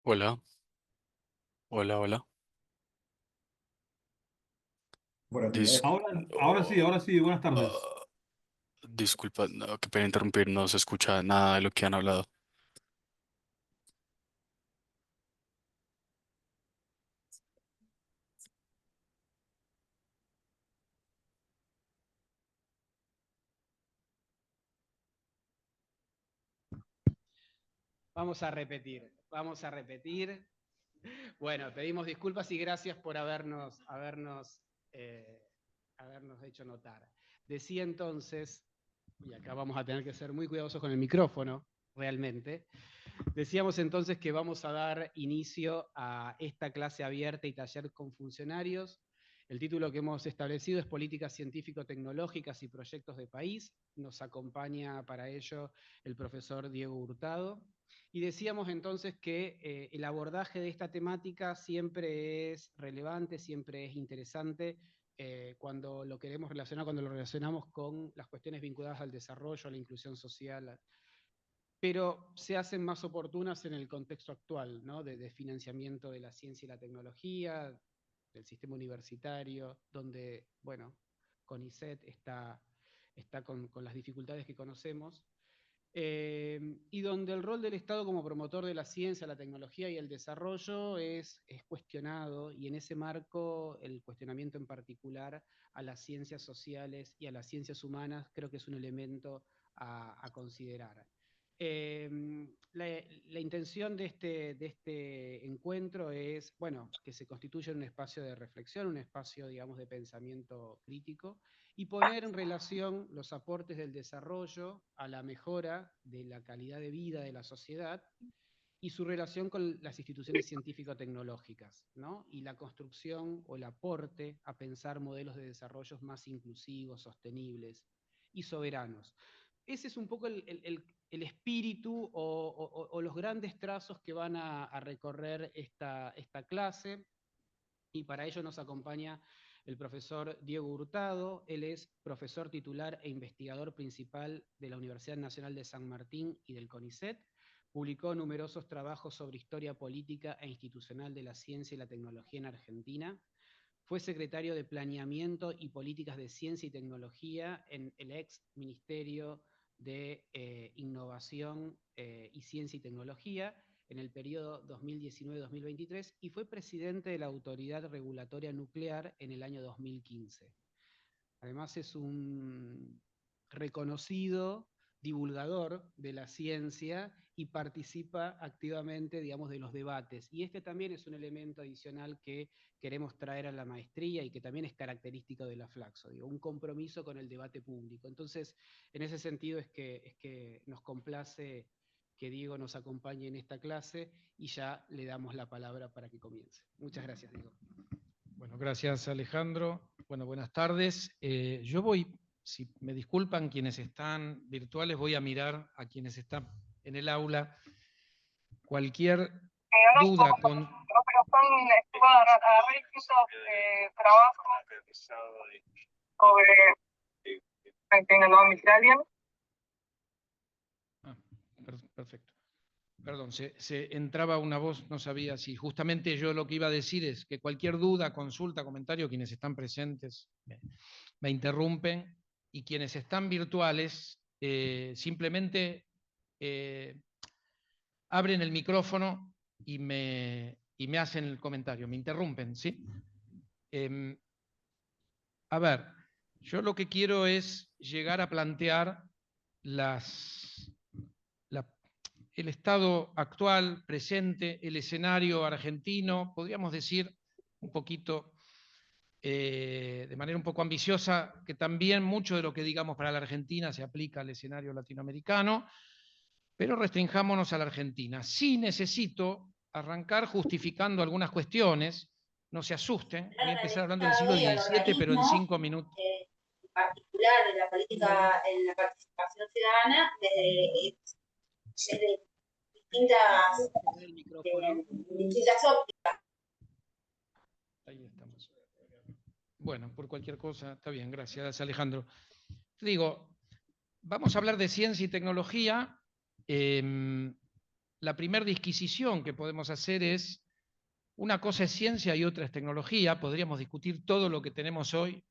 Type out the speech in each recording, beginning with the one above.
Hola, hola. Buenos días. Dis- Ahora sí, buenas tardes. ah, disculpa, no, qué pena interrumpir, no se escucha nada de lo que han hablado. Vamos a repetir, vamos a repetir. Bueno, pedimos disculpas y gracias por eh, habernos hecho notar. Decía entonces, y acá vamos a tener que ser muy cuidadosos con el micrófono, realmente. Decíamos entonces que vamos a dar inicio a esta clase abierta y taller con funcionarios. El título que hemos establecido es Políticas Científico-Tecnológicas y Proyectos de País. Nos acompaña para ello el profesor Diego Hurtado. Y decíamos entonces que el abordaje de esta temática siempre es relevante, siempre es interesante cuando lo queremos relacionar, cuando lo relacionamos con las cuestiones vinculadas al desarrollo, a la inclusión social, pero se hacen más oportunas en el contexto actual, ¿no? de financiamiento de la ciencia y la tecnología, del sistema universitario, donde, bueno, CONICET está con las dificultades que conocemos, y donde el rol del Estado como promotor de la ciencia, la tecnología y el desarrollo es cuestionado, y en ese marco el cuestionamiento en particular a las ciencias sociales y a las ciencias humanas creo que es un elemento a considerar. Eh, la intención de este encuentro es, bueno, que se constituya un espacio de reflexión, un espacio, digamos, de pensamiento crítico, y poner en relación los aportes del desarrollo a la mejora de la calidad de vida de la sociedad y su relación con las instituciones científico-tecnológicas, ¿no? Y la construcción o el aporte a pensar modelos de desarrollo más inclusivos, sostenibles y soberanos. Ese es un poco el espíritu o los grandes trazos que van a recorrer esta clase, y para ello nos acompaña el profesor Diego Hurtado. Él es profesor titular e investigador principal de la Universidad Nacional de San Martín y del CONICET. Publicó numerosos trabajos sobre historia política e institucional de la ciencia y la tecnología en Argentina. Fue secretario de Planeamiento y Políticas de Ciencia y Tecnología en el ex Ministerio de Innovación y Ciencia y Tecnología en el periodo 2019-2023 y fue presidente de la Autoridad Regulatoria Nuclear en el año 2015. Además es un reconocido divulgador de la ciencia y participa activamente, digamos, de los debates. Y este también es un elemento adicional que queremos traer a la maestría y que también es característico de la Flaxo, digo, un compromiso con el debate público. Entonces, en ese sentido es que nos complace que Diego nos acompañe en esta clase y ya le damos la palabra para que comience. Muchas gracias, Diego. Bueno, gracias Alejandro. Bueno, buenas tardes. Yo voy, si me disculpan quienes están virtuales, voy a mirar a quienes están en el aula. Cualquier duda con... Pero estuvo agarré distintos trabajos sobre tecnología. Perfecto. Perdón, se entraba una voz, no sabía si justamente yo lo que iba a decir es que cualquier duda, consulta, comentario, quienes están presentes me interrumpen, y quienes están virtuales simplemente abren el micrófono y me hacen el comentario, me interrumpen, ¿sí? A ver, yo lo que quiero es llegar a plantear el estado actual, presente, el escenario argentino, podríamos decir un poquito, de manera un poco ambiciosa, que también mucho de lo que digamos para la Argentina se aplica al escenario latinoamericano, pero restringámonos a la Argentina. Sí necesito arrancar justificando algunas cuestiones, no se asusten, voy a empezar hablando del siglo XVII, pero en 5 minutos. En particular de la política en la participación ciudadana desde distintas ópticas. Ahí estamos. Bueno, por cualquier cosa, está bien, gracias Alejandro. Digo, vamos a hablar de ciencia y tecnología. la primera disquisición que podemos hacer es, una cosa es ciencia y otra es tecnología. Podríamos discutir todo lo que tenemos hoy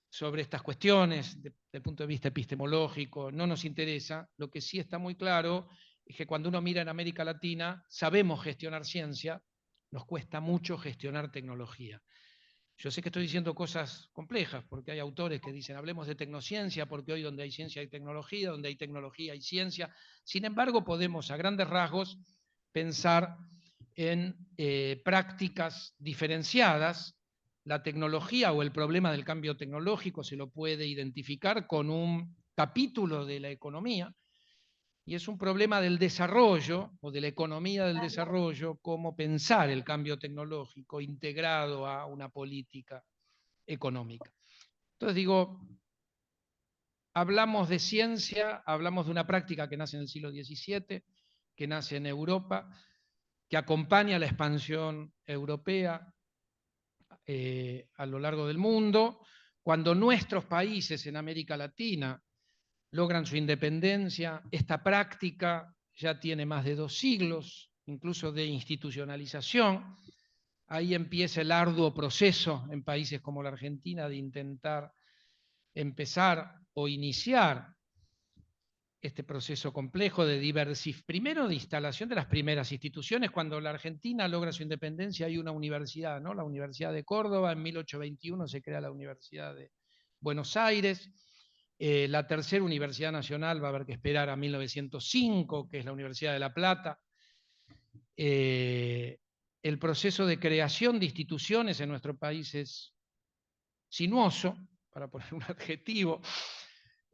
sobre estas cuestiones desde el punto de vista epistemológico, no nos interesa. Lo que sí está muy claro es que cuando uno mira en América Latina, sabemos gestionar ciencia, nos cuesta mucho gestionar tecnología. Yo sé que estoy diciendo cosas complejas, porque hay autores que dicen, hablemos de tecnociencia, porque hoy donde hay ciencia hay tecnología, donde hay tecnología hay ciencia. Sin embargo, podemos a grandes rasgos pensar en prácticas diferenciadas. La tecnología o el problema del cambio tecnológico se lo puede identificar con un capítulo de la economía, y es un problema del desarrollo o de la economía del desarrollo, cómo pensar el cambio tecnológico integrado a una política económica. Entonces digo, hablamos de ciencia, hablamos de una práctica que nace en el siglo XVII, que nace en Europa, que acompaña la expansión europea a lo largo del mundo. Cuando nuestros países en América Latina logran su independencia, esta práctica ya tiene más de 2 siglos, incluso de institucionalización. Ahí empieza el arduo proceso en países como la Argentina de intentar empezar o iniciar este proceso complejo de primero de instalación de las primeras instituciones. Cuando la Argentina logra su independencia hay una universidad, ¿no? La Universidad de Córdoba. En 1821 se crea la Universidad de Buenos Aires. La tercera universidad nacional va a haber que esperar a 1905, que es la Universidad de La Plata. El proceso de creación de instituciones en nuestro país es sinuoso, para poner un adjetivo,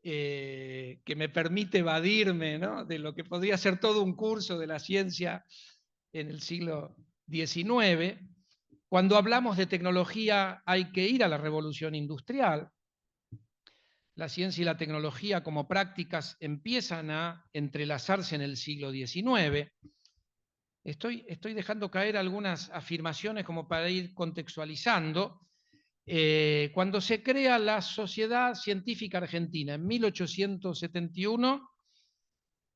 que me permite evadirme, ¿no?, de lo que podría ser todo un curso de la ciencia en el siglo XIX. Cuando hablamos de tecnología hay que ir a la revolución industrial. La ciencia y la tecnología como prácticas empiezan a entrelazarse en el siglo XIX. Estoy dejando caer algunas afirmaciones como para ir contextualizando. Cuando se crea la Sociedad Científica Argentina en 1871,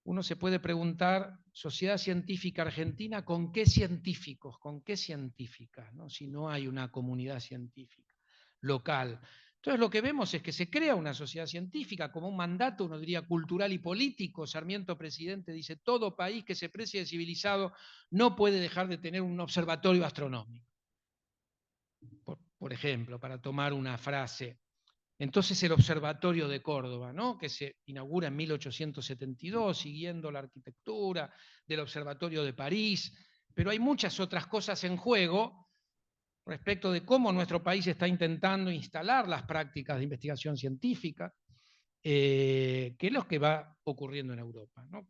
uno se puede preguntar, Sociedad Científica Argentina, ¿con qué científicos? ¿Con qué científicas? ¿No? Si no hay una comunidad científica local. Entonces lo que vemos es que se crea una sociedad científica como un mandato, uno diría cultural y político. Sarmiento, presidente, dice, todo país que se precie de civilizado no puede dejar de tener un observatorio astronómico. Por ejemplo, para tomar una frase. Entonces el Observatorio de Córdoba, ¿no?, que se inaugura en 1872, siguiendo la arquitectura del Observatorio de París, pero hay muchas otras cosas en juego respecto de cómo nuestro país está intentando instalar las prácticas de investigación científica, que es lo que va ocurriendo en Europa, ¿no?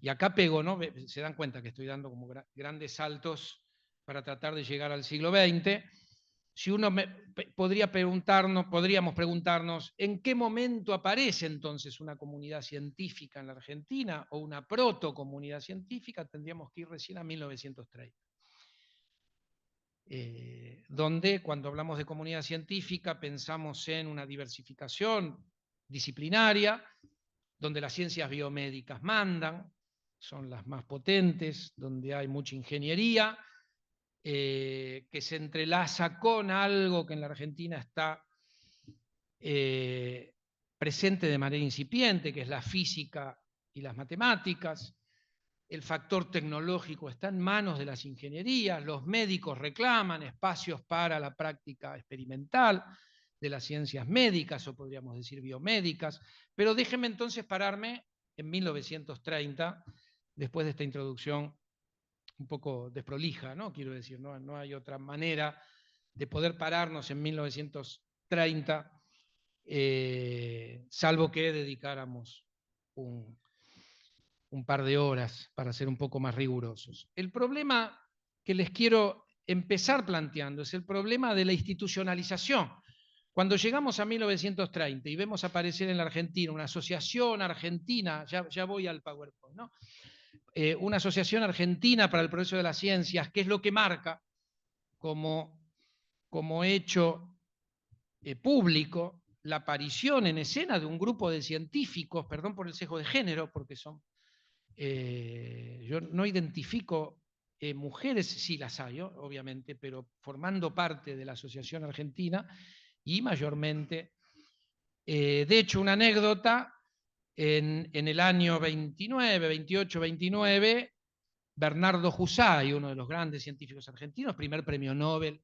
Y acá pego, ¿no?, se dan cuenta que estoy dando como grandes saltos para tratar de llegar al siglo XX. Si uno podríamos preguntarnos, ¿en qué momento aparece entonces una comunidad científica en la Argentina o una protocomunidad científica? Tendríamos que ir recién a 1930. Donde cuando hablamos de comunidad científica pensamos en una diversificación disciplinaria, donde las ciencias biomédicas mandan, son las más potentes, donde hay mucha ingeniería, que se entrelaza con algo que en la Argentina está presente de manera incipiente, que es la física y las matemáticas. El factor tecnológico está en manos de las ingenierías, los médicos reclaman espacios para la práctica experimental de las ciencias médicas, o podríamos decir biomédicas, pero déjenme entonces pararme en 1930, después de esta introducción un poco desprolija, ¿no? Quiero decir, no hay otra manera de poder pararnos en 1930, salvo que dedicáramos un par de horas para ser un poco más rigurosos. El problema que les quiero empezar planteando es el problema de la institucionalización. Cuando llegamos a 1930 y vemos aparecer en la Argentina una asociación argentina, ya voy al PowerPoint, ¿no?, una asociación argentina para el progreso de las ciencias, que es lo que marca como hecho público la aparición en escena de un grupo de científicos, perdón por el sesgo de género, porque son Yo no identifico mujeres, sí las hay, obviamente, pero formando parte de la Asociación Argentina y mayormente. De hecho, una anécdota, en el año 29, 28, 29, Bernardo Husay, uno de los grandes científicos argentinos, primer premio Nobel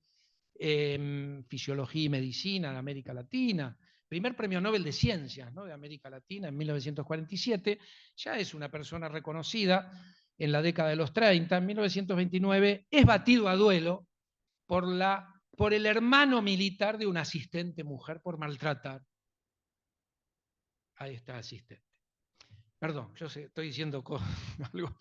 en Fisiología y Medicina de América Latina, primer premio Nobel de Ciencias, ¿no?, de América Latina en 1947, ya es una persona reconocida en la década de los 30, en 1929 es batido a duelo por el hermano militar de una asistente mujer por maltratar a esta asistente. Perdón, yo estoy diciendo algo.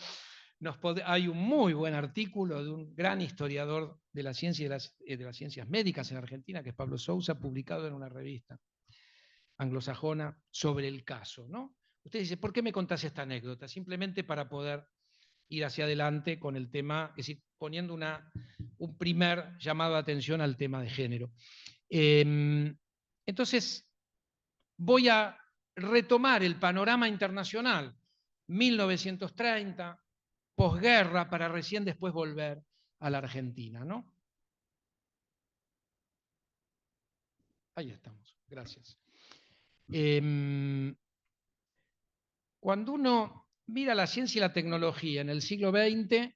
Hay un muy buen artículo de un gran historiador de la ciencia y de las ciencias médicas en Argentina, que es Pablo Sousa, publicado en una revista anglosajona sobre el caso, ¿no? Usted dice, ¿por qué me contás esta anécdota? Simplemente para poder ir hacia adelante con el tema, es decir, poniendo un primer llamado de atención al tema de género. Entonces, voy a retomar el panorama internacional, 1930, posguerra, para recién después volver a la Argentina, ¿no? Ahí estamos, gracias. Cuando uno mira la ciencia y la tecnología en el siglo XX,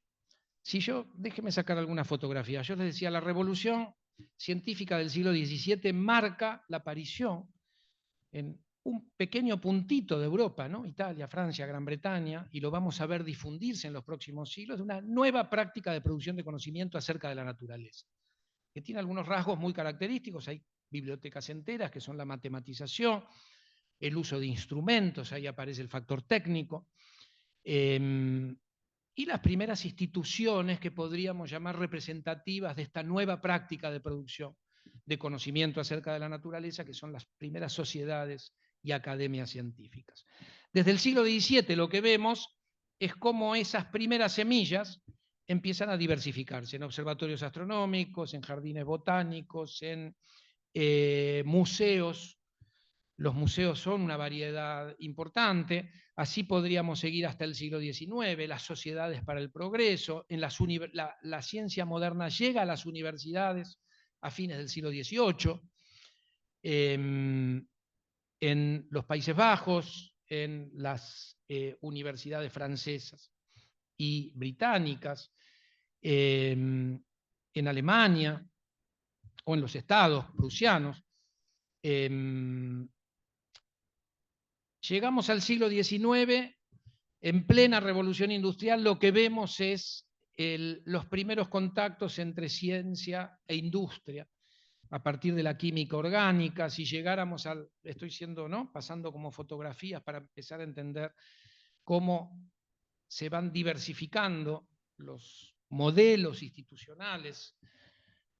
déjeme sacar alguna fotografía. Yo les decía, la revolución científica del siglo XVII marca la aparición en un pequeño puntito de Europa, ¿no?, Italia, Francia, Gran Bretaña, y lo vamos a ver difundirse en los próximos siglos, de una nueva práctica de producción de conocimiento acerca de la naturaleza, que tiene algunos rasgos muy característicos. Hay bibliotecas enteras que son la matematización, el uso de instrumentos, ahí aparece el factor técnico, y las primeras instituciones que podríamos llamar representativas de esta nueva práctica de producción de conocimiento acerca de la naturaleza, que son las primeras sociedades y academias científicas. Desde el siglo XVII lo que vemos es cómo esas primeras semillas empiezan a diversificarse en observatorios astronómicos, en jardines botánicos, en museos. Los museos son una variedad importante, así podríamos seguir hasta el siglo XIX, las sociedades para el progreso, la ciencia moderna llega a las universidades a fines del siglo XVIII, en los Países Bajos, en las universidades francesas y británicas, en Alemania o en los estados prusianos. Llegamos al siglo XIX, en plena revolución industrial, lo que vemos es los primeros contactos entre ciencia e industria, a partir de la química orgánica. Si llegáramos estoy pasando como fotografías para empezar a entender cómo se van diversificando los modelos institucionales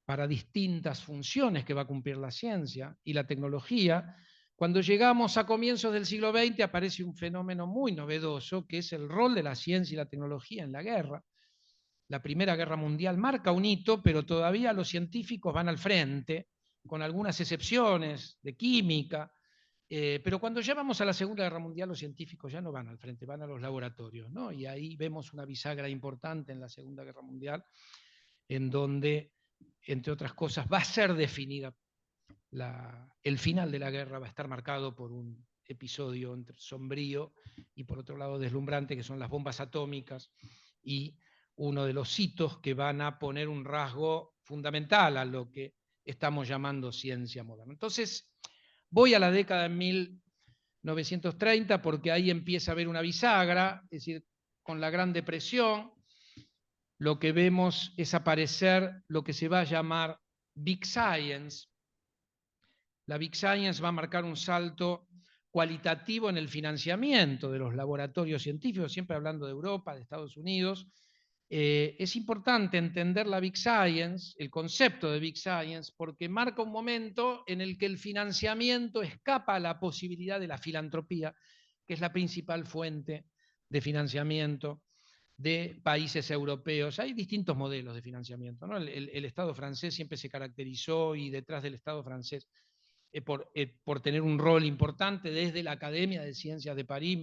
para distintas funciones que va a cumplir la ciencia y la tecnología. Cuando llegamos a comienzos del siglo XX aparece un fenómeno muy novedoso, que es el rol de la ciencia y la tecnología en la guerra. La Primera Guerra Mundial marca un hito, pero todavía los científicos van al frente, con algunas excepciones de química, pero cuando ya vamos a la Segunda Guerra Mundial los científicos ya no van al frente, van a los laboratorios, ¿no? Y ahí vemos una bisagra importante en la Segunda Guerra Mundial, en donde, entre otras cosas, va a ser definida el final de la guerra, va a estar marcado por un episodio sombrío y por otro lado deslumbrante, que son las bombas atómicas, y uno de los hitos que van a poner un rasgo fundamental a lo que estamos llamando ciencia moderna. Entonces, voy a la década de 1930 porque ahí empieza a haber una bisagra, es decir, con la Gran Depresión, lo que vemos es aparecer lo que se va a llamar Big Science. La Big Science va a marcar un salto cualitativo en el financiamiento de los laboratorios científicos, siempre hablando de Europa, de Estados Unidos. Es importante entender la Big Science, el concepto de Big Science, porque marca un momento en el que el financiamiento escapa a la posibilidad de la filantropía, que es la principal fuente de financiamiento de países europeos. Hay distintos modelos de financiamiento, ¿no? El Estado francés siempre se caracterizó, y detrás del Estado francés, por tener un rol importante desde la Academia de Ciencias de París,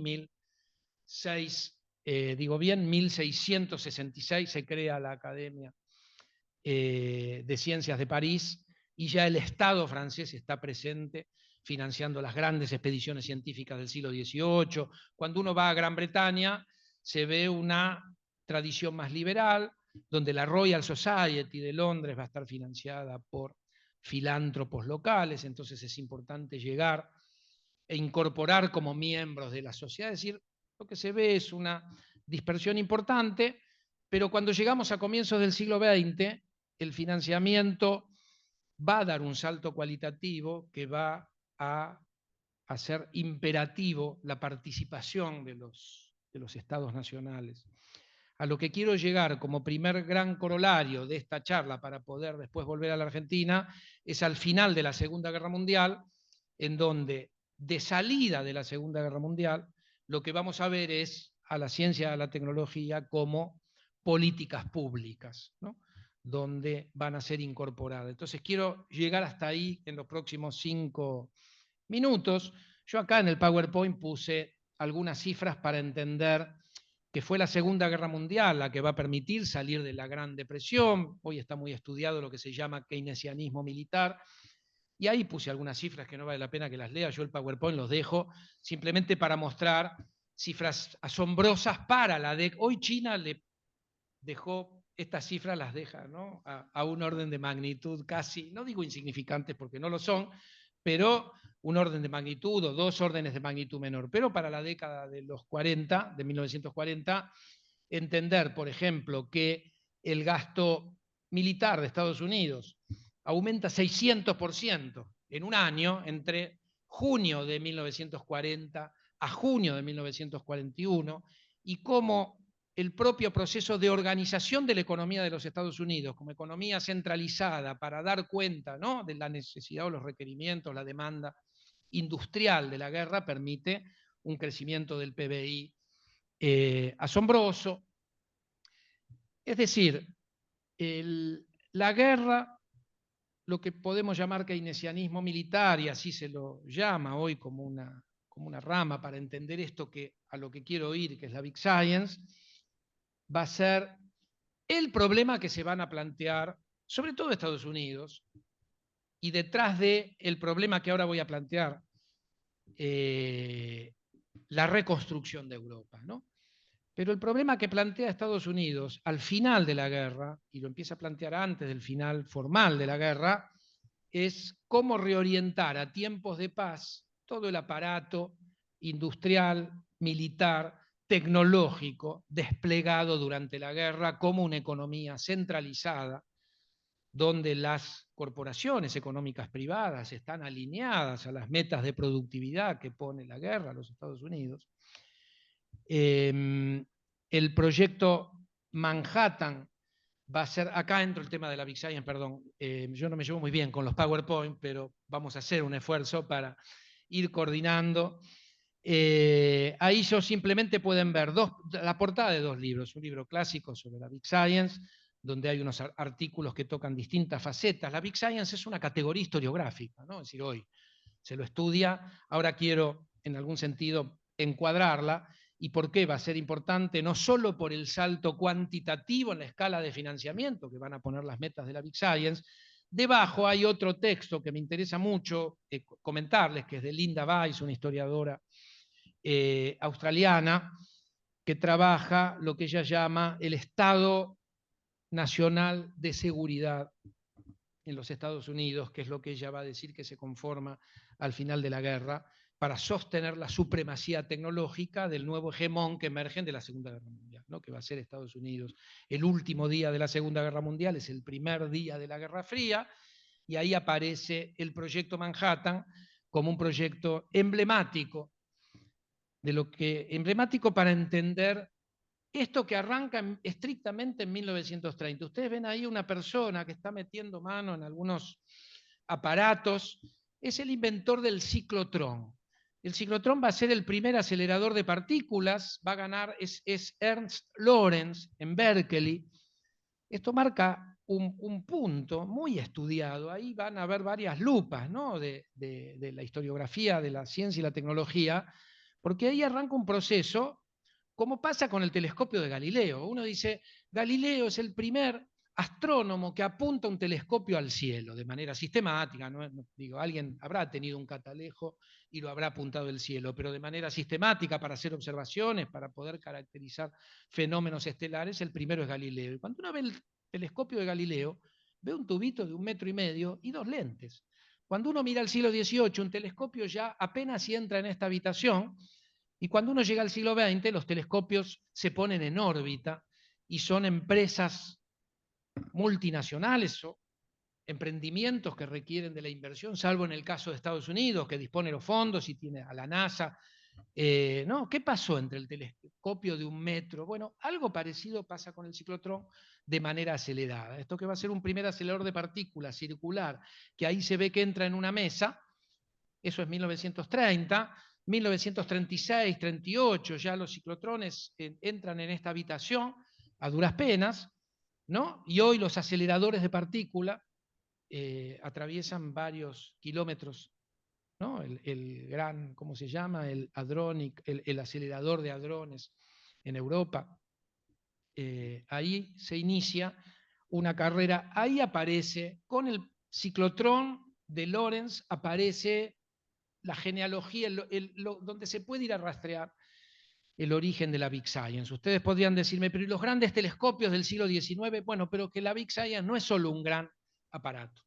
digo bien, 1666 se crea la Academia de Ciencias de París y ya el Estado francés está presente financiando las grandes expediciones científicas del siglo XVIII. Cuando uno va a Gran Bretaña se ve una tradición más liberal, donde la Royal Society de Londres va a estar financiada por filántropos locales, entonces es importante llegar e incorporar como miembros de la sociedad. Es decir, lo que se ve es una dispersión importante, pero cuando llegamos a comienzos del siglo XX, el financiamiento va a dar un salto cualitativo que va a hacer imperativo la participación de los estados nacionales. A lo que quiero llegar como primer gran corolario de esta charla para poder después volver a la Argentina es al final de la Segunda Guerra Mundial, en donde de salida de la Segunda Guerra Mundial lo que vamos a ver es a la ciencia y a la tecnología como políticas públicas, ¿no? Donde van a ser incorporadas. Entonces quiero llegar hasta ahí en los próximos 5 minutos. Yo acá en el PowerPoint puse algunas cifras para entender que fue la Segunda Guerra Mundial la que va a permitir salir de la Gran Depresión. Hoy está muy estudiado lo que se llama keynesianismo militar. Y ahí puse algunas cifras que no vale la pena que las lea. Yo el PowerPoint los dejo simplemente para mostrar cifras asombrosas para la década. Hoy China le dejó, estas cifras las deja, ¿no?, a un orden de magnitud casi, no digo insignificantes porque no lo son, pero un orden de magnitud o 2 órdenes de magnitud menor. Pero para la década de los 40, de 1940, entender, por ejemplo, que el gasto militar de Estados Unidos aumenta 600% en un año, entre junio de 1940 a junio de 1941, y cómo el propio proceso de organización de la economía de los Estados Unidos como economía centralizada para dar cuenta, ¿no?, de la necesidad o los requerimientos, la demanda industrial de la guerra, permite un crecimiento del PBI asombroso. Es decir, la guerra, lo que podemos llamar keynesianismo militar, y así se lo llama hoy como una rama para entender esto a lo que quiero ir, que es la Big Science, va a ser el problema que se van a plantear, sobre todo Estados Unidos, y detrás del problema que ahora voy a plantear, la reconstrucción de Europa, ¿no? Pero el problema que plantea Estados Unidos al final de la guerra, y lo empieza a plantear antes del final formal de la guerra, es cómo reorientar a tiempos de paz todo el aparato industrial, militar, tecnológico desplegado durante la guerra como una economía centralizada, donde las corporaciones económicas privadas están alineadas a las metas de productividad que pone la guerra a los Estados Unidos. El proyecto Manhattan va a ser, acá entro el tema de la Big Science, perdón, yo no me llevo muy bien con los PowerPoint, pero vamos a hacer un esfuerzo para ir coordinando. Ahí yo simplemente pueden ver la portada de 2 libros, un libro clásico sobre la Big Science, donde hay unos artículos que tocan distintas facetas. La Big Science es una categoría historiográfica, ¿no? Es decir, hoy se lo estudia, ahora quiero en algún sentido encuadrarla. ¿Y por qué va a ser importante? No solo por el salto cuantitativo en la escala de financiamiento que van a poner las metas de la Big Science. Debajo hay otro texto que me interesa mucho comentarles, que es de Linda Weiss, una historiadora australiana, que trabaja lo que ella llama el Estado Nacional de Seguridad en los Estados Unidos, que es lo que ella va a decir que se conforma al final de la guerra, para sostener la supremacía tecnológica del nuevo hegemón que emerge de la Segunda Guerra Mundial, ¿no?, que va a ser Estados Unidos. El último día de la Segunda Guerra Mundial es el primer día de la Guerra Fría, y ahí aparece el proyecto Manhattan como un proyecto emblemático, emblemático para entender esto que arranca estrictamente en 1930. Ustedes ven ahí una persona que está metiendo mano en algunos aparatos, es el inventor del ciclotrón. El ciclotrón va a ser el primer acelerador de partículas, va a ganar, es Ernst Lawrence en Berkeley. Esto marca un punto muy estudiado. Ahí van a haber varias lupas, ¿no?, de la historiografía de la ciencia y la tecnología, porque ahí arranca un proceso como pasa con el telescopio de Galileo. Uno dice, Galileo es el primer astrónomo que apunta un telescopio al cielo de manera sistemática. Digo, alguien habrá tenido un catalejo y lo habrá apuntado al cielo, pero de manera sistemática para hacer observaciones, para poder caracterizar fenómenos estelares, el primero es Galileo. Y cuando uno ve el telescopio de Galileo, ve un tubito de 1,5 metros y 2 lentes. Cuando uno mira al siglo XVIII, un telescopio ya apenas si entra en esta habitación, y cuando uno llega al siglo XX, los telescopios se ponen en órbita y son empresas multinacionales o emprendimientos que requieren de la inversión, salvo en el caso de Estados Unidos, que dispone los fondos y tiene a la NASA. ¿No? ¿Qué pasó entre el telescopio de 1 metro? Bueno, algo parecido pasa con el ciclotrón de manera acelerada. Esto que va a ser un primer acelerador de partículas circular, que ahí se ve que entra en una mesa, eso es 1930, 1936, 38, ya los ciclotrones entran en esta habitación a duras penas, ¿no? Y hoy los aceleradores de partículas atraviesan varios kilómetros, ¿no? El gran, ¿cómo se llama? El hadronic, el acelerador de hadrones en Europa. Ahí se inicia una carrera. Ahí aparece, con el ciclotrón de Lorentz, aparece la genealogía, donde se puede ir a rastrear el origen de la Big Science. Ustedes podrían decirme, pero ¿y los grandes telescopios del siglo XIX? Bueno, pero que la Big Science no es solo un gran aparato.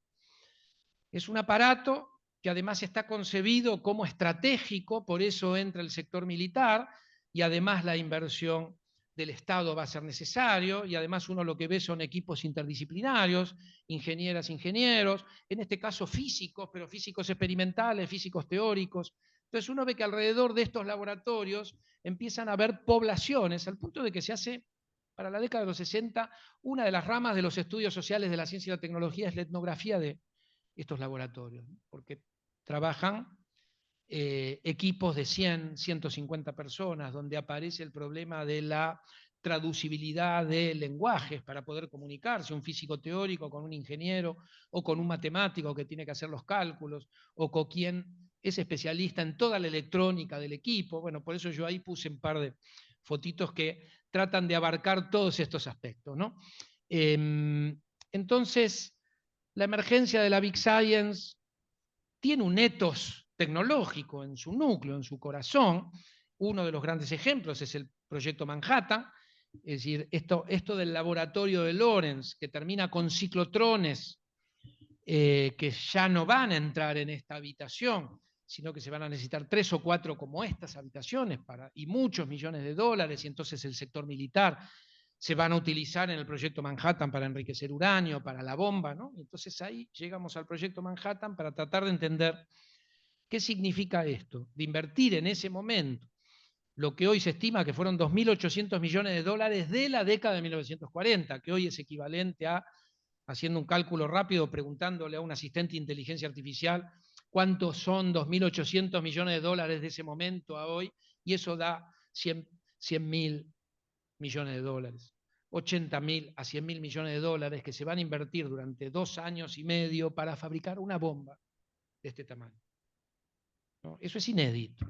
Es un aparato que además está concebido como estratégico, por eso entra el sector militar, y además la inversión del Estado va a ser necesario, y además uno lo que ve son equipos interdisciplinarios, ingenieras, ingenieros, en este caso físicos, pero físicos experimentales, físicos teóricos. Entonces uno ve que alrededor de estos laboratorios empiezan a haber poblaciones, al punto de que se hace, para la década de los 60, una de las ramas de los estudios sociales de la ciencia y la tecnología es la etnografía de estos laboratorios, porque trabajan equipos de 100, 150 personas, donde aparece el problema de la traducibilidad de lenguajes para poder comunicarse, un físico teórico con un ingeniero o con un matemático que tiene que hacer los cálculos, o con quien es especialista en toda la electrónica del equipo. Bueno, por eso yo ahí puse un par de fotitos que tratan de abarcar todos estos aspectos, ¿no? Entonces, la emergencia de la Big Science tiene un ethos tecnológico en su núcleo, en su corazón. Uno de los grandes ejemplos es el proyecto Manhattan, es decir, esto del laboratorio de Lorentz, que termina con ciclotrones que ya no van a entrar en esta habitación, sino que se van a necesitar 3 o 4 como estas habitaciones y muchos millones de dólares, y entonces el sector militar se van a utilizar en el proyecto Manhattan para enriquecer uranio, para la bomba, ¿no? Entonces ahí llegamos al proyecto Manhattan para tratar de entender qué significa esto, de invertir en ese momento lo que hoy se estima que fueron 2.800 millones de dólares de la década de 1940, que hoy es equivalente a, haciendo un cálculo rápido, preguntándole a un asistente de inteligencia artificial cuántos son 2.800 millones de dólares de ese momento a hoy, y eso da 100.000 millones de dólares, 80.000 a 100.000 millones de dólares que se van a invertir durante 2 años y medio para fabricar una bomba de este tamaño, ¿no? Eso es inédito.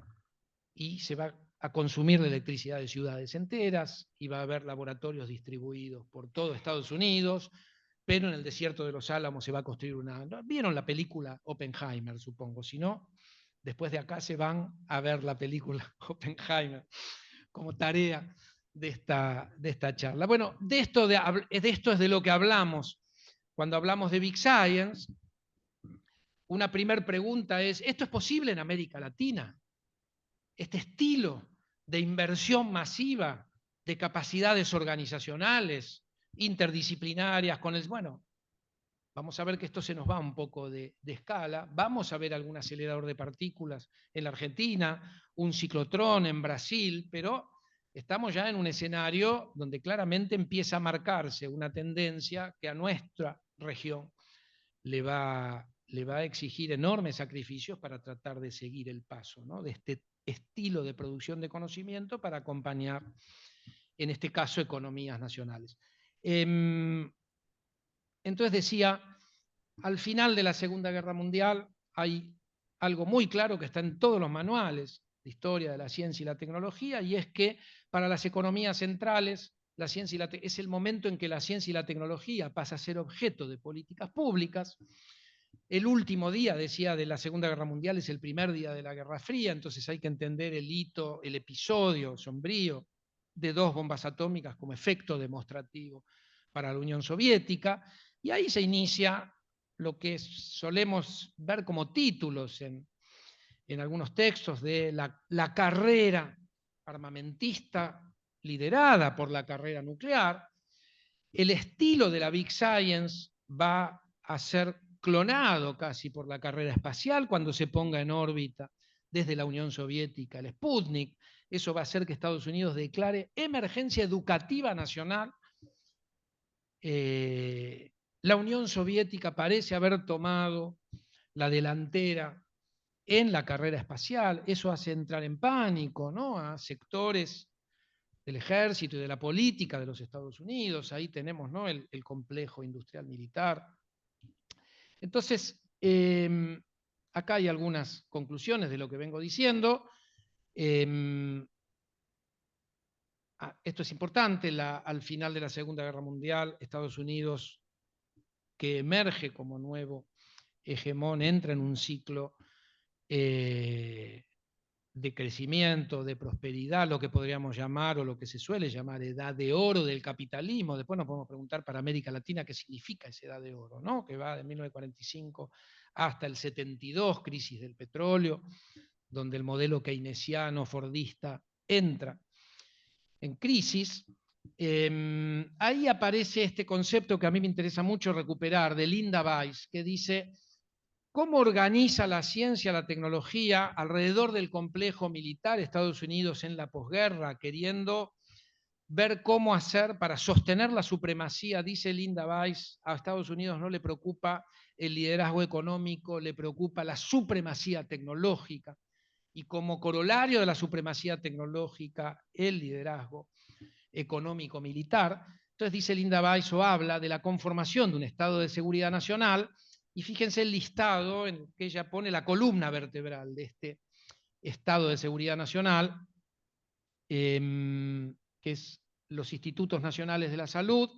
Y se va a consumir la electricidad de ciudades enteras, y va a haber laboratorios distribuidos por todo Estados Unidos, pero en el desierto de los Álamos se va a construir una... ¿Vieron la película Oppenheimer, supongo? Si no, después de acá se van a ver la película Oppenheimer como tarea de esta charla. Bueno, de esto es de lo que hablamos cuando hablamos de Big Science. Una primera pregunta es, ¿esto es posible en América Latina? Este estilo de inversión masiva, de capacidades organizacionales, interdisciplinarias, bueno, vamos a ver que esto se nos va un poco de escala, vamos a ver algún acelerador de partículas en la Argentina, un ciclotrón en Brasil, pero estamos ya en un escenario donde claramente empieza a marcarse una tendencia que a nuestra región le va a exigir enormes sacrificios para tratar de seguir el paso, ¿no?, de este estilo de producción de conocimiento para acompañar, en este caso, economías nacionales. Entonces decía, al final de la Segunda Guerra Mundial hay algo muy claro que está en todos los manuales, de historia de la ciencia y la tecnología, y es que para las economías centrales la ciencia es el momento en que la ciencia y la tecnología pasa a ser objeto de políticas públicas. El último día, decía, de la Segunda Guerra Mundial es el primer día de la Guerra Fría, entonces hay que entender el hito, el episodio sombrío de 2 bombas atómicas como efecto demostrativo para la Unión Soviética, y ahí se inicia lo que solemos ver como títulos en algunos textos de la carrera armamentista liderada por la carrera nuclear. El estilo de la Big Science va a ser clonado casi por la carrera espacial cuando se ponga en órbita desde la Unión Soviética el Sputnik. Eso va a hacer que Estados Unidos declare emergencia educativa nacional. La Unión Soviética parece haber tomado la delantera en la carrera espacial. Eso hace entrar en pánico, ¿no?, a sectores del ejército y de la política de los Estados Unidos. Ahí tenemos, ¿no?, el complejo industrial militar. Entonces, acá hay algunas conclusiones de lo que vengo diciendo. Esto es importante, al final de la Segunda Guerra Mundial, Estados Unidos, que emerge como nuevo hegemón, entra en un ciclo de crecimiento, de prosperidad, lo que podríamos llamar, o lo que se suele llamar, edad de oro del capitalismo. Después nos podemos preguntar para América Latina qué significa esa edad de oro, ¿no?, que va de 1945 hasta el 72, crisis del petróleo, donde el modelo keynesiano, fordista, entra en crisis. Ahí aparece este concepto que a mí me interesa mucho recuperar, de Linda Weiss, que dice: ¿cómo organiza la ciencia, la tecnología alrededor del complejo militar Estados Unidos en la posguerra, queriendo ver cómo hacer para sostener la supremacía? Dice Linda Weiss, a Estados Unidos no le preocupa el liderazgo económico, le preocupa la supremacía tecnológica, y como corolario de la supremacía tecnológica, el liderazgo económico-militar. Entonces dice Linda Weiss, o habla de la conformación de un Estado de Seguridad Nacional, y fíjense el listado en que ella pone la columna vertebral de este Estado de Seguridad Nacional, que es los Institutos Nacionales de la Salud,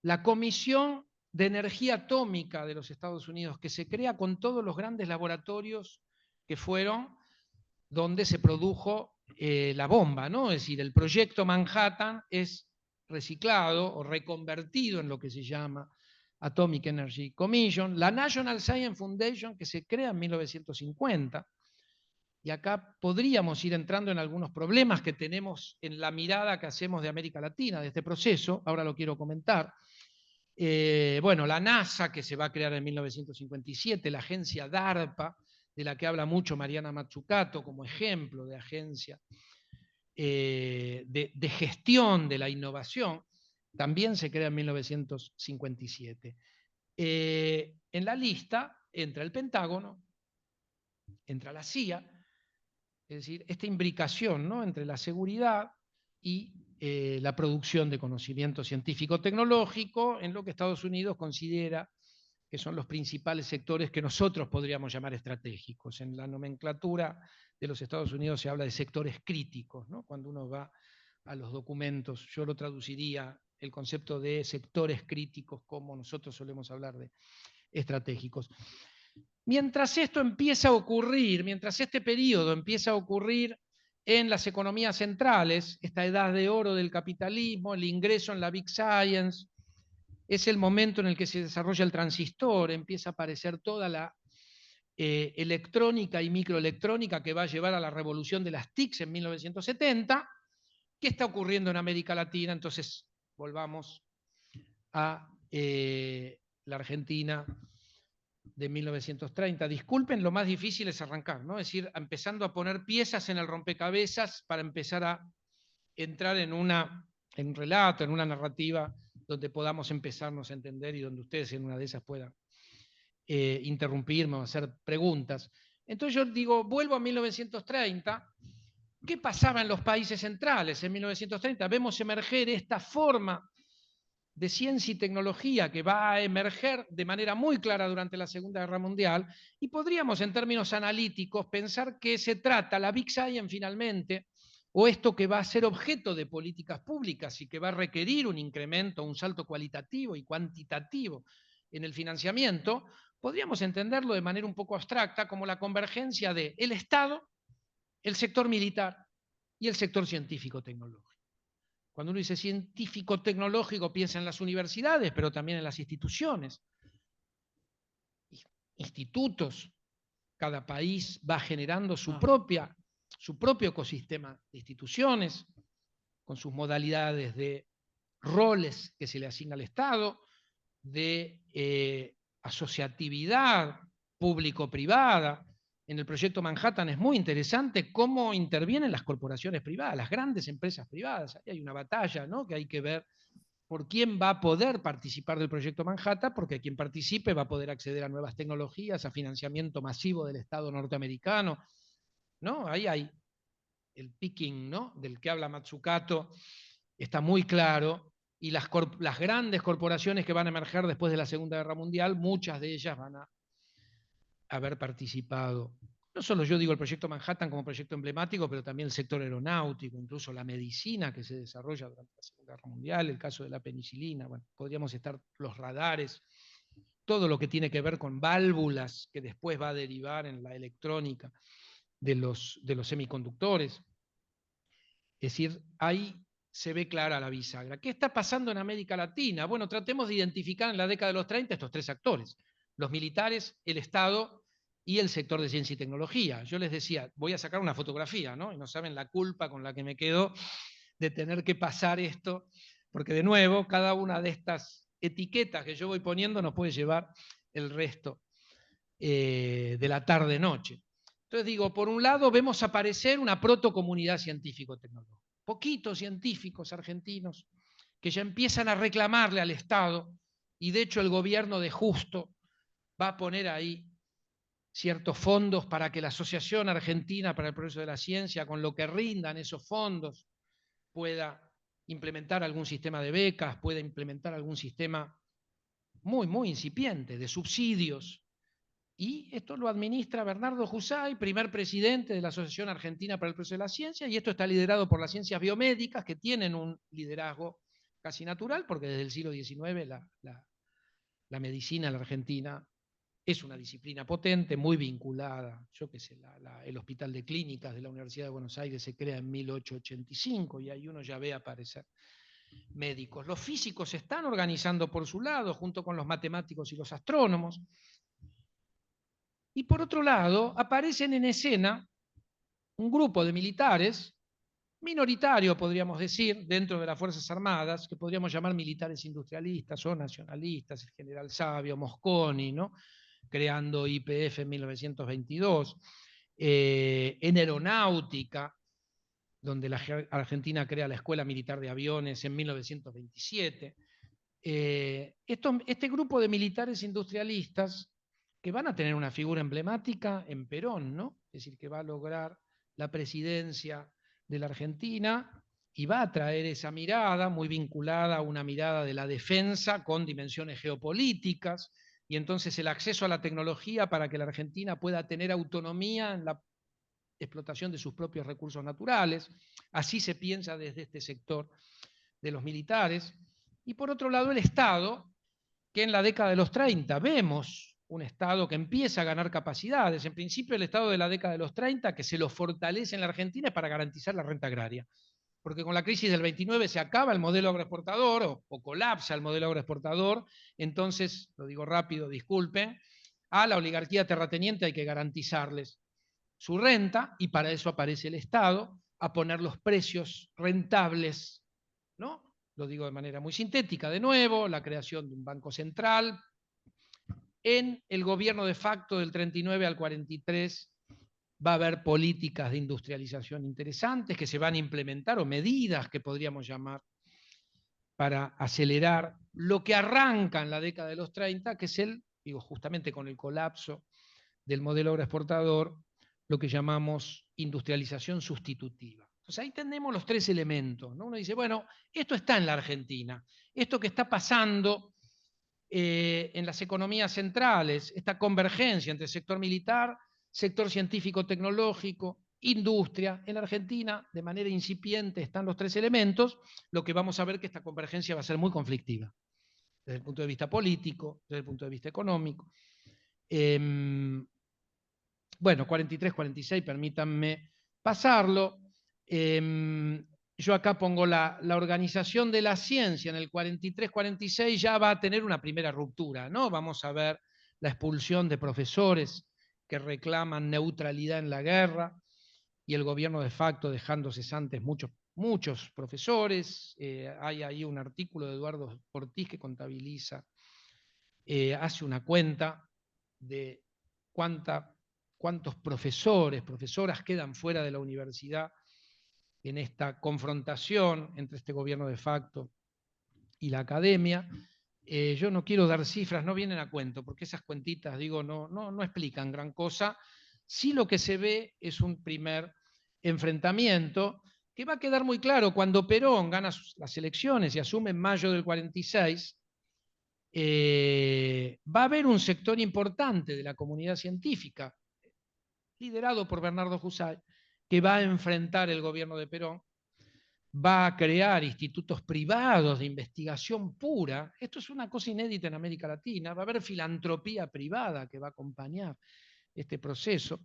la Comisión de Energía Atómica de los Estados Unidos, que se crea con todos los grandes laboratorios que fueron donde se produjo la bomba, ¿no? Es decir, el proyecto Manhattan es reciclado o reconvertido en lo que se llama Atomic Energy Commission, la National Science Foundation, que se crea en 1950, y acá podríamos ir entrando en algunos problemas que tenemos en la mirada que hacemos de América Latina, de este proceso, ahora lo quiero comentar. Bueno, la NASA, que se va a crear en 1957, la agencia DARPA, de la que habla mucho Mariana Mazzucato como ejemplo de agencia de gestión de la innovación, también se crea en 1957. En la lista entra el Pentágono, entra la CIA, es decir, esta imbricación, ¿no?, entre la seguridad y la producción de conocimiento científico-tecnológico, en lo que Estados Unidos considera que son los principales sectores que nosotros podríamos llamar estratégicos. En la nomenclatura de los Estados Unidos se habla de sectores críticos, ¿no? Cuando uno va a los documentos, yo lo traduciría el concepto de sectores críticos como nosotros solemos hablar de estratégicos. Mientras esto empieza a ocurrir, mientras este periodo empieza a ocurrir en las economías centrales, esta edad de oro del capitalismo, el ingreso en la Big Science, es el momento en el que se desarrolla el transistor, empieza a aparecer toda la electrónica y microelectrónica que va a llevar a la revolución de las TICs en 1970. ¿Qué está ocurriendo en América Latina? Entonces, volvamos a la Argentina de 1930. Disculpen, lo más difícil es arrancar, ¿no? Es decir, empezando a poner piezas en el rompecabezas para empezar a entrar en un relato, en una narrativa donde podamos empezarnos a entender y donde ustedes en una de esas puedan interrumpirme o hacer preguntas. Entonces yo digo, vuelvo a 1930, ¿qué pasaba en los países centrales en 1930? Vemos emerger esta forma de ciencia y tecnología que va a emerger de manera muy clara durante la Segunda Guerra Mundial, y podríamos en términos analíticos pensar que se trata, la Big Science finalmente, o esto que va a ser objeto de políticas públicas y que va a requerir un incremento, un salto cualitativo y cuantitativo en el financiamiento, podríamos entenderlo de manera un poco abstracta como la convergencia de el Estado, el sector militar y el sector científico-tecnológico. Cuando uno dice científico-tecnológico piensa en las universidades, pero también en las instituciones, institutos. Cada país va generando su propio ecosistema de instituciones, con sus modalidades de roles que se le asigna al Estado, de asociatividad público-privada. En el proyecto Manhattan es muy interesante cómo intervienen las corporaciones privadas, las grandes empresas privadas. Ahí hay una batalla, ¿no?, que hay que ver por quién va a poder participar del proyecto Manhattan, porque quien participe va a poder acceder a nuevas tecnologías, a financiamiento masivo del Estado norteamericano, ¿no? Ahí hay el picking, ¿no?, del que habla Matsukato, está muy claro, y las grandes corporaciones que van a emerger después de la Segunda Guerra Mundial, muchas de ellas van a haber participado. No solo yo digo el proyecto Manhattan como proyecto emblemático, pero también el sector aeronáutico, incluso la medicina que se desarrolla durante la Segunda Guerra Mundial, el caso de la penicilina, bueno, podríamos estar los radares, todo lo que tiene que ver con válvulas que después va a derivar en la electrónica de los semiconductores. Es decir, ahí se ve clara la bisagra. ¿Qué está pasando en América Latina? Bueno, tratemos de identificar en la década de los 30 estos tres actores: los militares, el Estado y el sector de ciencia y tecnología. Yo les decía, voy a sacar una fotografía, ¿no? Y no saben la culpa con la que me quedo de tener que pasar esto, porque de nuevo, cada una de estas etiquetas que yo voy poniendo nos puede llevar el resto de la tarde-noche. Entonces digo, por un lado vemos aparecer una protocomunidad científico-tecnológica. Poquitos científicos argentinos que ya empiezan a reclamarle al Estado, y de hecho el gobierno de Justo va a poner ahí ciertos fondos para que la Asociación Argentina para el Progreso de la Ciencia, con lo que rindan esos fondos, pueda implementar algún sistema de becas, pueda implementar algún sistema muy, muy incipiente de subsidios. Y esto lo administra Bernardo Jusay, primer presidente de la Asociación Argentina para el Progreso de la Ciencia, y esto está liderado por las ciencias biomédicas, que tienen un liderazgo casi natural, porque desde el siglo XIX la medicina en la Argentina es una disciplina potente, muy vinculada. Yo qué sé, el Hospital de Clínicas de la Universidad de Buenos Aires se crea en 1885 y ahí uno ya ve aparecer médicos. Los físicos se están organizando por su lado, junto con los matemáticos y los astrónomos. Y por otro lado, aparecen en escena un grupo de militares, minoritario podríamos decir, dentro de las Fuerzas Armadas, que podríamos llamar militares industrialistas o nacionalistas, el general Savio, Mosconi, ¿no?, creando YPF en 1922, en aeronáutica, donde la Argentina crea la Escuela Militar de Aviones en 1927. Este grupo de militares industrialistas que van a tener una figura emblemática en Perón, ¿no?, es decir, que va a lograr la presidencia de la Argentina y va a traer esa mirada muy vinculada a una mirada de la defensa con dimensiones geopolíticas, y entonces el acceso a la tecnología para que la Argentina pueda tener autonomía en la explotación de sus propios recursos naturales. Así se piensa desde este sector de los militares. Y por otro lado, el Estado, que en la década de los 30 vemos un Estado que empieza a ganar capacidades. En principio, el Estado de la década de los 30, que se lo fortalece en la Argentina, es para garantizar la renta agraria. Porque con la crisis del 29 se acaba el modelo agroexportador o colapsa el modelo agroexportador. Entonces, lo digo rápido, disculpen, a la oligarquía terrateniente hay que garantizarles su renta, y para eso aparece el Estado a poner los precios rentables, ¿no? Lo digo de manera muy sintética de nuevo, la creación de un banco central. En el gobierno de facto del 39 al 43 va a haber políticas de industrialización interesantes que se van a implementar, o medidas que podríamos llamar, para acelerar lo que arranca en la década de los 30, que es justamente con el colapso del modelo agroexportador, lo que llamamos industrialización sustitutiva. Entonces ahí tenemos los tres elementos, ¿no? Uno dice, bueno, esto está en la Argentina, esto que está pasando en las economías centrales, esta convergencia entre sector militar, sector científico-tecnológico, industria. En Argentina, de manera incipiente, están los tres elementos, lo que vamos a ver que esta convergencia va a ser muy conflictiva, desde el punto de vista político, desde el punto de vista económico. Bueno, 43, 46, permítanme pasarlo. Yo acá pongo la organización de la ciencia en el 43, 46 ya va a tener una primera ruptura, ¿no? Vamos a ver la expulsión de profesores que reclaman neutralidad en la guerra y el gobierno de facto dejando cesantes muchos profesores. Hay ahí un artículo de Eduardo Ortiz que contabiliza, hace una cuenta de cuántos profesores, profesoras quedan fuera de la universidad en esta confrontación entre este gobierno de facto y la academia. Yo no quiero dar cifras, no vienen a cuento, porque esas cuentitas, digo, no explican gran cosa. Sí, lo que se ve es un primer enfrentamiento que va a quedar muy claro cuando Perón gana las elecciones y asume en mayo del 46. Va a haber un sector importante de la comunidad científica, liderado por Bernardo Husay, que va a enfrentar el gobierno de Perón, va a crear institutos privados de investigación pura. Esto es una cosa inédita en América Latina. Va a haber filantropía privada que va a acompañar este proceso.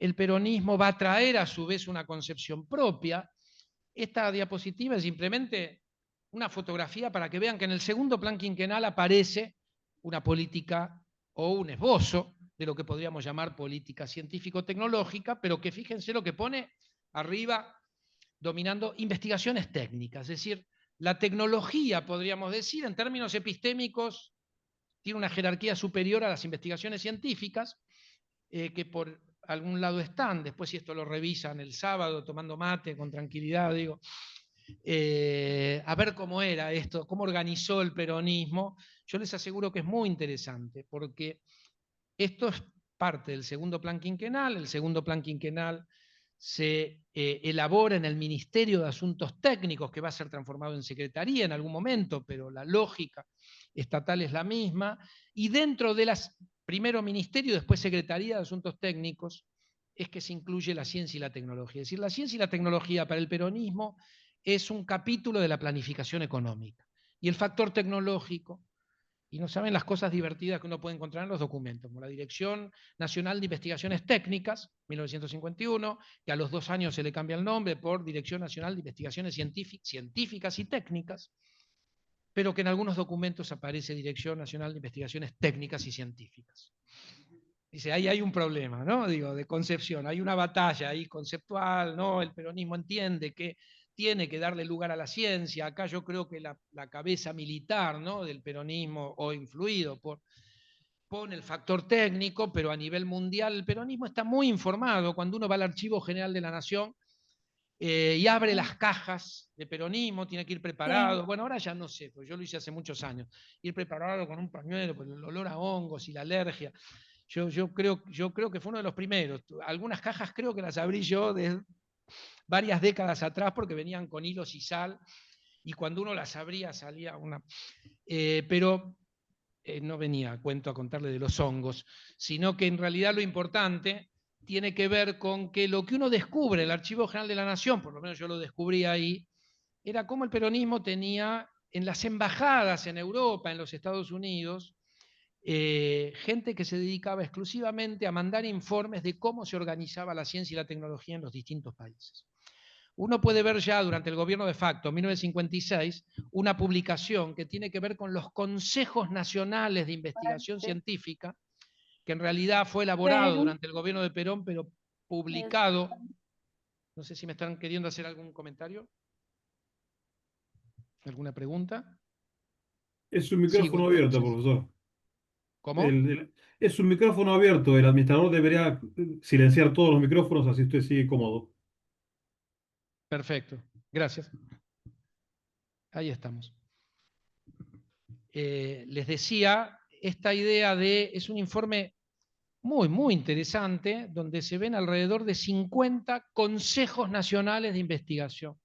El peronismo va a traer a su vez una concepción propia. Esta diapositiva es simplemente una fotografía para que vean que en el segundo plan quinquenal aparece una política o un esbozo de lo que podríamos llamar política científico-tecnológica, pero que fíjense lo que pone arriba, dominando investigaciones técnicas. Es decir, la tecnología, podríamos decir, en términos epistémicos, tiene una jerarquía superior a las investigaciones científicas, que por algún lado están. Después, si esto lo revisan el sábado, tomando mate, con tranquilidad, digo, a ver cómo era esto, cómo organizó el peronismo. Yo les aseguro que es muy interesante, porque esto es parte del segundo plan quinquenal. El segundo plan quinquenal se elabora en el Ministerio de Asuntos Técnicos, que va a ser transformado en Secretaría en algún momento, pero la lógica estatal es la misma, y dentro de las, primero Ministerio, después Secretaría de Asuntos Técnicos, es que se incluye la ciencia y la tecnología. Es decir, la ciencia y la tecnología para el peronismo es un capítulo de la planificación económica. Y el factor tecnológico, y no saben las cosas divertidas que uno puede encontrar en los documentos, como la Dirección Nacional de Investigaciones Técnicas, 1951, que a los 2 años se le cambia el nombre por Dirección Nacional de Investigaciones Científicas y Técnicas, pero que en algunos documentos aparece Dirección Nacional de Investigaciones Técnicas y Científicas. Dice, ahí hay un problema, ¿no? Digo, de concepción, hay una batalla ahí conceptual, ¿no? El peronismo entiende que tiene que darle lugar a la ciencia. Acá yo creo que la cabeza militar, ¿no?, del peronismo, o influido pone el factor técnico, pero a nivel mundial el peronismo está muy informado. Cuando uno va al Archivo General de la Nación y abre las cajas de peronismo, tiene que ir preparado. Bueno, ahora ya no sé, porque yo lo hice hace muchos años. Ir preparado con un pañuelo, por el olor a hongos y la alergia. Yo creo que fue uno de los primeros. Algunas cajas creo que las abrí yo de varias décadas atrás porque venían con hilos y sal, y cuando uno las abría salía una... pero no venía a cuento a contarle de los hongos, sino que en realidad lo importante tiene que ver con que lo que uno descubre en el Archivo General de la Nación, por lo menos yo lo descubrí ahí, era cómo el peronismo tenía en las embajadas en Europa, en los Estados Unidos, gente que se dedicaba exclusivamente a mandar informes de cómo se organizaba la ciencia y la tecnología en los distintos países. Uno puede ver ya durante el gobierno de facto, 1956, una publicación que tiene que ver con los consejos nacionales de investigación científica, que en realidad fue elaborado durante el gobierno de Perón, pero publicado. No sé si me están queriendo hacer algún comentario. ¿Alguna pregunta? Es un Sigo, micrófono abierto, entonces. profesor. ¿Cómo? Es un micrófono abierto. El administrador debería silenciar todos los micrófonos, así usted sigue cómodo. Perfecto, gracias. Ahí estamos. Les decía, esta idea de, es un informe muy, muy interesante, donde se ven alrededor de 50 consejos nacionales de investigación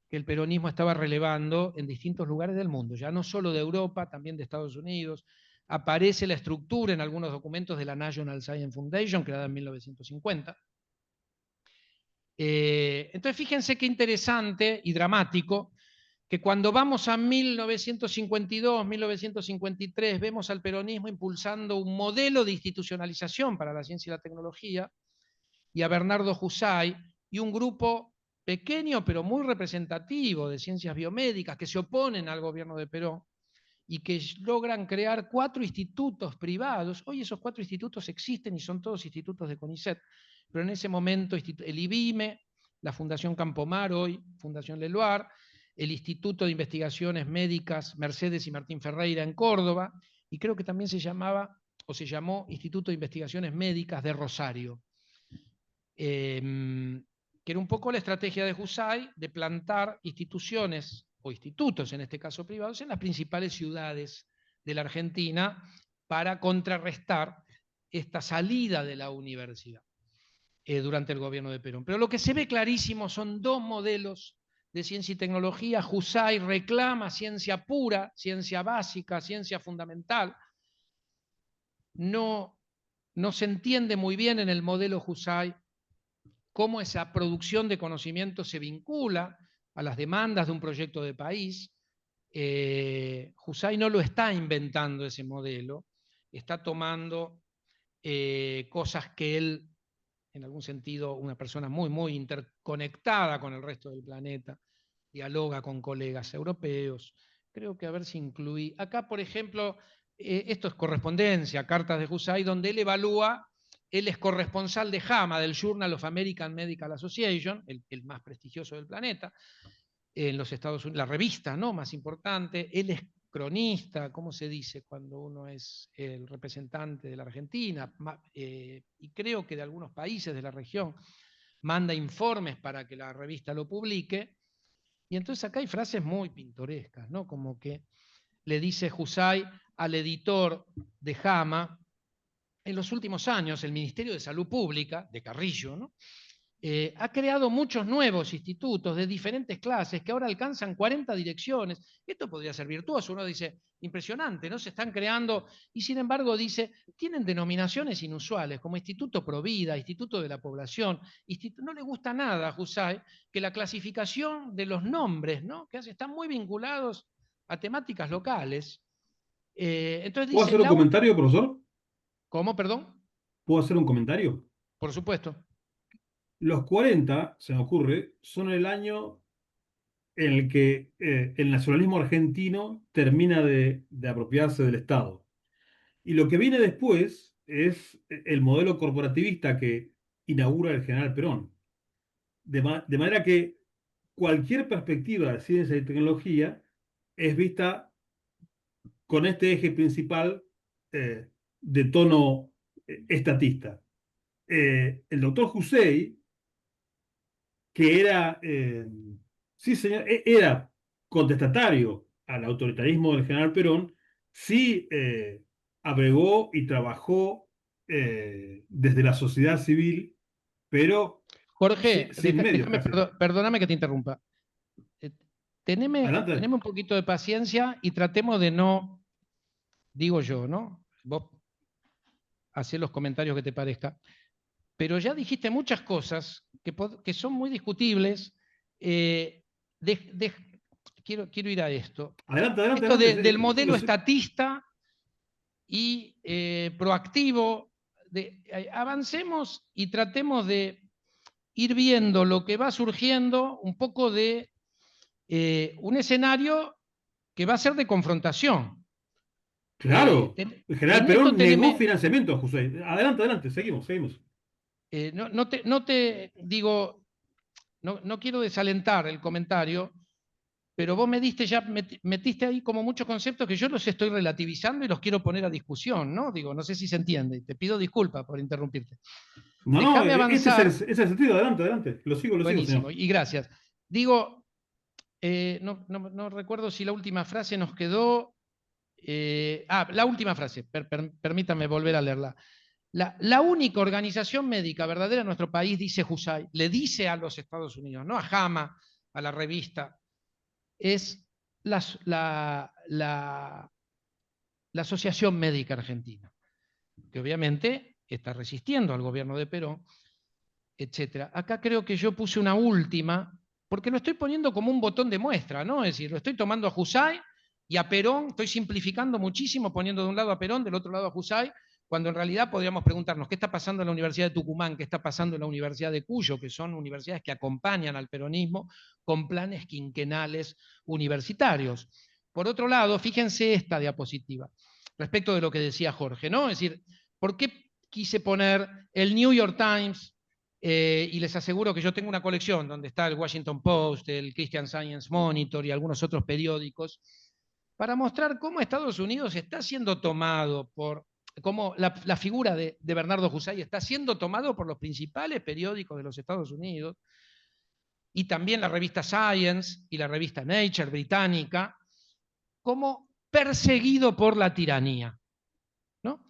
que el peronismo estaba relevando en distintos lugares del mundo, ya no solo de Europa, también de Estados Unidos. Aparece la estructura en algunos documentos de la National Science Foundation, creada en 1950. Entonces, fíjense qué interesante y dramático que cuando vamos a 1952, 1953, vemos al peronismo impulsando un modelo de institucionalización para la ciencia y la tecnología, y a Bernardo Husay, y un grupo pequeño pero muy representativo de ciencias biomédicas que se oponen al gobierno de Perón, y que logran crear 4 institutos privados. Hoy esos 4 institutos existen y son todos institutos de CONICET, pero en ese momento el IBIME, la Fundación Campomar, hoy Fundación Leloir, el Instituto de Investigaciones Médicas Mercedes y Martín Ferreira en Córdoba, y creo que también se llamaba, o se llamó, Instituto de Investigaciones Médicas de Rosario. Que era un poco la estrategia de Husay de plantar instituciones, o institutos en este caso privados, en las principales ciudades de la Argentina para contrarrestar esta salida de la universidad durante el gobierno de Perón. Pero lo que se ve clarísimo son 2 modelos de ciencia y tecnología. Husay reclama ciencia pura, ciencia básica, ciencia fundamental. No se entiende muy bien en el modelo Husay cómo esa producción de conocimiento se vincula a las demandas de un proyecto de país. Husay no lo está inventando ese modelo, está tomando cosas que él, en algún sentido, una persona muy, muy interconectada con el resto del planeta, dialoga con colegas europeos. Creo que a ver si incluí. Acá, por ejemplo, esto es correspondencia, cartas de Husay, donde él evalúa. Él es corresponsal de JAMA, del Journal of American Medical Association, el más prestigioso del planeta, en los Estados Unidos, la revista, ¿no?, más importante. Él es cronista, ¿cómo se dice cuando uno es el representante de la Argentina? Y creo que de algunos países de la región, manda informes para que la revista lo publique. Y entonces acá hay frases muy pintorescas, ¿no? Como que le dice Husay al editor de JAMA: en los últimos años, el Ministerio de Salud Pública, de Carrillo, ¿no?, ha creado muchos nuevos institutos de diferentes clases que ahora alcanzan 40 direcciones. Esto podría ser virtuoso. Uno dice, impresionante, ¿no? Se están creando, y sin embargo dice, tienen denominaciones inusuales, como Instituto Provida, Instituto de la Población. No le gusta nada a Husay que la clasificación de los nombres, ¿no?, que están muy vinculados a temáticas locales. Entonces ¿Puedo dice, hacer un comentario, profesor? ¿cómo, perdón? ¿Puedo hacer un comentario? Por supuesto. Los 40, se me ocurre, son el año en el que el nacionalismo argentino termina de apropiarse del Estado. Y lo que viene después es el modelo corporativista que inaugura el general Perón. De manera que cualquier perspectiva de ciencia y tecnología es vista con este eje principal de tono estatista. El doctor Husey, que era, sí, señor, era contestatario al autoritarismo del general Perón, sí abregó y trabajó desde la sociedad civil, pero Jorge, sin medios casi. perdóname que te interrumpa. Adelante. Teneme un poquito de paciencia y tratemos de no, digo yo, ¿no? Vos hacés los comentarios que te parezca. Pero ya dijiste muchas cosas que son muy discutibles. Quiero ir a esto. Adelante, adelante, Esto adelante. del modelo estatista y proactivo. Avancemos y tratemos de ir viendo lo que va surgiendo un poco de un escenario que va a ser de confrontación. Claro, el general en esto Perón negó financiamiento a José. Adelante, adelante, seguimos. No te digo, no quiero desalentar el comentario, pero vos metiste ahí como muchos conceptos que yo los estoy relativizando y los quiero poner a discusión, ¿no? Digo, no sé si se entiende. Te pido disculpas por interrumpirte. No, Déjame avanzar. ese es el sentido. Adelante, adelante. Lo sigo, Buenísimo, señor. y gracias. Digo, no recuerdo si la última frase nos quedó. La última frase, permítame volver a leerla. La única organización médica verdadera en nuestro país, dice Husay, le dice a los Estados Unidos, no a JAMA, a la revista, es la Asociación Médica Argentina, que obviamente está resistiendo al gobierno de Perón, etc. Acá creo que yo puse una última, porque lo estoy poniendo como un botón de muestra, ¿no? Es decir, lo estoy tomando a Husay y a Perón, estoy simplificando muchísimo, poniendo de un lado a Perón, del otro lado a Husay, cuando en realidad podríamos preguntarnos qué está pasando en la Universidad de Tucumán, qué está pasando en la Universidad de Cuyo, que son universidades que acompañan al peronismo con planes quinquenales universitarios. Por otro lado, fíjense esta diapositiva, respecto de lo que decía Jorge, ¿no? Es decir, ¿por qué quise poner el New York Times? Y les aseguro que yo tengo una colección donde está el Washington Post, el Christian Science Monitor y algunos otros periódicos, para mostrar cómo Estados Unidos está siendo tomado por, cómo la figura de Bernardo Husay está siendo tomado por los principales periódicos de los Estados Unidos, y también la revista Science y la revista Nature británica, como perseguido por la tiranía, ¿no?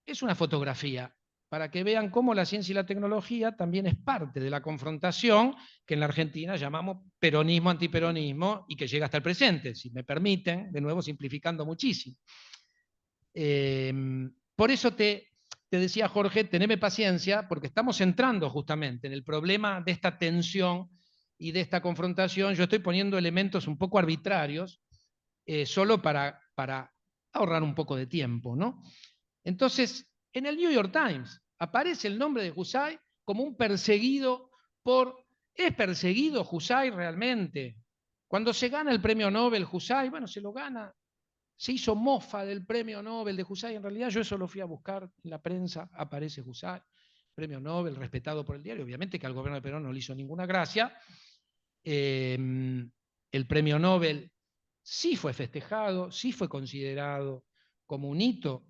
Es una fotografía para que vean cómo la ciencia y la tecnología también es parte de la confrontación que en la Argentina llamamos peronismo-antiperonismo y que llega hasta el presente, si me permiten, de nuevo simplificando muchísimo. Por eso te decía, Jorge, teneme paciencia, porque estamos entrando justamente en el problema de esta tensión y de esta confrontación. Yo estoy poniendo elementos un poco arbitrarios, solo para ahorrar un poco de tiempo, ¿no? Entonces, en el New York Times aparece el nombre de Husay como un perseguido por... ¿Es perseguido Husay realmente? Cuando se gana el premio Nobel Husay, bueno, se lo gana, se hizo mofa del premio Nobel de Husay. En realidad yo eso lo fui a buscar en la prensa, aparece Husay, premio Nobel respetado por el diario. Obviamente que al gobierno de Perón no le hizo ninguna gracia. El premio Nobel sí fue festejado, sí fue considerado como un hito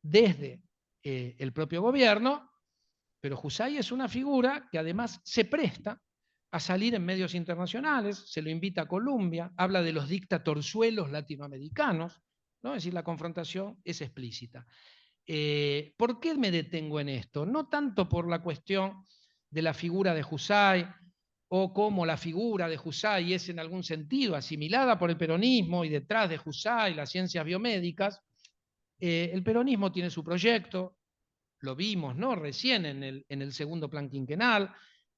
desde el propio gobierno, pero Husay es una figura que además se presta a salir en medios internacionales, se lo invita a Colombia, habla de los dictatorzuelos latinoamericanos, ¿no? Es decir, la confrontación es explícita. ¿Por qué me detengo en esto? No tanto por la cuestión de la figura de Husay, o cómo la figura de Husay es en algún sentido asimilada por el peronismo y detrás de Husay las ciencias biomédicas. El peronismo tiene su proyecto, lo vimos, ¿no? Recién en el segundo plan quinquenal,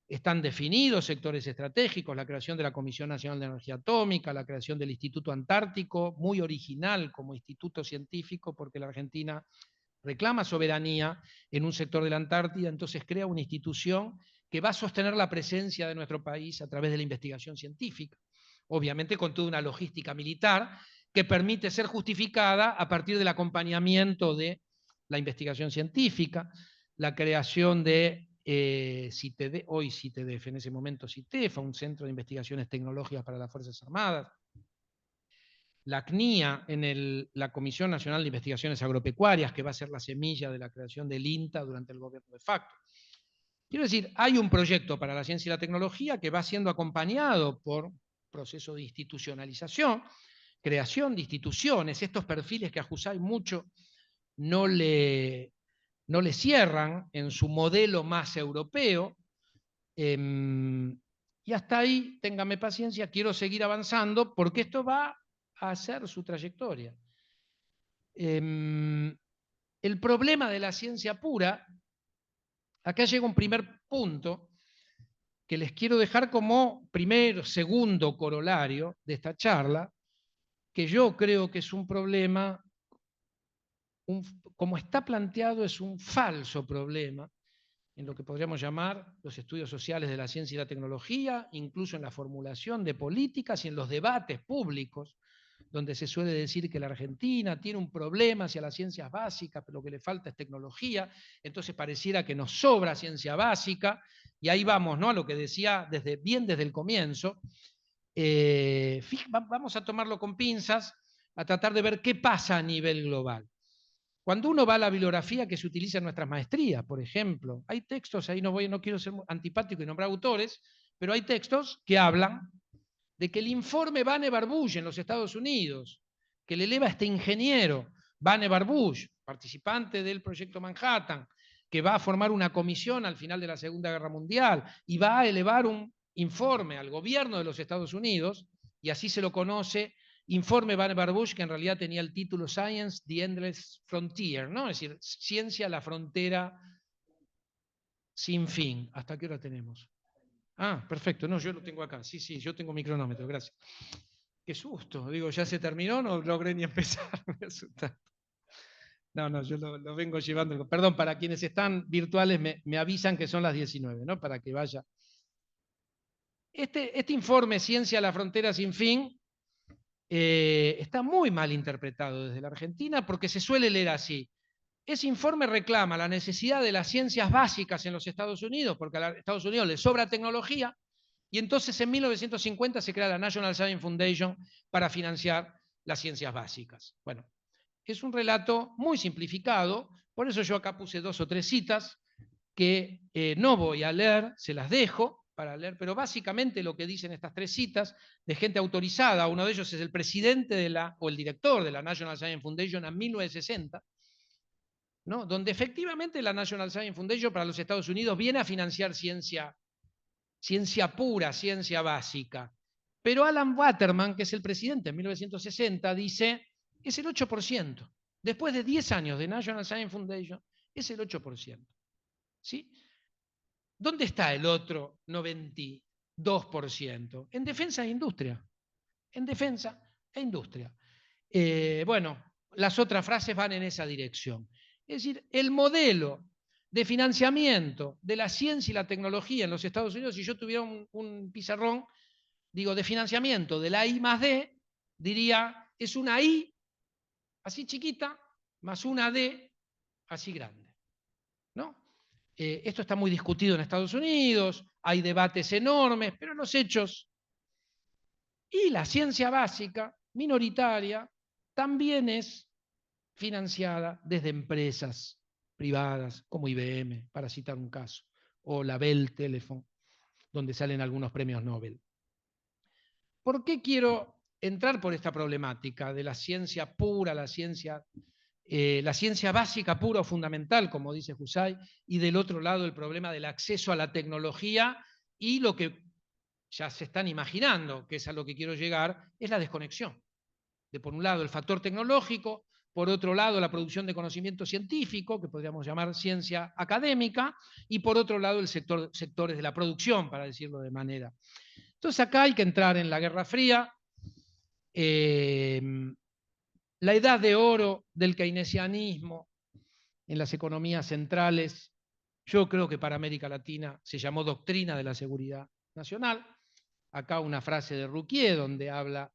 están definidos sectores estratégicos, la creación de la Comisión Nacional de Energía Atómica, la creación del Instituto Antártico, muy original como instituto científico, porque la Argentina reclama soberanía en un sector de la Antártida, entonces crea una institución que va a sostener la presencia de nuestro país a través de la investigación científica, obviamente con toda una logística militar que permite ser justificada a partir del acompañamiento de la investigación científica, la creación de CITED, hoy CITEDEF, en ese momento CITEFA, un centro de investigaciones tecnológicas para las Fuerzas Armadas, la CNIA, la Comisión Nacional de Investigaciones Agropecuarias, que va a ser la semilla de la creación del INTA durante el gobierno de facto. Quiero decir, hay un proyecto para la ciencia y la tecnología que va siendo acompañado por proceso de institucionalización, creación de instituciones, estos perfiles que a Husay mucho no le cierran en su modelo más europeo. Y hasta ahí, téngame paciencia, quiero seguir avanzando porque esto va a hacer su trayectoria. El problema de la ciencia pura, acá llega un primer punto que les quiero dejar como segundo corolario de esta charla, que yo creo que es un problema, como está planteado, es un falso problema en lo que podríamos llamar los estudios sociales de la ciencia y la tecnología, incluso en la formulación de políticas y en los debates públicos, donde se suele decir que la Argentina tiene un problema hacia las ciencias básicas, pero lo que le falta es tecnología, entonces pareciera que nos sobra ciencia básica, y ahí vamos, ¿no?, a lo que decía bien desde el comienzo. Vamos a tomarlo con pinzas, a tratar de ver qué pasa a nivel global. Cuando uno va a la bibliografía que se utiliza en nuestras maestrías, por ejemplo, hay textos, ahí no quiero ser antipático y nombrar autores, pero hay textos que hablan de que el informe Vannevar-Bush en los Estados Unidos, que le eleva a este ingeniero Vannevar-Bush, participante del proyecto Manhattan, que va a formar una comisión al final de la Segunda Guerra Mundial y va a elevar un informe al gobierno de los Estados Unidos, y así se lo conoce, informe Vannevar Bush, que en realidad tenía el título Science, the Endless Frontier, ¿no? Es decir, ciencia, la frontera sin fin. ¿Hasta qué hora tenemos? Ah, perfecto, no, yo lo tengo acá. Sí, sí, yo tengo mi cronómetro, gracias. Qué susto, digo, ¿ya se terminó? No logré ni empezar, me asusta. No, yo lo vengo llevando. Perdón, para quienes están virtuales me avisan que son las 19, ¿no? Para que vaya. Este informe Ciencia a la Frontera Sin Fin está muy mal interpretado desde la Argentina porque se suele leer así. Ese informe reclama la necesidad de las ciencias básicas en los Estados Unidos, porque a Estados Unidos le sobra tecnología, y entonces en 1950 se crea la National Science Foundation para financiar las ciencias básicas. Bueno, es un relato muy simplificado, por eso yo acá puse 2 o 3 citas que no voy a leer, se las dejo para leer, pero básicamente lo que dicen estas 3 citas de gente autorizada, uno de ellos es el presidente o el director de la National Science Foundation en 1960, ¿no? Donde efectivamente la National Science Foundation para los Estados Unidos viene a financiar ciencia pura, ciencia básica. Pero Alan Waterman, que es el presidente en 1960, dice, es el 8%. Después de 10 años de National Science Foundation, es el 8%. ¿Sí? ¿Dónde está el otro 92%? En defensa e industria. En defensa e industria. Bueno, las otras frases van en esa dirección. Es decir, el modelo de financiamiento de la ciencia y la tecnología en los Estados Unidos, si yo tuviera un pizarrón, digo, de financiamiento de la I+D, diría, es una I así chiquita más una D así grande, ¿no? Esto está muy discutido en Estados Unidos, hay debates enormes, pero en los hechos. Y la ciencia básica, minoritaria, también es financiada desde empresas privadas como IBM, para citar un caso, o la Bell Telephone, donde salen algunos premios Nobel. ¿Por qué quiero entrar por esta problemática de la ciencia pura, la ciencia básica pura o fundamental, como dice Husay, y del otro lado el problema del acceso a la tecnología y lo que ya se están imaginando, que es a lo que quiero llegar, es la desconexión? De por un lado el factor tecnológico, por otro lado la producción de conocimiento científico, que podríamos llamar ciencia académica, y por otro lado el sectores de la producción, para decirlo de manera. Entonces acá hay que entrar en la Guerra Fría, la edad de oro del keynesianismo en las economías centrales. Yo creo que para América Latina se llamó doctrina de la seguridad nacional. Acá una frase de Rouquier donde habla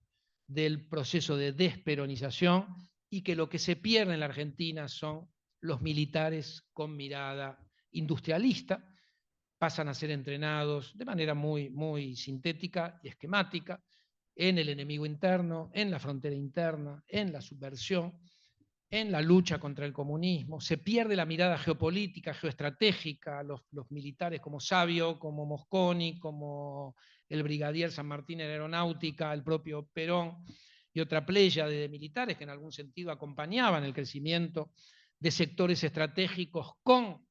del proceso de desperonización y que lo que se pierde en la Argentina son los militares con mirada industrialista, pasan a ser entrenados de manera muy, muy sintética y esquemática en el enemigo interno, en la frontera interna, en la subversión, en la lucha contra el comunismo. Se pierde la mirada geopolítica, geoestratégica, los militares como Savio, como Mosconi, como el brigadier San Martín en aeronáutica, el propio Perón y otra playa de militares que en algún sentido acompañaban el crecimiento de sectores estratégicos con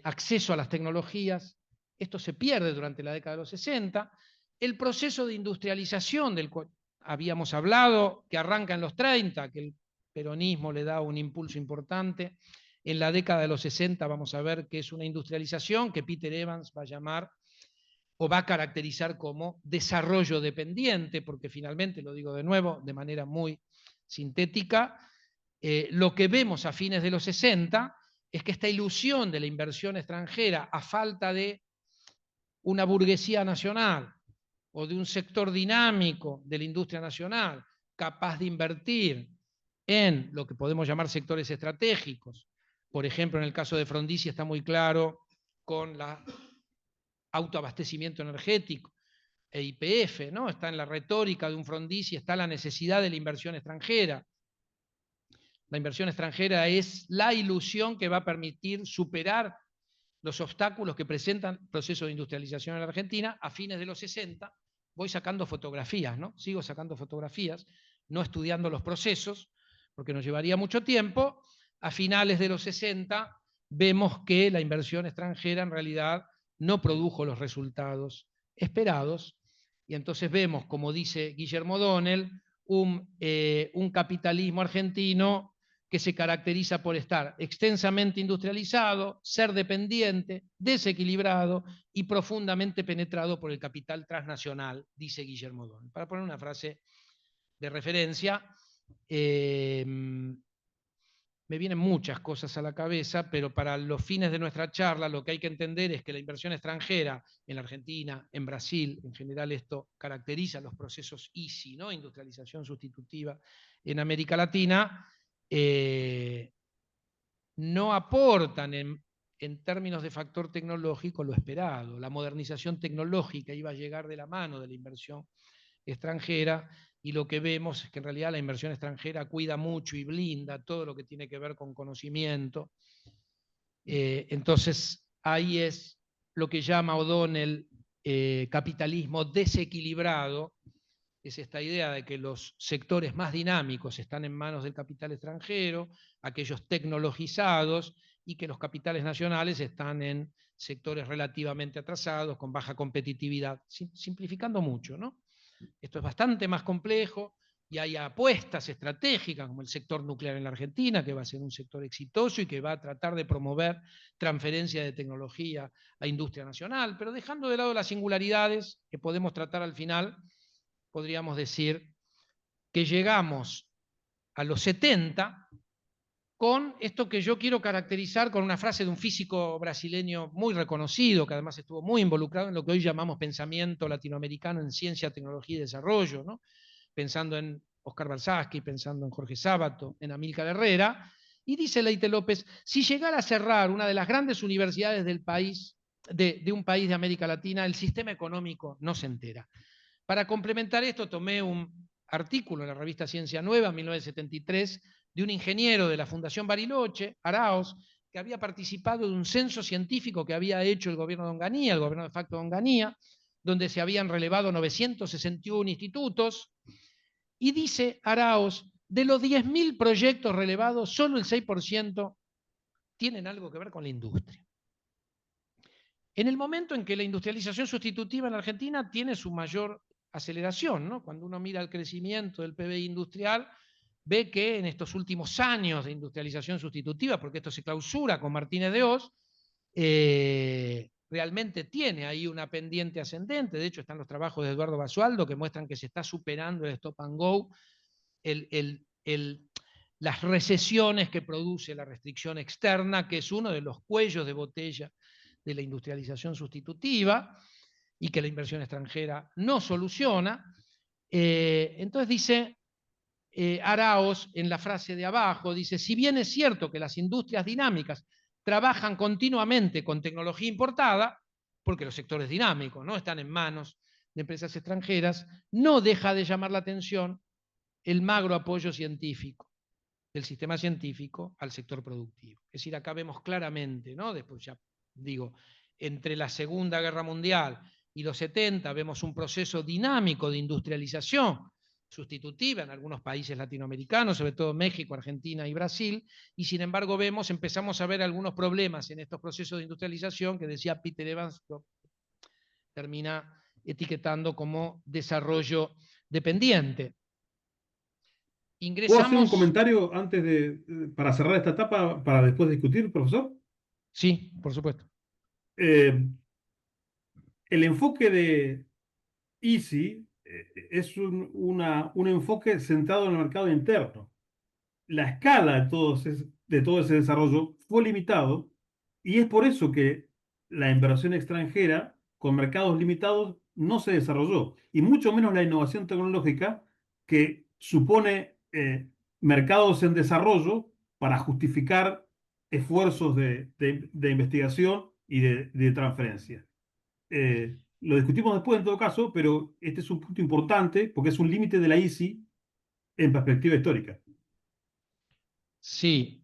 acceso a las tecnologías. Esto se pierde durante la década de los 60. El proceso de industrialización del cual habíamos hablado, que arranca en los 30, que el peronismo le da un impulso importante. En la década de los 60 vamos a ver que es una industrialización que Peter Evans va a llamar o va a caracterizar como desarrollo dependiente, porque finalmente, lo digo de nuevo, de manera muy sintética, lo que vemos a fines de los 60 es que esta ilusión de la inversión extranjera a falta de una burguesía nacional o de un sector dinámico de la industria nacional capaz de invertir en lo que podemos llamar sectores estratégicos. Por ejemplo, en el caso de Frondizi está muy claro con el autoabastecimiento energético e YPF, ¿no? Está en la retórica de un Frondizi, está la necesidad de la inversión extranjera. La inversión extranjera es la ilusión que va a permitir superar los obstáculos que presentan el proceso de industrialización en la Argentina. A fines de los 60 voy sacando fotografías, ¿no? Sigo sacando fotografías, no estudiando los procesos, porque nos llevaría mucho tiempo. A finales de los 60 vemos que la inversión extranjera en realidad no produjo los resultados esperados, y entonces vemos, como dice Guillermo O'Donnell, un capitalismo argentino que se caracteriza por estar extensamente industrializado, ser dependiente, desequilibrado y profundamente penetrado por el capital transnacional, dice Guillermo O'Donnell. Para poner una frase de referencia, me vienen muchas cosas a la cabeza, pero para los fines de nuestra charla lo que hay que entender es que la inversión extranjera en la Argentina, en Brasil, en general esto caracteriza los procesos ISI, ¿no? Industrialización sustitutiva en América Latina, no aportan en términos de factor tecnológico lo esperado. La modernización tecnológica iba a llegar de la mano de la inversión extranjera, y lo que vemos es que en realidad la inversión extranjera cuida mucho y blinda todo lo que tiene que ver con conocimiento. Entonces, ahí es lo que llama O'Donnell capitalismo desequilibrado, es esta idea de que los sectores más dinámicos están en manos del capital extranjero, aquellos tecnologizados, y que los capitales nacionales están en sectores relativamente atrasados, con baja competitividad, simplificando mucho, ¿no? Esto es bastante más complejo y hay apuestas estratégicas como el sector nuclear en la Argentina, que va a ser un sector exitoso y que va a tratar de promover transferencia de tecnología a industria nacional, pero dejando de lado las singularidades que podemos tratar al final, podríamos decir que llegamos a los 70 con esto que yo quiero caracterizar con una frase de un físico brasileño muy reconocido, que además estuvo muy involucrado en lo que hoy llamamos pensamiento latinoamericano en ciencia, tecnología y desarrollo, ¿no? Pensando en Oscar Balsasqui, pensando en Jorge Sábato, en Amílcar Herrera, y dice Leite López, si llegara a cerrar una de las grandes universidades del país, de un país de América Latina, el sistema económico no se entera. Para complementar esto, tomé un artículo en la revista Ciencia Nueva, 1973, de un ingeniero de la Fundación Bariloche, Araos, que había participado de un censo científico que había hecho el gobierno de Onganía, el gobierno de facto de Onganía, donde se habían relevado 961 institutos, y dice Araos, de los 10.000 proyectos relevados, solo el 6% tienen algo que ver con la industria. En el momento en que la industrialización sustitutiva en la Argentina tiene su mayor aceleración, ¿no? Cuando uno mira el crecimiento del PBI industrial, ve que en estos últimos años de industrialización sustitutiva, porque esto se clausura con Martínez de Oz, realmente tiene ahí una pendiente ascendente. De hecho, están los trabajos de Eduardo Basualdo que muestran que se está superando el stop and go, las recesiones que produce la restricción externa, que es uno de los cuellos de botella de la industrialización sustitutiva y que la inversión extranjera no soluciona. Entonces dice Araos en la frase de abajo, dice, si bien es cierto que las industrias dinámicas trabajan continuamente con tecnología importada, porque los sectores dinámicos no están en manos de empresas extranjeras, no deja de llamar la atención el magro apoyo científico del sistema científico al sector productivo. Es decir, acá vemos claramente, ¿no? Después ya digo, entre la Segunda Guerra Mundial y los 70 vemos un proceso dinámico de industrialización sustitutiva en algunos países latinoamericanos, sobre todo México, Argentina y Brasil, y sin embargo empezamos a ver algunos problemas en estos procesos de industrialización que decía Peter Evans, termina etiquetando como desarrollo dependiente. ¿Puedo hacer un Ingresamos... comentario antes para cerrar esta etapa, para después discutir, profesor? Sí, por supuesto. El enfoque de Easy es un enfoque centrado en el mercado interno. La escala de todo ese desarrollo fue limitado y es por eso que la inversión extranjera con mercados limitados no se desarrolló, y mucho menos la innovación tecnológica que supone mercados en desarrollo para justificar esfuerzos de investigación y de transferencia. Lo discutimos después en todo caso, pero este es un punto importante porque es un límite de la ICI en perspectiva histórica. Sí,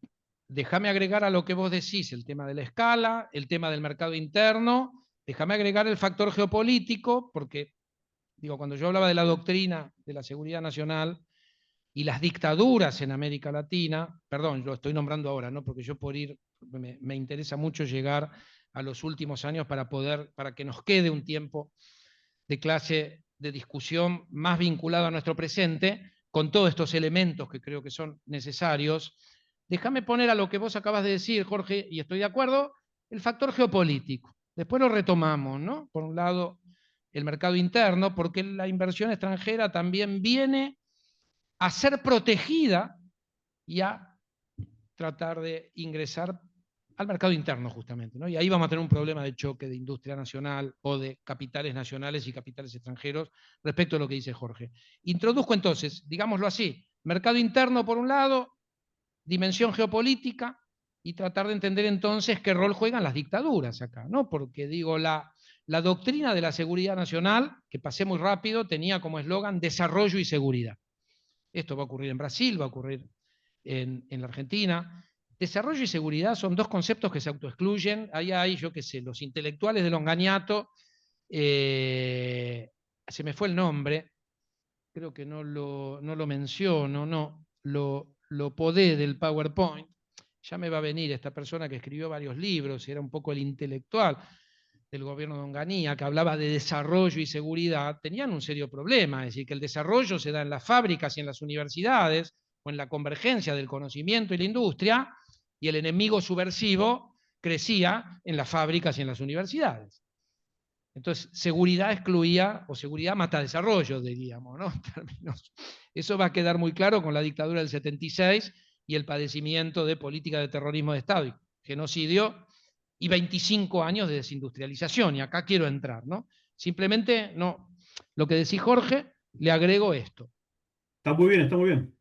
déjame agregar a lo que vos decís, el tema de la escala, el tema del mercado interno, déjame agregar el factor geopolítico, porque digo, cuando yo hablaba de la doctrina de la seguridad nacional, y las dictaduras en América Latina, perdón, lo estoy nombrando ahora, ¿no? Porque yo me interesa mucho llegar a los últimos años para que nos quede un tiempo de clase de discusión más vinculado a nuestro presente, con todos estos elementos que creo que son necesarios. Déjame poner a lo que vos acabas de decir, Jorge, y estoy de acuerdo, el factor geopolítico. Después lo retomamos, ¿no? Por un lado, el mercado interno, porque la inversión extranjera también viene a ser protegida y a tratar de ingresar al mercado interno justamente, ¿no? Y ahí vamos a tener un problema de choque de industria nacional o de capitales nacionales y capitales extranjeros respecto a lo que dice Jorge. Introduzco entonces, digámoslo así, mercado interno por un lado, dimensión geopolítica, y tratar de entender entonces qué rol juegan las dictaduras acá, ¿no? Porque digo, la doctrina de la seguridad nacional, que pasé muy rápido, tenía como eslogan desarrollo y seguridad. Esto va a ocurrir en Brasil, va a ocurrir en la Argentina. Desarrollo y seguridad son dos conceptos que se autoexcluyen. Ahí hay, yo qué sé, los intelectuales de Longaniato, se me fue el nombre, creo que no lo menciono, no, lo podé del PowerPoint. Ya me va a venir esta persona que escribió varios libros, era un poco el intelectual del gobierno de Onganía, que hablaba de desarrollo y seguridad, tenían un serio problema, es decir, que el desarrollo se da en las fábricas y en las universidades, o en la convergencia del conocimiento y la industria, y el enemigo subversivo crecía en las fábricas y en las universidades. Entonces, seguridad excluía, o seguridad mata desarrollo, diríamos, ¿no? Eso va a quedar muy claro con la dictadura del 76 y el padecimiento de política de terrorismo de Estado y genocidio, y 25 años de desindustrialización, y acá quiero entrar, ¿no? Simplemente, no, lo que decís, Jorge, le agrego esto. Está muy bien, está muy bien.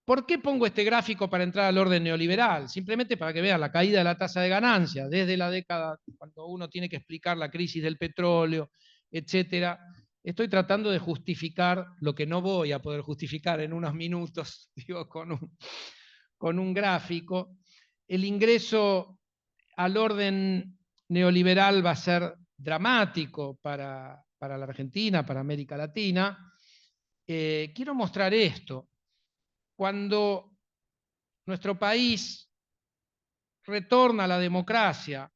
¿Por qué pongo este gráfico para entrar al orden neoliberal? Simplemente para que vean la caída de la tasa de ganancia desde la década, cuando uno tiene que explicar la crisis del petróleo, etcétera. Estoy tratando de justificar lo que no voy a poder justificar en unos minutos, digo, con un gráfico. El ingreso al orden neoliberal va a ser dramático para la Argentina, para América Latina. Quiero mostrar esto. Cuando nuestro país retorna a la democracia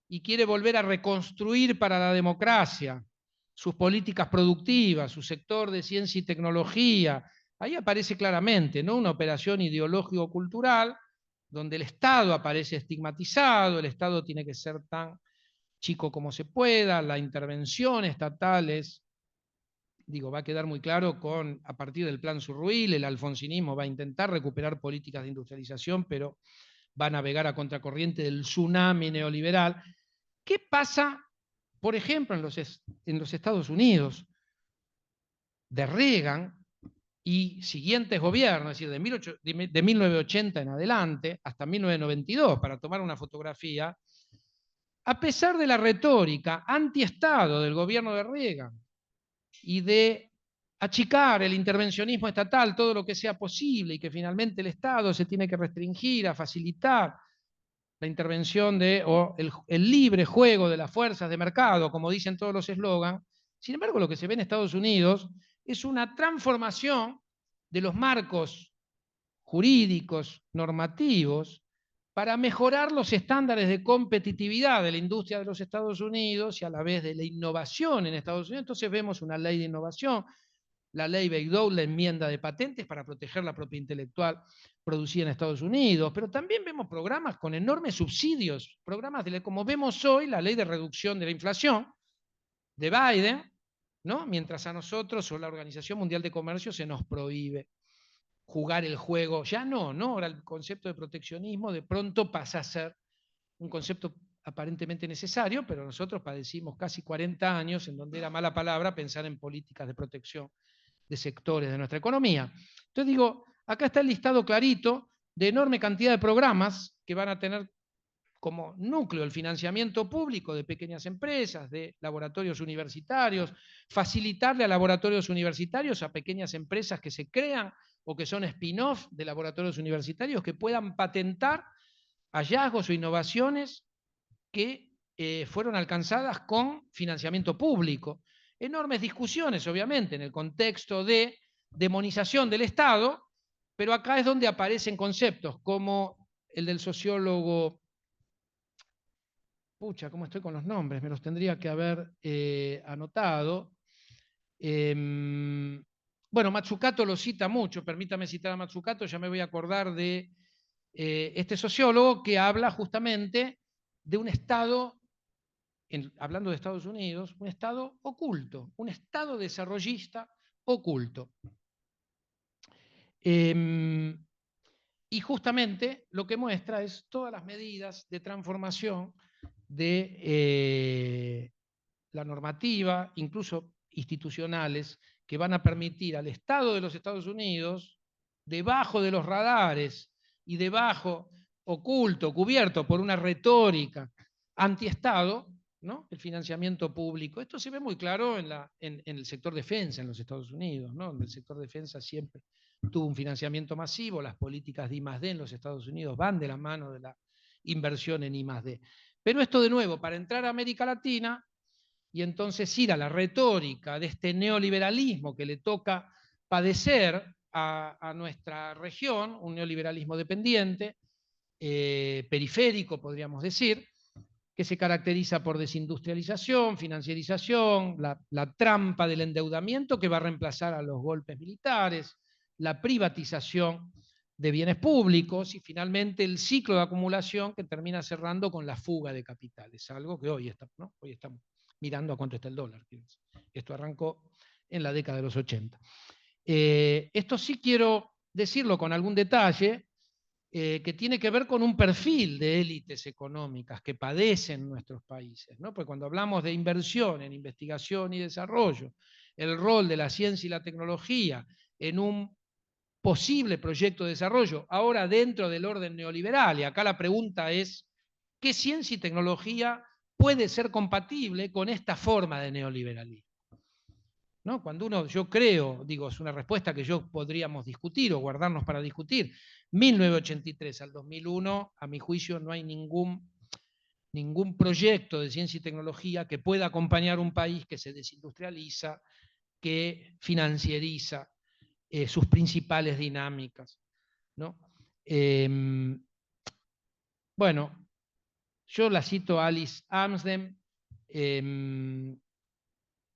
y quiere volver a reconstruir para la democracia sus políticas productivas, su sector de ciencia y tecnología, ahí aparece claramente, ¿no?, una operación ideológico-cultural donde el Estado aparece estigmatizado, el Estado tiene que ser tan chico como se pueda, la intervención estatal es, va a quedar muy claro a partir del Plan Surruil, el alfonsinismo va a intentar recuperar políticas de industrialización, pero va a navegar a contracorriente del tsunami neoliberal. ¿Qué pasa, por ejemplo, en los Estados Unidos de Reagan y siguientes gobiernos, es decir, de 1980 en adelante hasta 1992, para tomar una fotografía? A pesar de la retórica antiestado del gobierno de Reagan y de achicar el intervencionismo estatal todo lo que sea posible, y que finalmente el Estado se tiene que restringir a facilitar la intervención o el libre juego de las fuerzas de mercado, como dicen todos los eslogans. Sin embargo, lo que se ve en Estados Unidos es una transformación de los marcos jurídicos, normativos, para mejorar los estándares de competitividad de la industria de los Estados Unidos y a la vez de la innovación en Estados Unidos. Entonces vemos una ley de innovación, la ley Bayh-Dole, la enmienda de patentes para proteger la propiedad intelectual producida en Estados Unidos, pero también vemos programas con enormes subsidios, programas como vemos hoy, la ley de reducción de la inflación de Biden, ¿no?, mientras a nosotros o la Organización Mundial de Comercio se nos prohíbe jugar el juego. Ya no, ahora el concepto de proteccionismo de pronto pasa a ser un concepto aparentemente necesario, pero nosotros padecimos casi 40 años en donde era mala palabra pensar en políticas de protección de sectores de nuestra economía. Entonces acá está el listado clarito de enorme cantidad de programas que van a tener como núcleo el financiamiento público de pequeñas empresas, de laboratorios universitarios, facilitarle a laboratorios universitarios, a pequeñas empresas que se crean o que son spin-off de laboratorios universitarios, que puedan patentar hallazgos o innovaciones que fueron alcanzadas con financiamiento público. Enormes discusiones, obviamente, en el contexto de demonización del Estado, pero acá es donde aparecen conceptos como el del sociólogo, pucha, ¿cómo estoy con los nombres? Me los tendría que haber anotado. Bueno, Mazzucato lo cita mucho, permítame citar a Mazzucato, ya me voy a acordar de este sociólogo que habla justamente de un Estado, hablando de Estados Unidos, un Estado oculto, un Estado desarrollista oculto. Y justamente lo que muestra es todas las medidas de transformación de la normativa, incluso institucionales, que van a permitir al Estado de los Estados Unidos, debajo de los radares y debajo, oculto, cubierto por una retórica antiestado, ¿no? El financiamiento público. Esto se ve muy claro en el sector defensa en los Estados Unidos, ¿no? Donde el sector defensa siempre tuvo un financiamiento masivo, las políticas de I+D en los Estados Unidos van de la mano de la inversión en I+D. Pero esto de nuevo, para entrar a América Latina, y entonces ir a la retórica de este neoliberalismo que le toca padecer a nuestra región, un neoliberalismo dependiente, periférico podríamos decir, que se caracteriza por desindustrialización, financiarización, la trampa del endeudamiento que va a reemplazar a los golpes militares, la privatización de bienes públicos y finalmente el ciclo de acumulación que termina cerrando con la fuga de capitales, algo que hoy estamos mirando a cuánto está el dólar. Esto arrancó en la década de los 80. Esto sí quiero decirlo con algún detalle, que tiene que ver con un perfil de élites económicas que padecen nuestros países, ¿no? Porque cuando hablamos de inversión en investigación y desarrollo, el rol de la ciencia y la tecnología en un posible proyecto de desarrollo, ahora dentro del orden neoliberal, y acá la pregunta es, ¿qué ciencia y tecnología puede ser compatible con esta forma de neoliberalismo? ¿No? Cuando uno, yo creo, digo, es una respuesta que yo podríamos discutir o guardarnos para discutir, 1983 al 2001, a mi juicio, no hay ningún proyecto de ciencia y tecnología que pueda acompañar un país que se desindustrializa, que financiariza sus principales dinámicas, ¿no? Bueno, yo la cito a Alice Amsden,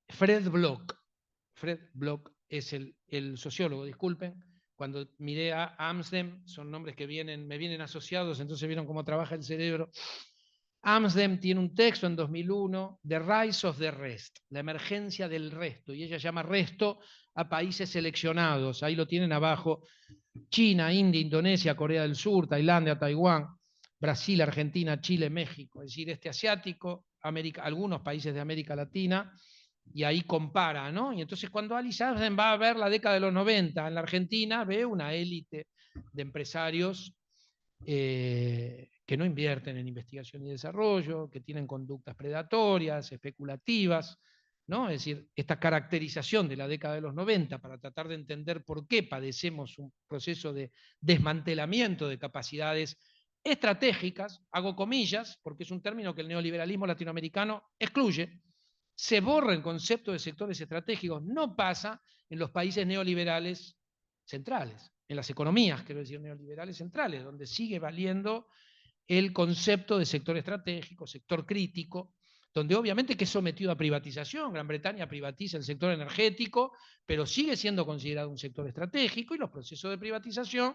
Fred Bloch es el sociólogo, disculpen, cuando miré a Amsden, son nombres que me vienen asociados, entonces vieron cómo trabaja el cerebro. Amsden tiene un texto en 2001, The Rise of the Rest, la emergencia del resto, y ella llama resto a países seleccionados, ahí lo tienen abajo, China, India, Indonesia, Corea del Sur, Tailandia, Taiwán, Brasil, Argentina, Chile, México, es decir, este asiático, algunos países de América Latina, y ahí compara, ¿no? Y entonces cuando Alice Amsden va a ver la década de los 90 en la Argentina, ve una élite de empresarios que no invierten en investigación y desarrollo, que tienen conductas predatorias, especulativas, ¿no? Es decir, esta caracterización de la década de los 90 para tratar de entender por qué padecemos un proceso de desmantelamiento de capacidades estratégicas, hago comillas, porque es un término que el neoliberalismo latinoamericano excluye, se borra el concepto de sectores estratégicos, no pasa en los países neoliberales centrales, en las economías, quiero decir, neoliberales centrales, donde sigue valiendo el concepto de sector estratégico, sector crítico, donde obviamente que es sometido a privatización. Gran Bretaña privatiza el sector energético, pero sigue siendo considerado un sector estratégico y los procesos de privatización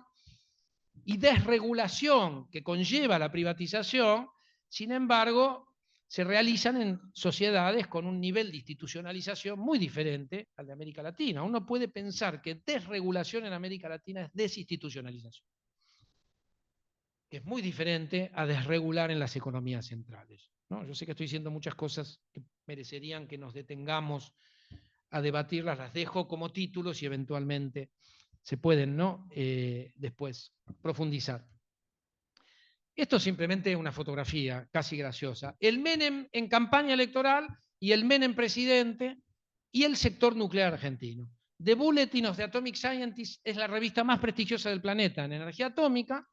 y desregulación que conlleva la privatización, sin embargo, se realizan en sociedades con un nivel de institucionalización muy diferente al de América Latina. Uno puede pensar que desregulación en América Latina es desinstitucionalización, que es muy diferente a desregular en las economías centrales, ¿no? Yo sé que estoy diciendo muchas cosas que merecerían que nos detengamos a debatirlas, las dejo como títulos y eventualmente se pueden, ¿no? Después profundizar. Esto es simplemente una fotografía casi graciosa. El Menem en campaña electoral y el Menem presidente y el sector nuclear argentino. The Bulletin of the Atomic Scientist es la revista más prestigiosa del planeta en energía atómica.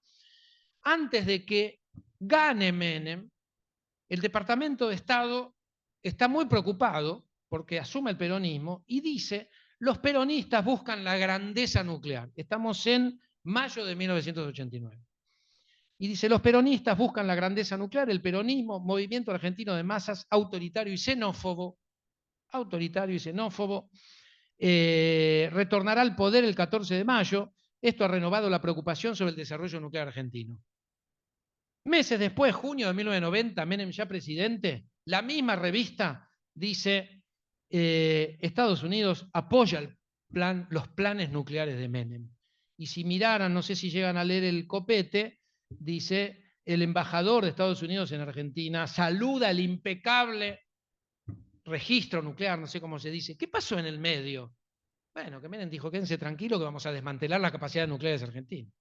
Antes de que gane Menem, el Departamento de Estado está muy preocupado porque asume el peronismo y dice: Los peronistas buscan la grandeza nuclear. Estamos en mayo de 1989. Y dice, los peronistas buscan la grandeza nuclear, el peronismo, movimiento argentino de masas, autoritario y xenófobo, retornará al poder el 14 de mayo. Esto ha renovado la preocupación sobre el desarrollo nuclear argentino. Meses después, junio de 1990, Menem ya presidente, la misma revista dice, Estados Unidos apoya los planes nucleares de Menem. Y si miraran, no sé si llegan a leer el copete, dice, el embajador de Estados Unidos en Argentina saluda el impecable registro nuclear, no sé cómo se dice. ¿Qué pasó en el medio? Bueno, que Menem dijo, quédense tranquilos que vamos a desmantelar la capacidad nuclear de Argentina.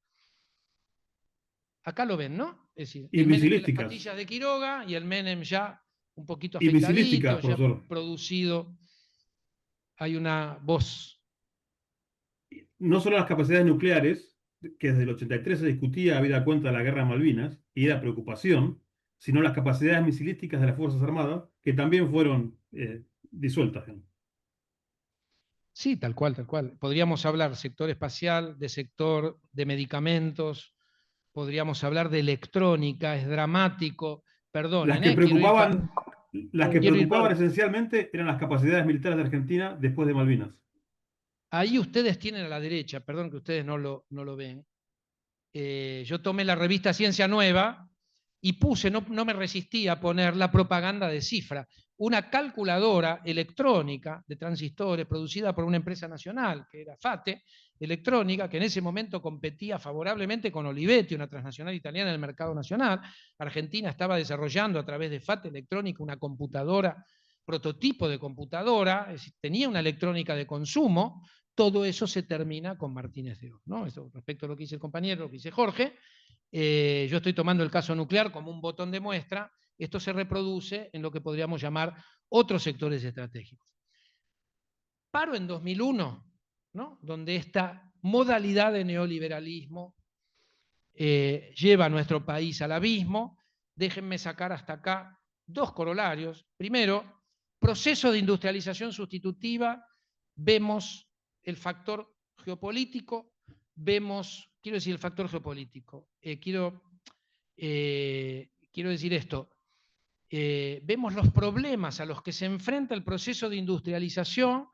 Acá lo ven, ¿no? Es decir, Y el Menem de las misilísticas. pastillas de Quiroga y el Menem ya un poquito Y misilísticas, afectadito, ya profesor. producido. Hay una voz. No solo las capacidades nucleares, que desde el 83 se discutía habida cuenta de la guerra de Malvinas, y era preocupación, sino las capacidades misilísticas de las Fuerzas Armadas, que también fueron disueltas. Sí, tal cual, tal cual. Podríamos hablar sector espacial, de sector de medicamentos, podríamos hablar de electrónica, es dramático. Las Perdonen, que quiero ir preocupaban esencialmente eran las capacidades militares de Argentina después de Malvinas. Ahí ustedes tienen a la derecha, perdón que ustedes no lo ven. Yo tomé la revista Ciencia Nueva y puse, no me resistí a poner la propaganda de Cifra, una calculadora electrónica de transistores producida por una empresa nacional, que era FATE, electrónica, que en ese momento competía favorablemente con Olivetti, una transnacional italiana en el mercado nacional. Argentina estaba desarrollando a través de FATE electrónica una computadora, prototipo de computadora, es decir, tenía una electrónica de consumo. Todo eso se termina con Martínez de Oz, ¿no? Eso respecto a lo que dice el compañero, lo que dice Jorge. Yo estoy tomando el caso nuclear como un botón de muestra. Esto se reproduce en lo que podríamos llamar otros sectores estratégicos. Paro en 2001, ¿no? Donde esta modalidad de neoliberalismo lleva a nuestro país al abismo. Déjenme sacar hasta acá dos corolarios. Primero, proceso de industrialización sustitutiva. Vemos el factor geopolítico, quiero decir el factor geopolítico, quiero decir esto, vemos los problemas a los que se enfrenta el proceso de industrialización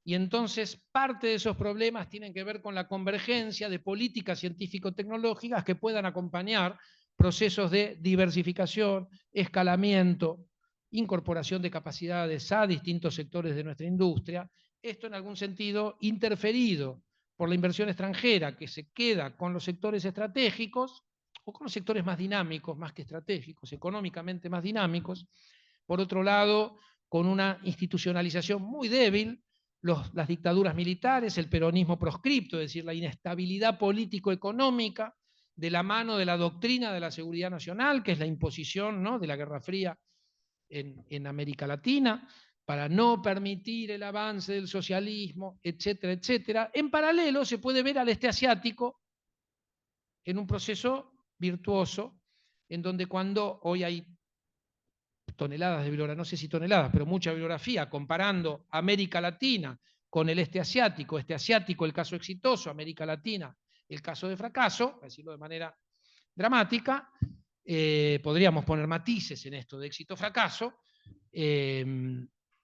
y entonces parte de esos problemas tienen que ver con la convergencia de políticas científico-tecnológicas que puedan acompañar procesos de diversificación, escalamiento, incorporación de capacidades a distintos sectores de nuestra industria. Esto en algún sentido interferido por la inversión extranjera que se queda con los sectores estratégicos o con los sectores más dinámicos, más que estratégicos, económicamente más dinámicos. Por otro lado, con una institucionalización muy débil, las dictaduras militares, el peronismo proscripto, es decir, la inestabilidad político-económica de la mano de la doctrina de la seguridad nacional, que es la imposición, ¿no?, de la Guerra Fría en América Latina, para no permitir el avance del socialismo, etcétera, etcétera. En paralelo se puede ver al este asiático en un proceso virtuoso, en donde cuando hoy hay toneladas de bibliografía, no sé si toneladas, pero mucha bibliografía, comparando América Latina con el este asiático el caso exitoso, América Latina el caso de fracaso, para decirlo de manera dramática, podríamos poner matices en esto de éxito-fracaso,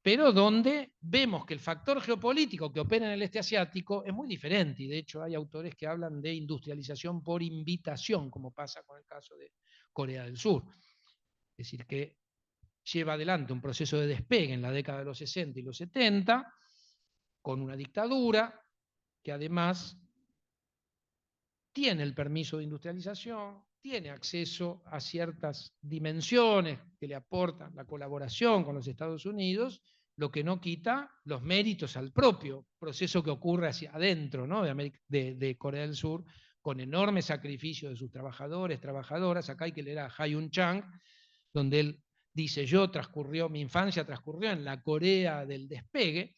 pero donde vemos que el factor geopolítico que opera en el este asiático es muy diferente, y de hecho hay autores que hablan de industrialización por invitación, como pasa con el caso de Corea del Sur. Es decir, que lleva adelante un proceso de despegue en la década de los 60 y los 70, con una dictadura que además tiene el permiso de industrialización, tiene acceso a ciertas dimensiones que le aportan la colaboración con los Estados Unidos, lo que no quita los méritos al propio proceso que ocurre hacia adentro, ¿no?, de Corea del Sur, con enorme sacrificio de sus trabajadores, trabajadoras. Acá hay que leer a Hyun Chang, donde él dice, mi infancia transcurrió en la Corea del despegue,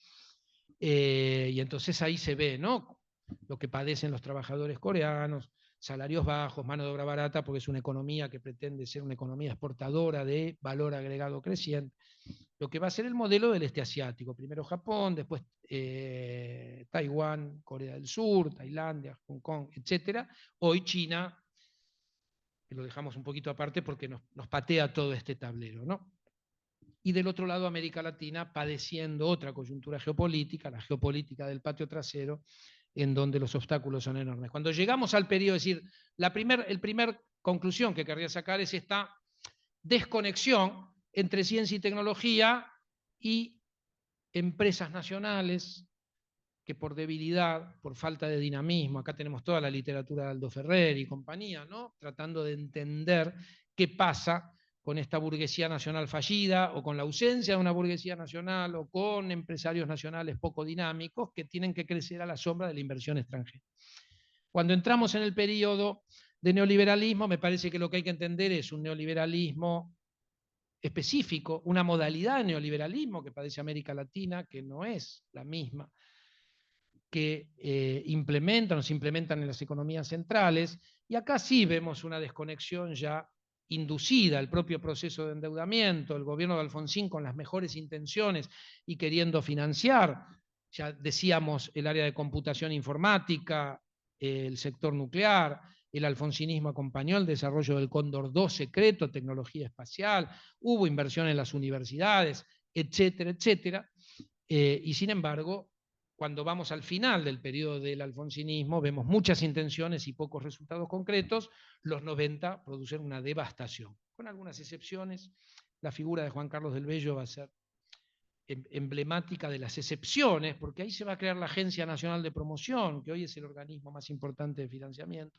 y entonces ahí se ve, ¿no?, lo que padecen los trabajadores coreanos, salarios bajos, mano de obra barata, porque es una economía que pretende ser una economía exportadora de valor agregado creciente. lo que va a ser el modelo del este asiático. Primero Japón, después Taiwán, Corea del Sur, Tailandia, Hong Kong, etc. Hoy China, que lo dejamos un poquito aparte porque nos patea todo este tablero, ¿no? Y del otro lado América Latina padeciendo otra coyuntura geopolítica, la geopolítica del patio trasero, en donde los obstáculos son enormes. Cuando llegamos al periodo, es decir, el primer conclusión que querría sacar es esta desconexión entre ciencia y tecnología y empresas nacionales que por debilidad, por falta de dinamismo, acá tenemos toda la literatura de Aldo Ferrer y compañía, ¿no? Tratando de entender qué pasa con esta burguesía nacional fallida o con la ausencia de una burguesía nacional o con empresarios nacionales poco dinámicos que tienen que crecer a la sombra de la inversión extranjera. Cuando entramos en el periodo de neoliberalismo, me parece que lo que hay que entender es un neoliberalismo específico, una modalidad de neoliberalismo que padece América Latina, que no es la misma que se implementan en las economías centrales, y acá sí vemos una desconexión ya inducida, el propio proceso de endeudamiento, el gobierno de Alfonsín con las mejores intenciones y queriendo financiar, ya decíamos, el área de computación informática, el sector nuclear. El alfonsinismo acompañó el desarrollo del Cóndor 2 secreto, tecnología espacial, hubo inversión en las universidades, etcétera, etcétera. Y sin embargo, cuando vamos al final del periodo del alfonsinismo, vemos muchas intenciones y pocos resultados concretos. Los 90 producen una devastación. Con algunas excepciones, la figura de Juan Carlos del Bello va a ser emblemática de las excepciones, porque ahí se va a crear la Agencia Nacional de Promoción, que hoy es el organismo más importante de financiamiento.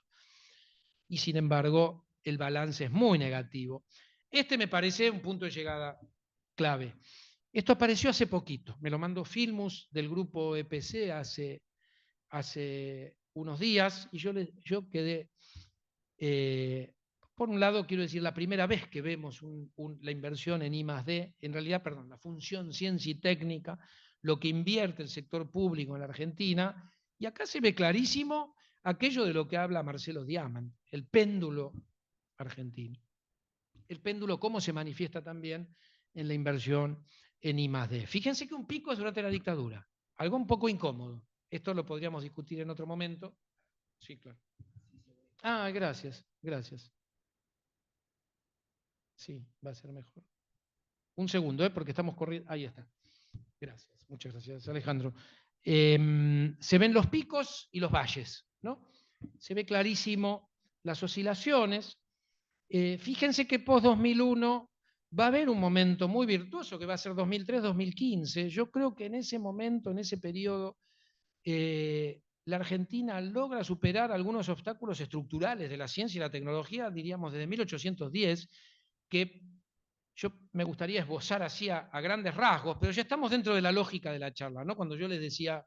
Y sin embargo, el balance es muy negativo. Este me parece un punto de llegada clave. Esto apareció hace poquito, me lo mandó Filmus del grupo EPC hace unos días y yo quedé, por un lado quiero decir, la primera vez que vemos la inversión en I+D, en realidad, perdón, la función ciencia y técnica, lo que invierte el sector público en la Argentina, y acá se ve clarísimo aquello de lo que habla Marcelo Diamant, el péndulo argentino. El péndulo cómo se manifiesta también en la inversión en I+D. Fíjense que un pico es durante la dictadura, algo un poco incómodo. Esto lo podríamos discutir en otro momento. Sí, claro. Ah, gracias, gracias. Sí, va a ser mejor. Un segundo, porque estamos corriendo. Ahí está. Gracias, muchas gracias, Alejandro. Se ven los picos y los valles, ¿no? Se ve clarísimo las oscilaciones. Fíjense que post-2001 va a haber un momento muy virtuoso que va a ser 2003-2015. Yo creo que en ese momento, en ese periodo, la Argentina logra superar algunos obstáculos estructurales de la ciencia y la tecnología, diríamos desde 1810, que yo me gustaría esbozar así a grandes rasgos, pero ya estamos dentro de la lógica de la charla, ¿no? Cuando yo les decía,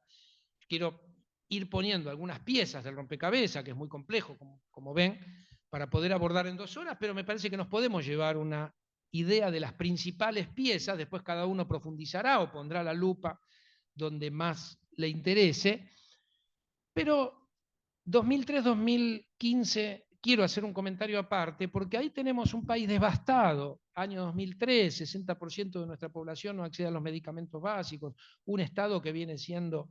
quiero ir poniendo algunas piezas del rompecabezas, que es muy complejo, como ven, para poder abordar en 2 horas, pero me parece que nos podemos llevar una idea de las principales piezas, después cada uno profundizará o pondrá la lupa donde más le interese, pero 2003-2015 quiero hacer un comentario aparte, porque ahí tenemos un país devastado, año 2003, 60% de nuestra población no accede a los medicamentos básicos, un Estado que viene siendo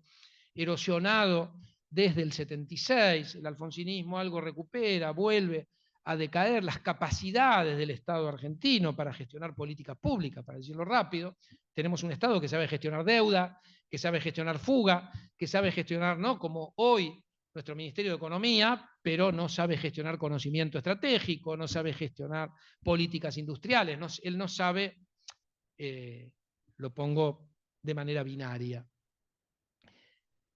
erosionado desde el 76, el alfonsinismo algo recupera, vuelve a decaer las capacidades del Estado argentino para gestionar políticas públicas, para decirlo rápido. Tenemos un Estado que sabe gestionar deuda, que sabe gestionar fuga, que sabe gestionar, ¿no?, como hoy nuestro Ministerio de Economía, pero no sabe gestionar conocimiento estratégico, no sabe gestionar políticas industriales, él no sabe, lo pongo de manera binaria.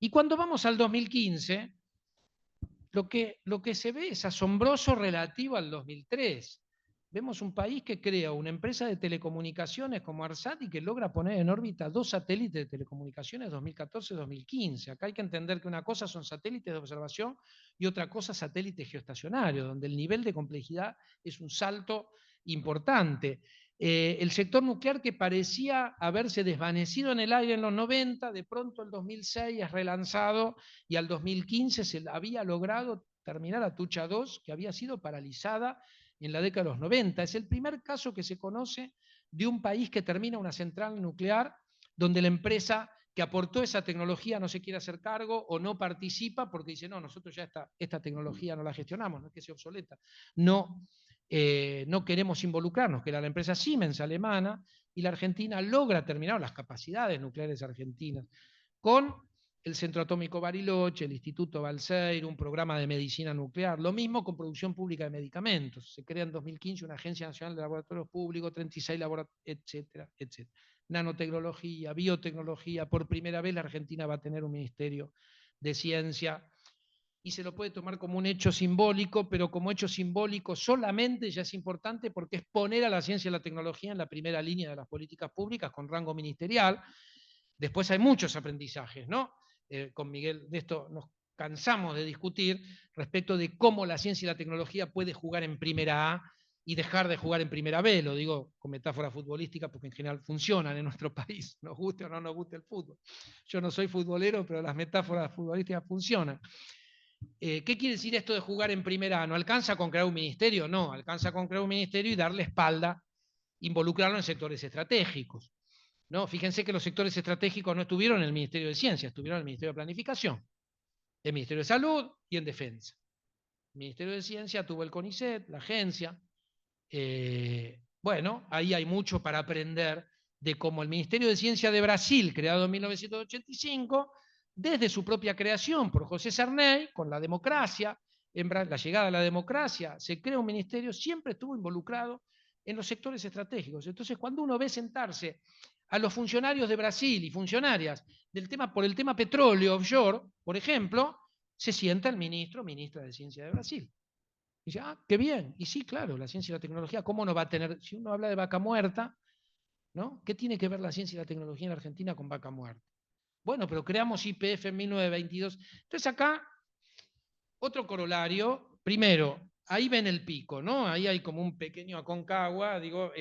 Y cuando vamos al 2015, lo que se ve es asombroso relativo al 2003. Vemos un país que crea una empresa de telecomunicaciones como ARSAT y que logra poner en órbita 2 satélites de telecomunicaciones 2014-2015. Acá hay que entender que una cosa son satélites de observación y otra cosa satélites geoestacionarios, donde el nivel de complejidad es un salto importante. El sector nuclear, que parecía haberse desvanecido en el aire en los 90, de pronto el 2006 es relanzado y al 2015 se había logrado terminar Atucha 2, que había sido paralizada en la década de los 90. Es el primer caso que se conoce de un país que termina una central nuclear donde la empresa que aportó esa tecnología no se quiere hacer cargo o no participa porque dice, no, nosotros ya esta tecnología no la gestionamos, no es que sea obsoleta, no queremos involucrarnos, que era la empresa Siemens alemana, y la Argentina logra terminar las capacidades nucleares argentinas con el Centro Atómico Bariloche, el Instituto Balseiro, un programa de medicina nuclear, lo mismo con producción pública de medicamentos. Se crea en 2015 una Agencia Nacional de Laboratorios Públicos, 36 laboratorios, etcétera, etcétera. Nanotecnología, biotecnología, por primera vez la Argentina va a tener un ministerio de ciencia y se lo puede tomar como un hecho simbólico, pero como hecho simbólico solamente ya es importante porque es poner a la ciencia y la tecnología en la primera línea de las políticas públicas con rango ministerial. Después hay muchos aprendizajes, ¿no? Con Miguel de esto nos cansamos de discutir respecto de cómo la ciencia y la tecnología puede jugar en primera A y dejar de jugar en primera B, lo digo con metáfora futbolística porque en general funcionan en nuestro país, nos guste o no nos guste el fútbol. Yo no soy futbolero, pero las metáforas futbolísticas funcionan. ¿Qué quiere decir esto de jugar en primera A? ¿No alcanza con crear un ministerio? No, alcanza con crear un ministerio y darle espalda, involucrarlo en sectores estratégicos. ¿No? Fíjense que los sectores estratégicos no estuvieron en el Ministerio de Ciencia, estuvieron en el Ministerio de Planificación, el Ministerio de Salud y en Defensa. El Ministerio de Ciencia tuvo el CONICET, la agencia. Bueno, ahí hay mucho para aprender de cómo el Ministerio de Ciencia de Brasil, creado en 1985, desde su propia creación por José Sarney, con la democracia, la llegada a la democracia, se crea un ministerio, siempre estuvo involucrado en los sectores estratégicos. Entonces, cuando uno ve sentarse a los funcionarios de Brasil y funcionarias por el tema petróleo offshore, por ejemplo, se sienta el ministra de Ciencia de Brasil. Y dice, qué bien. Y sí, claro, la ciencia y la tecnología, ¿cómo no va a tener? Si uno habla de vaca muerta, ¿no? ¿Qué tiene que ver la ciencia y la tecnología en la Argentina con vaca muerta? Bueno, pero creamos YPF en 1922. Entonces acá, otro corolario. Primero, ahí ven el pico, ¿no? Ahí hay como un pequeño Aconcagua, digo,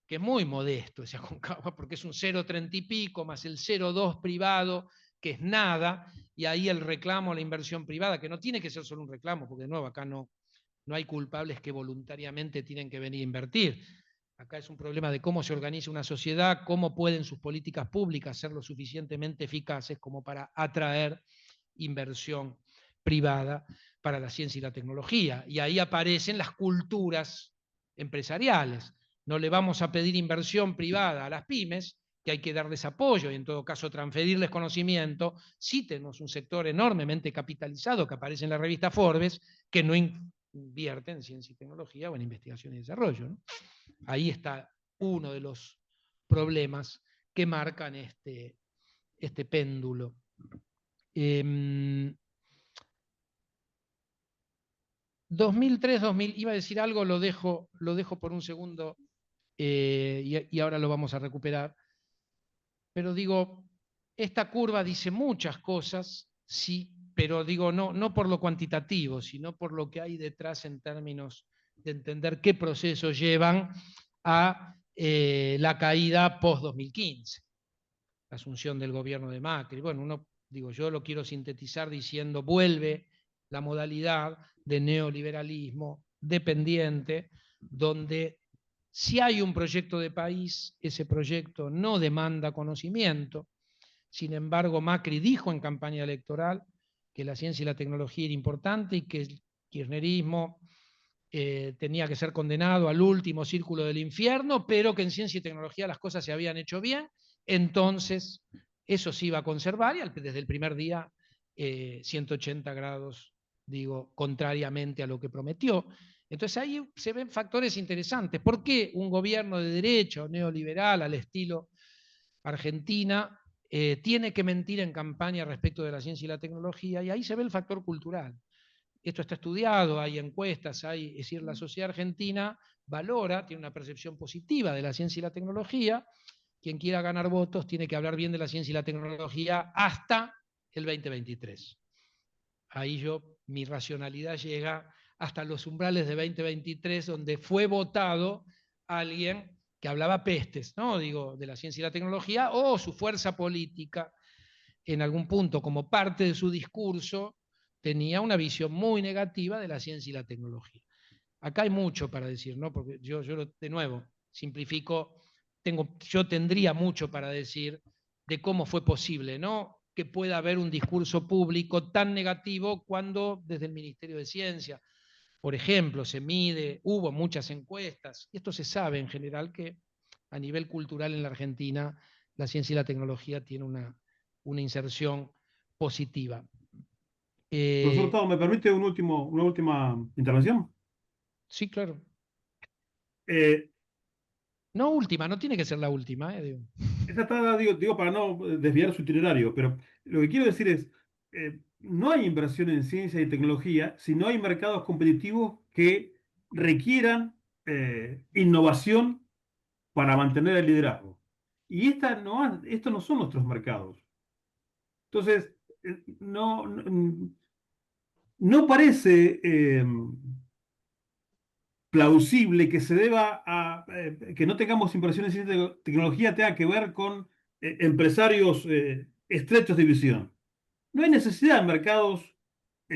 que es muy modesto ese Aconcagua, porque es un 0,30 y pico, más el 0,2 privado, que es nada, y ahí el reclamo a la inversión privada, que no tiene que ser solo un reclamo, porque de nuevo acá no hay culpables que voluntariamente tienen que venir a invertir. Acá es un problema de cómo se organiza una sociedad, cómo pueden sus políticas públicas ser lo suficientemente eficaces como para atraer inversión privada para la ciencia y la tecnología. Y ahí aparecen las culturas empresariales. No le vamos a pedir inversión privada a las pymes, que hay que darles apoyo y en todo caso transferirles conocimiento. Sí tenemos un sector enormemente capitalizado que aparece en la revista Forbes, que no invierte en ciencia y tecnología o en investigación y desarrollo, ¿no? Ahí está uno de los problemas que marcan este péndulo. 2003, 2000, iba a decir algo, lo dejo por un segundo y ahora lo vamos a recuperar. Pero digo, esta curva dice muchas cosas, sí, pero digo, no por lo cuantitativo, sino por lo que hay detrás en términos de entender qué procesos llevan a la caída post-2015, la asunción del gobierno de Macri. Bueno, yo lo quiero sintetizar diciendo, vuelve la modalidad de neoliberalismo dependiente, donde si hay un proyecto de país, ese proyecto no demanda conocimiento. Sin embargo, Macri dijo en campaña electoral que la ciencia y la tecnología era importante y que el kirchnerismo tenía que ser condenado al último círculo del infierno, pero que en ciencia y tecnología las cosas se habían hecho bien. Entonces, eso se iba a conservar y desde el primer día 180 grados, contrariamente a lo que prometió. Entonces ahí se ven factores interesantes. ¿Por qué un gobierno de derecha o neoliberal al estilo Argentina tiene que mentir en campaña respecto de la ciencia y la tecnología? Y ahí se ve el factor cultural. Esto está estudiado, hay encuestas, es decir, la sociedad argentina valora, tiene una percepción positiva de la ciencia y la tecnología. Quien quiera ganar votos tiene que hablar bien de la ciencia y la tecnología hasta el 2023. Ahí mi racionalidad llega hasta los umbrales de 2023, donde fue votado alguien que hablaba pestes, ¿no? De la ciencia y la tecnología, o su fuerza política, en algún punto, como parte de su discurso, tenía una visión muy negativa de la ciencia y la tecnología. Acá hay mucho para decir, ¿no? Porque yo de nuevo, simplifico yo tendría mucho para decir de cómo fue posible, ¿no?, que pueda haber un discurso público tan negativo cuando desde el Ministerio de Ciencia, por ejemplo, hubo muchas encuestas, y esto se sabe en general que a nivel cultural en la Argentina la ciencia y la tecnología tiene una inserción positiva. Profesor Hurtado, ¿me permite una última intervención? Sí, claro. Eh, No última, no tiene que ser la última. Esta está, digo, para no desviar su itinerario, pero lo que quiero decir es, no hay inversión en ciencia y tecnología si no hay mercados competitivos que requieran innovación para mantener el liderazgo. Y estos no son nuestros mercados. Entonces, no parece plausible que se deba a que no tengamos inversiones en ciencia y tecnología tenga que ver con empresarios estrechos de visión. No hay necesidad en mercados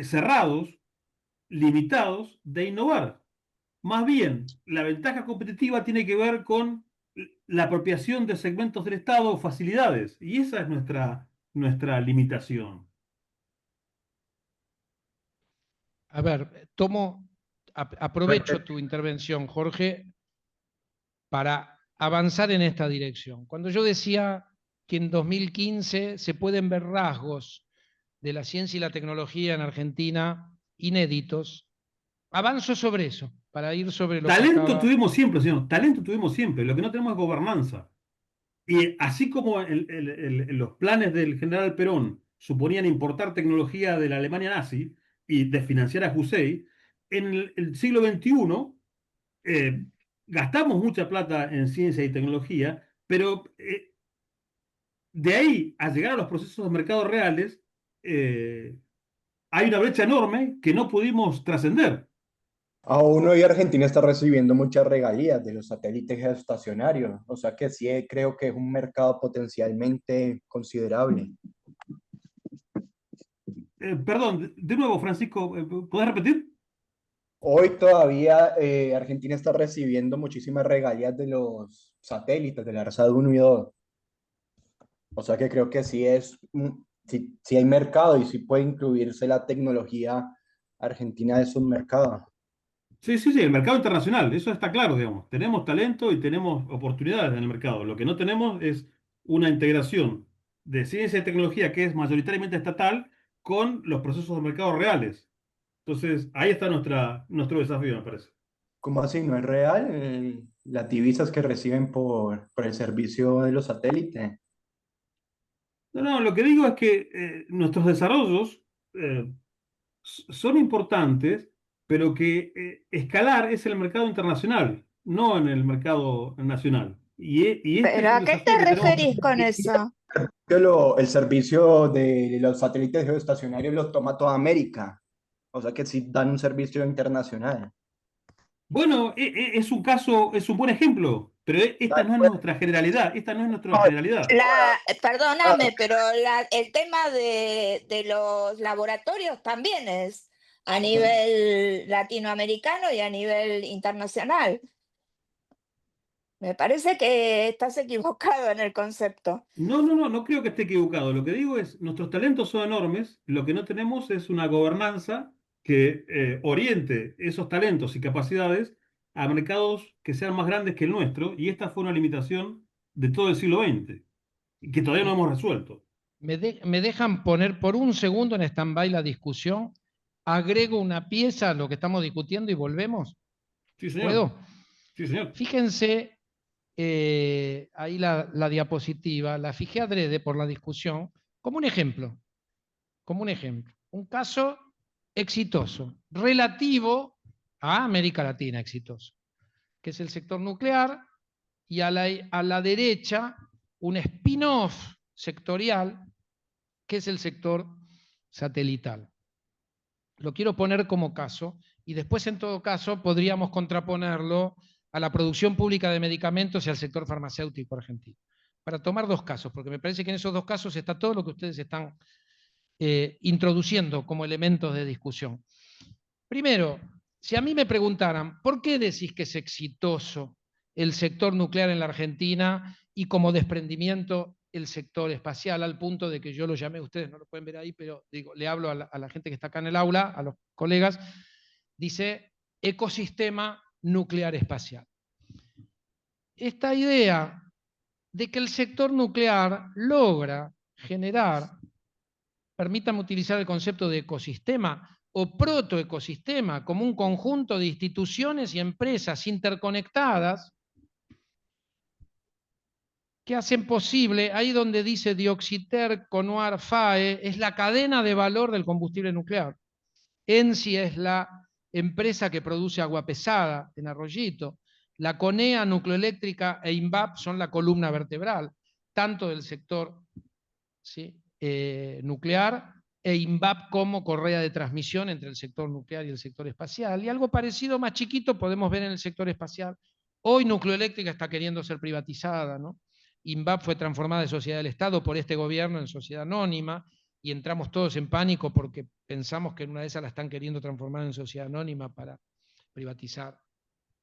cerrados, limitados, de innovar. Más bien, la ventaja competitiva tiene que ver con la apropiación de segmentos del Estado o facilidades. Y esa es nuestra limitación. A ver, aprovecho tu intervención, Jorge, para avanzar en esta dirección. Cuando yo decía que en 2015 se pueden ver rasgos de la ciencia y la tecnología en Argentina inéditos, avanzo sobre eso, para ir sobre lo que Talento acaba. tuvimos siempre, señor. Talento tuvimos siempre. Lo que no tenemos es gobernanza. Y así como los planes del general Perón suponían importar tecnología de la Alemania nazi y desfinanciar a Hussein, en el siglo XXI gastamos mucha plata en ciencia y tecnología, pero de ahí a llegar a los procesos de mercado reales, eh, hay una brecha enorme que no pudimos trascender. Aún hoy Argentina está recibiendo muchas regalías de los satélites geoestacionarios, o sea que sí creo que es un mercado potencialmente considerable. Perdón, de nuevo, Francisco, ¿podés repetir? Hoy todavía Argentina está recibiendo muchísimas regalías de los satélites de la ARSAT 1 y 2. O sea que creo que sí hay mercado y sí puede incluirse la tecnología argentina de esos mercados. Sí, sí, sí, el mercado internacional, eso está claro, digamos. Tenemos talento y tenemos oportunidades en el mercado. Lo que no tenemos es una integración de ciencia y tecnología que es mayoritariamente estatal con los procesos de mercado reales. Entonces, ahí está nuestro desafío, me parece. ¿Cómo así? ¿No es real las divisas que reciben por el servicio de los satélites? No, no, lo que digo es que nuestros desarrollos eh, son importantes, pero que escalar es en el mercado internacional, no en el mercado nacional. Y este es ¿Pero un a qué te desafío que tenemos que referís con eso? El servicio de los satélites geoestacionarios lo toma toda América. O sea que sí dan un servicio internacional. Bueno, es un buen ejemplo, pero esta no es nuestra generalidad, esta no es nuestra generalidad. Perdóname, pero el tema de los laboratorios también es a nivel latinoamericano y a nivel internacional. Me parece que estás equivocado en el concepto. No creo que esté equivocado. Lo que digo es, nuestros talentos son enormes, lo que no tenemos es una gobernanza que oriente esos talentos y capacidades a mercados que sean más grandes que el nuestro, y esta fue una limitación de todo el siglo XX, y que todavía no hemos resuelto. Me dejan poner por un segundo en stand-by la discusión, agrego una pieza a lo que estamos discutiendo y volvemos. Sí, señor. ¿Puedo? Sí, señor. Fíjense ahí la diapositiva, la fijé adrede por la discusión, como un ejemplo. Un caso exitoso, relativo a América Latina exitoso, que es el sector nuclear, y a la derecha un spin-off sectorial, que es el sector satelital. Lo quiero poner como caso, y después en todo caso podríamos contraponerlo a la producción pública de medicamentos y al sector farmacéutico argentino. Para tomar dos casos, porque me parece que en esos dos casos está todo lo que ustedes están introduciendo como elementos de discusión. Primero, si a mí me preguntaran, ¿por qué decís que es exitoso el sector nuclear en la Argentina y como desprendimiento el sector espacial, al punto de que yo lo llamé, ustedes no lo pueden ver ahí, pero digo, le hablo a la gente que está acá en el aula, a los colegas, dice ecosistema nuclear espacial. Esta idea de que el sector nuclear logra generar, permítame utilizar el concepto de ecosistema o protoecosistema como un conjunto de instituciones y empresas interconectadas que hacen posible, ahí donde dice Dioxiter, Conoir, FAE, es la cadena de valor del combustible nuclear. ENSI es la empresa que produce agua pesada en Arroyito. La CONEA, Nucleoeléctrica e INVAP son la columna vertebral, tanto del sector nuclear e INVAP como correa de transmisión entre el sector nuclear y el sector espacial. Y algo parecido, más chiquito, podemos ver en el sector espacial. Hoy Nucleoeléctrica está queriendo ser privatizada, ¿no? INVAP fue transformada de sociedad del Estado por este gobierno en sociedad anónima, y entramos todos en pánico porque pensamos que en una de esas la están queriendo transformar en sociedad anónima para privatizar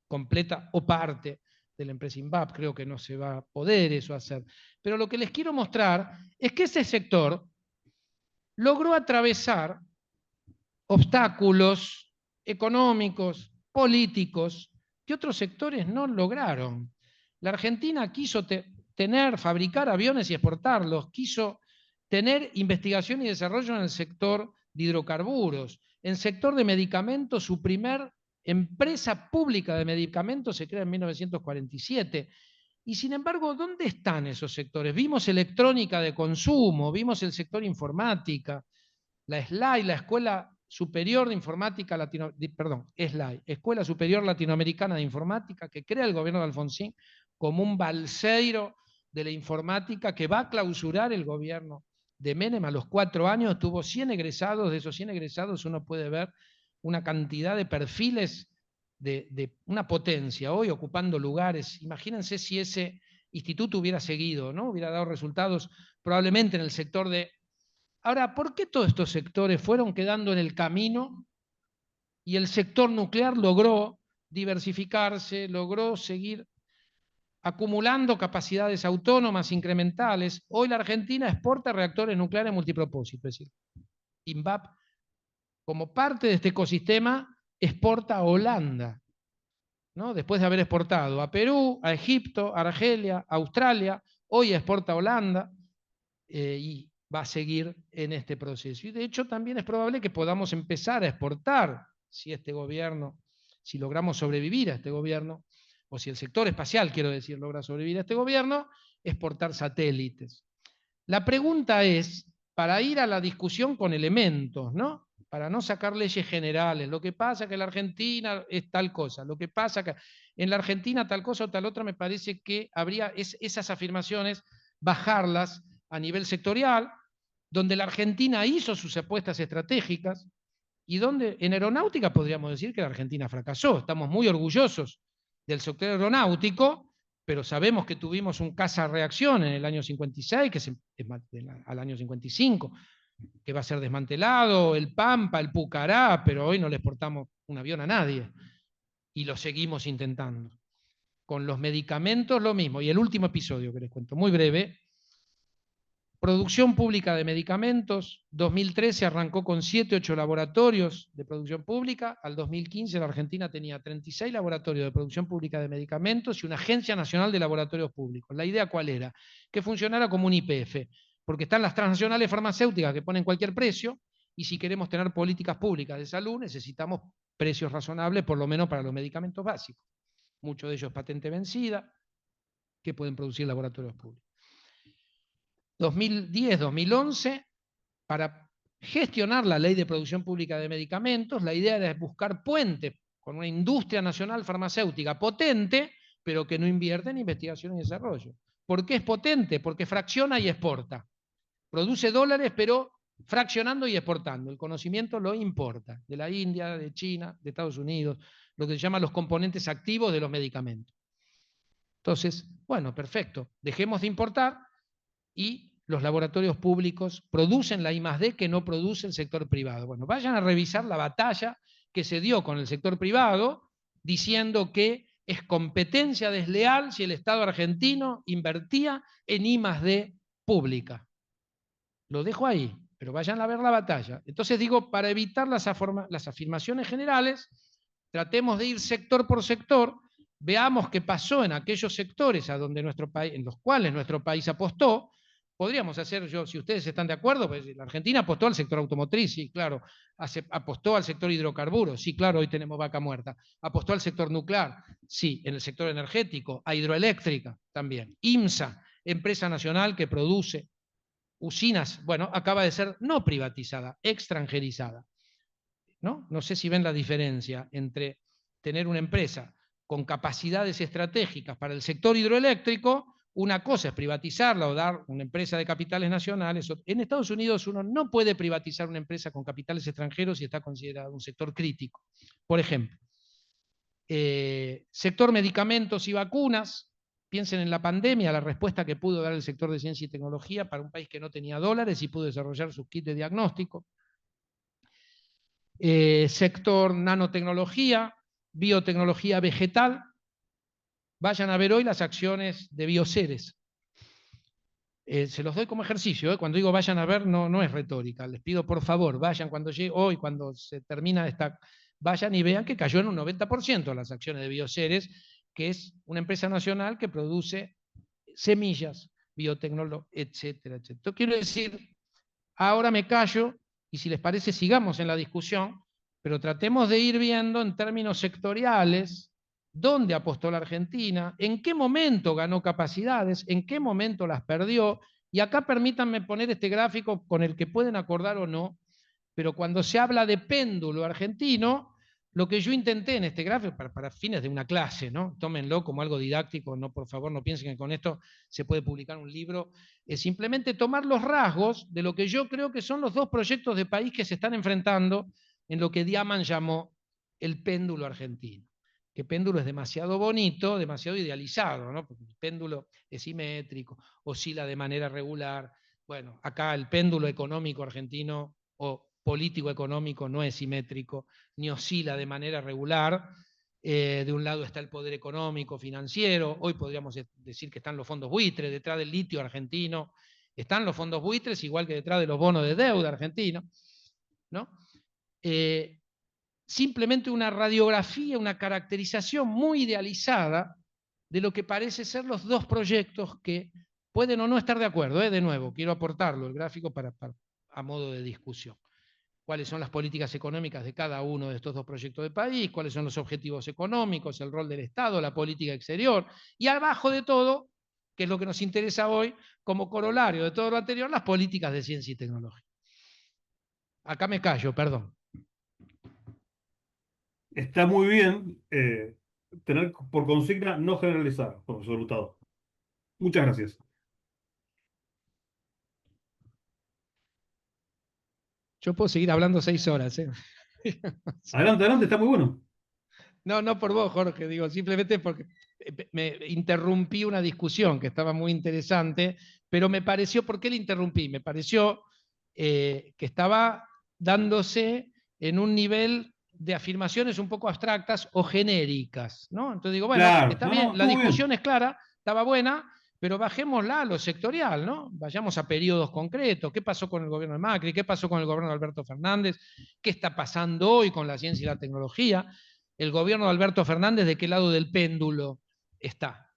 completa o parte de la empresa INVAP. Creo que no se va a poder eso hacer. Pero lo que les quiero mostrar es que ese sector logró atravesar obstáculos económicos, políticos, que otros sectores no lograron. La Argentina quiso fabricar aviones y exportarlos, quiso tener investigación y desarrollo en el sector de hidrocarburos. En el sector de medicamentos, su primer empresa pública de medicamentos se crea en 1947. Y sin embargo, ¿dónde están esos sectores? Vimos electrónica de consumo, vimos el sector informática, la SLAI, la Escuela Superior de Informática Escuela Superior Latinoamericana de Informática, que crea el gobierno de Alfonsín como un balseiro de la informática que va a clausurar el gobierno de Menem a los 4 años. Tuvo 100 egresados, de esos 100 egresados uno puede ver una cantidad de perfiles de una potencia hoy ocupando lugares. Imagínense si ese instituto hubiera seguido, ¿no? Hubiera dado resultados probablemente en el sector de... Ahora, ¿por qué todos estos sectores fueron quedando en el camino y el sector nuclear logró diversificarse, logró seguir acumulando capacidades autónomas incrementales? Hoy la Argentina exporta reactores nucleares multipropósito, es decir, INVAP, como parte de este ecosistema, exporta a Holanda, ¿no? Después de haber exportado a Perú, a Egipto, a Argelia, a Australia, hoy exporta a Holanda y va a seguir en este proceso. Y de hecho también es probable que podamos empezar a exportar, si este gobierno, si logramos sobrevivir a este gobierno, o si el sector espacial, quiero decir, logra sobrevivir a este gobierno, exportar satélites. La pregunta es, para ir a la discusión con elementos, ¿no? Para no sacar leyes generales, lo que pasa es que en la Argentina es tal cosa, lo que pasa que en la Argentina tal cosa o tal otra, me parece que habría esas afirmaciones, bajarlas a nivel sectorial, donde la Argentina hizo sus apuestas estratégicas y donde en aeronáutica podríamos decir que la Argentina fracasó. Estamos muy orgullosos del sector aeronáutico, pero sabemos que tuvimos un caza-reacción en el año 56, al año 55, que va a ser desmantelado, el Pampa, el Pucará, pero hoy no le exportamos un avión a nadie y lo seguimos intentando. Con los medicamentos lo mismo. Y el último episodio que les cuento, muy breve. Producción pública de medicamentos, 2013 arrancó con 7, 8 laboratorios de producción pública, al 2015 la Argentina tenía 36 laboratorios de producción pública de medicamentos y una Agencia Nacional de Laboratorios Públicos. La idea ¿cuál era? Que funcionara como un YPF, porque están las transnacionales farmacéuticas que ponen cualquier precio, y si queremos tener políticas públicas de salud necesitamos precios razonables, por lo menos para los medicamentos básicos. Muchos de ellos patente vencida, que pueden producir laboratorios públicos. 2010-2011, para gestionar la ley de producción pública de medicamentos, la idea era buscar puentes con una industria nacional farmacéutica potente, pero que no invierte en investigación y desarrollo. ¿Por qué es potente? Porque fracciona y exporta. Produce dólares, pero fraccionando y exportando. El conocimiento lo importa, de la India, de China, de Estados Unidos, lo que se llama los componentes activos de los medicamentos. Entonces, bueno, perfecto, dejemos de importar y los laboratorios públicos producen la I+D que no produce el sector privado. Bueno, vayan a revisar la batalla que se dio con el sector privado diciendo que es competencia desleal si el Estado argentino invertía en I+D pública. Lo dejo ahí, pero vayan a ver la batalla. Entonces digo, para evitar las afirmaciones generales, tratemos de ir sector por sector, veamos qué pasó en aquellos sectores a donde en los cuales nuestro país apostó. Podríamos hacer, si ustedes están de acuerdo, pues la Argentina apostó al sector automotriz, sí, claro, apostó al sector hidrocarburos, sí, claro, hoy tenemos vaca muerta, apostó al sector nuclear, sí, en el sector energético, a hidroeléctrica también, IMSA, empresa nacional que produce usinas, bueno, acaba de ser no privatizada, extranjerizada. ¿No? No sé si ven la diferencia entre tener una empresa con capacidades estratégicas para el sector hidroeléctrico. Una cosa es privatizarla o dar una empresa de capitales nacionales. En Estados Unidos uno no puede privatizar una empresa con capitales extranjeros si está considerado un sector crítico. Por ejemplo, sector medicamentos y vacunas. Piensen en la pandemia, la respuesta que pudo dar el sector de ciencia y tecnología para un país que no tenía dólares y pudo desarrollar sus kits de diagnóstico. Sector nanotecnología, biotecnología vegetal. Vayan a ver hoy las acciones de Bioceres. Se los doy como ejercicio, cuando digo vayan a ver no es retórica, les pido por favor, vayan cuando llegue hoy, cuando se termina esta, vayan y vean que cayó en un 90% las acciones de Bioceres, que es una empresa nacional que produce semillas, biotecnología, etcétera, etcétera. Entonces, quiero decir, ahora me callo y si les parece sigamos en la discusión, pero tratemos de ir viendo en términos sectoriales dónde apostó la Argentina, en qué momento ganó capacidades, en qué momento las perdió, y acá permítanme poner este gráfico con el que pueden acordar o no, pero cuando se habla de péndulo argentino, lo que yo intenté en este gráfico, para fines de una clase, ¿no? Tómenlo como algo didáctico, no, por favor, no piensen que con esto se puede publicar un libro, es simplemente tomar los rasgos de lo que yo creo que son los dos proyectos de país que se están enfrentando en lo que Diamant llamó el péndulo argentino. Que péndulo es demasiado bonito, demasiado idealizado, ¿no? Porque el péndulo es simétrico, oscila de manera regular. Bueno, acá el péndulo económico argentino o político económico no es simétrico, ni oscila de manera regular. De un lado está el poder económico, financiero, hoy podríamos decir que están los fondos buitres, detrás del litio argentino, están los fondos buitres, igual que detrás de los bonos de deuda argentinos, ¿no? Simplemente una radiografía, una caracterización muy idealizada de lo que parece ser los dos proyectos que pueden o no estar de acuerdo. De nuevo, quiero aportarlo, el gráfico a modo de discusión. Cuáles son las políticas económicas de cada uno de estos dos proyectos de país, cuáles son los objetivos económicos, el rol del Estado, la política exterior, y abajo de todo, que es lo que nos interesa hoy, como corolario de todo lo anterior, las políticas de ciencia y tecnología. Acá me callo, perdón. Está muy bien tener por consigna no generalizar, profesor Hurtado. Muchas gracias. Yo puedo seguir hablando 6 horas. Adelante, adelante, está muy bueno. No por vos, Jorge, digo, simplemente porque me interrumpí una discusión que estaba muy interesante, pero me pareció, ¿por qué la interrumpí? Me pareció que estaba dándose en un nivel de afirmaciones un poco abstractas o genéricas, ¿no? Entonces digo, bueno, Claro, está no, bien, no, la estuvo discusión bien. es clara, estaba buena, pero bajémosla a lo sectorial, ¿no? Vayamos a periodos concretos. ¿Qué pasó con el gobierno de Macri? ¿Qué pasó con el gobierno de Alberto Fernández? ¿Qué está pasando hoy con la ciencia y la tecnología? ¿El gobierno de Alberto Fernández de qué lado del péndulo está?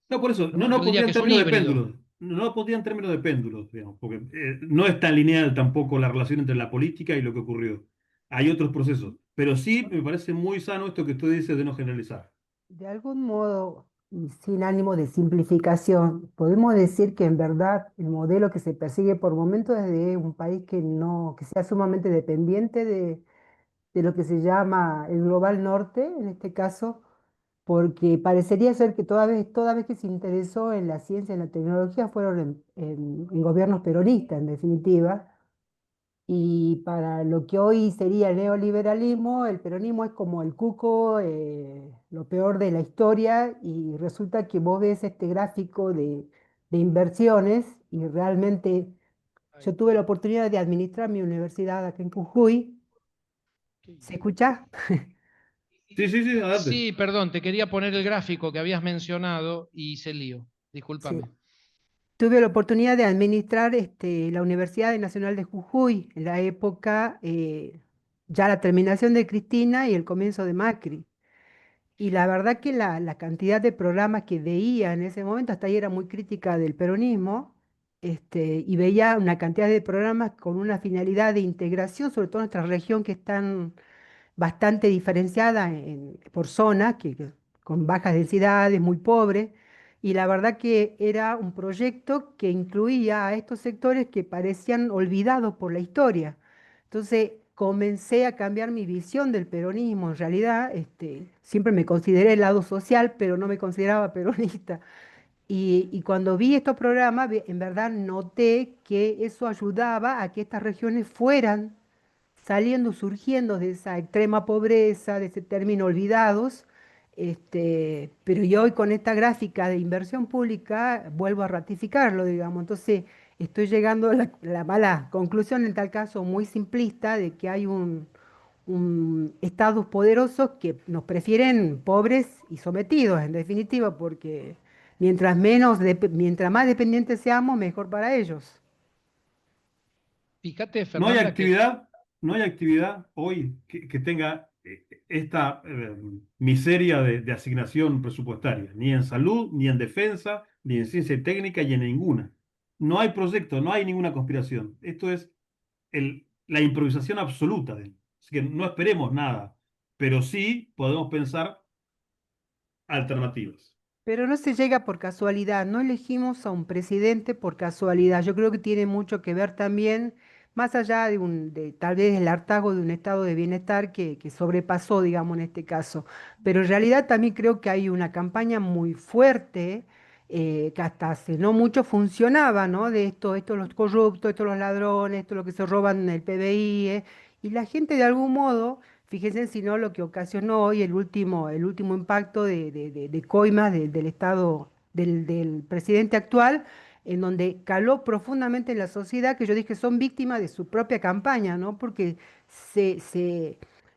No, por eso, ¿No? no Yo diría pondría que en es un términos de híbrido. péndulos. No pondría en términos de péndulos, digamos, porque no es tan lineal tampoco la relación entre la política y lo que ocurrió. Hay otros procesos. Pero sí me parece muy sano esto que usted dice de no generalizar. De algún modo, y sin ánimo de simplificación, podemos decir que en verdad el modelo que se persigue por momentos es de un país que no, que sea sumamente dependiente de lo que se llama el global norte, en este caso, porque parecería ser que toda vez que se interesó en la ciencia y en la tecnología fueron en gobiernos peronistas, en definitiva. Y para lo que hoy sería el neoliberalismo, el peronismo es como el cuco, lo peor de la historia, y resulta que vos ves este gráfico de inversiones y realmente yo tuve la oportunidad de administrar mi universidad acá en Jujuy. ¿Se escucha? Sí, sí, sí, adelante. Sí, perdón, te quería poner el gráfico que habías mencionado y hice lío. Sí. Discúlpame. Tuve la oportunidad de administrar la Universidad Nacional de Jujuy en la época, ya la terminación de Cristina y el comienzo de Macri. Y la verdad que la cantidad de programas que veía en ese momento, hasta ahí era muy crítica del peronismo, y veía una cantidad de programas con una finalidad de integración, sobre todo en nuestra región que están bastante diferenciada por zona, con bajas densidades, muy pobre, y la verdad que era un proyecto que incluía a estos sectores que parecían olvidados por la historia. Entonces comencé a cambiar mi visión del peronismo. En realidad, siempre me consideré el lado social, pero no me consideraba peronista. Y cuando vi estos programas, en verdad noté que eso ayudaba a que estas regiones fueran saliendo, surgiendo de esa extrema pobreza, de ese término olvidados, pero yo hoy con esta gráfica de inversión pública vuelvo a ratificarlo, digamos. Entonces estoy llegando a la mala conclusión, en tal caso muy simplista, de que hay un estados poderosos que nos prefieren pobres y sometidos, en definitiva, porque mientras más dependientes seamos, mejor para ellos. Fíjate, No hay Fernanda, que actividad, no hay actividad hoy que tenga esta miseria de asignación presupuestaria, ni en salud, ni en defensa, ni en ciencia y técnica, y en ninguna. No hay proyecto, no hay ninguna conspiración. Esto es la improvisación absoluta de él. Así que no esperemos nada, pero sí podemos pensar alternativas. Pero no se llega por casualidad, no elegimos a un presidente por casualidad. Yo creo que tiene mucho que ver también, más allá de tal vez el hartazgo de un estado de bienestar que sobrepasó, digamos, en este caso. Pero en realidad también creo que hay una campaña muy fuerte, que hasta hace no mucho funcionaba, ¿no? De esto los corruptos, esto los ladrones, esto lo que se roban el PBI, y la gente de algún modo. Fíjense si no lo que ocasionó hoy el último impacto de coimas del Estado, del presidente actual, en donde caló profundamente en la sociedad, que yo dije son víctimas de su propia campaña, ¿no? Porque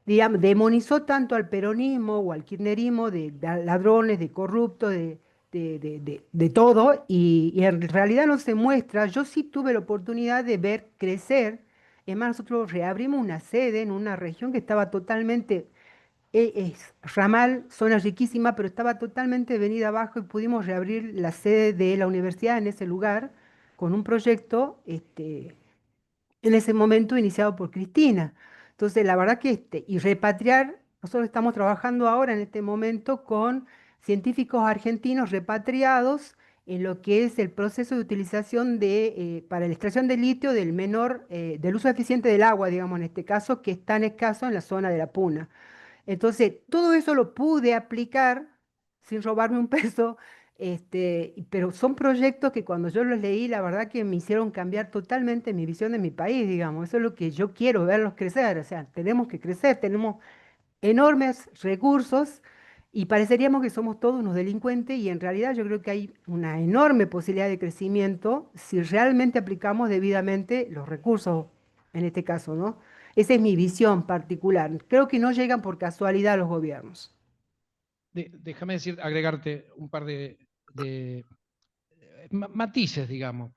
digamos, demonizó tanto al peronismo o al kirchnerismo de ladrones, de corruptos, de todo, y en realidad no se muestra. Yo sí tuve la oportunidad de ver crecer. Es más, nosotros reabrimos una sede en una región que estaba totalmente, es Ramal, zona riquísima, pero estaba totalmente venida abajo y pudimos reabrir la sede de la universidad en ese lugar con un proyecto, en ese momento iniciado por Cristina. Entonces, la verdad que y repatriar, nosotros estamos trabajando ahora en este momento con científicos argentinos repatriados en lo que es el proceso de utilización para la extracción de litio del uso eficiente del agua, digamos, en este caso, que es tan escaso en la zona de la Puna. Entonces, todo eso lo pude aplicar sin robarme un peso, pero son proyectos que cuando yo los leí, la verdad que me hicieron cambiar totalmente mi visión de mi país, digamos. Eso es lo que yo quiero, verlos crecer. O sea, tenemos que crecer, tenemos enormes recursos y pareceríamos que somos todos unos delincuentes y en realidad yo creo que hay una enorme posibilidad de crecimiento si realmente aplicamos debidamente los recursos, en este caso, ¿no? Esa es mi visión particular. Creo que no llegan por casualidad los gobiernos. déjame agregarte un par de matices, digamos.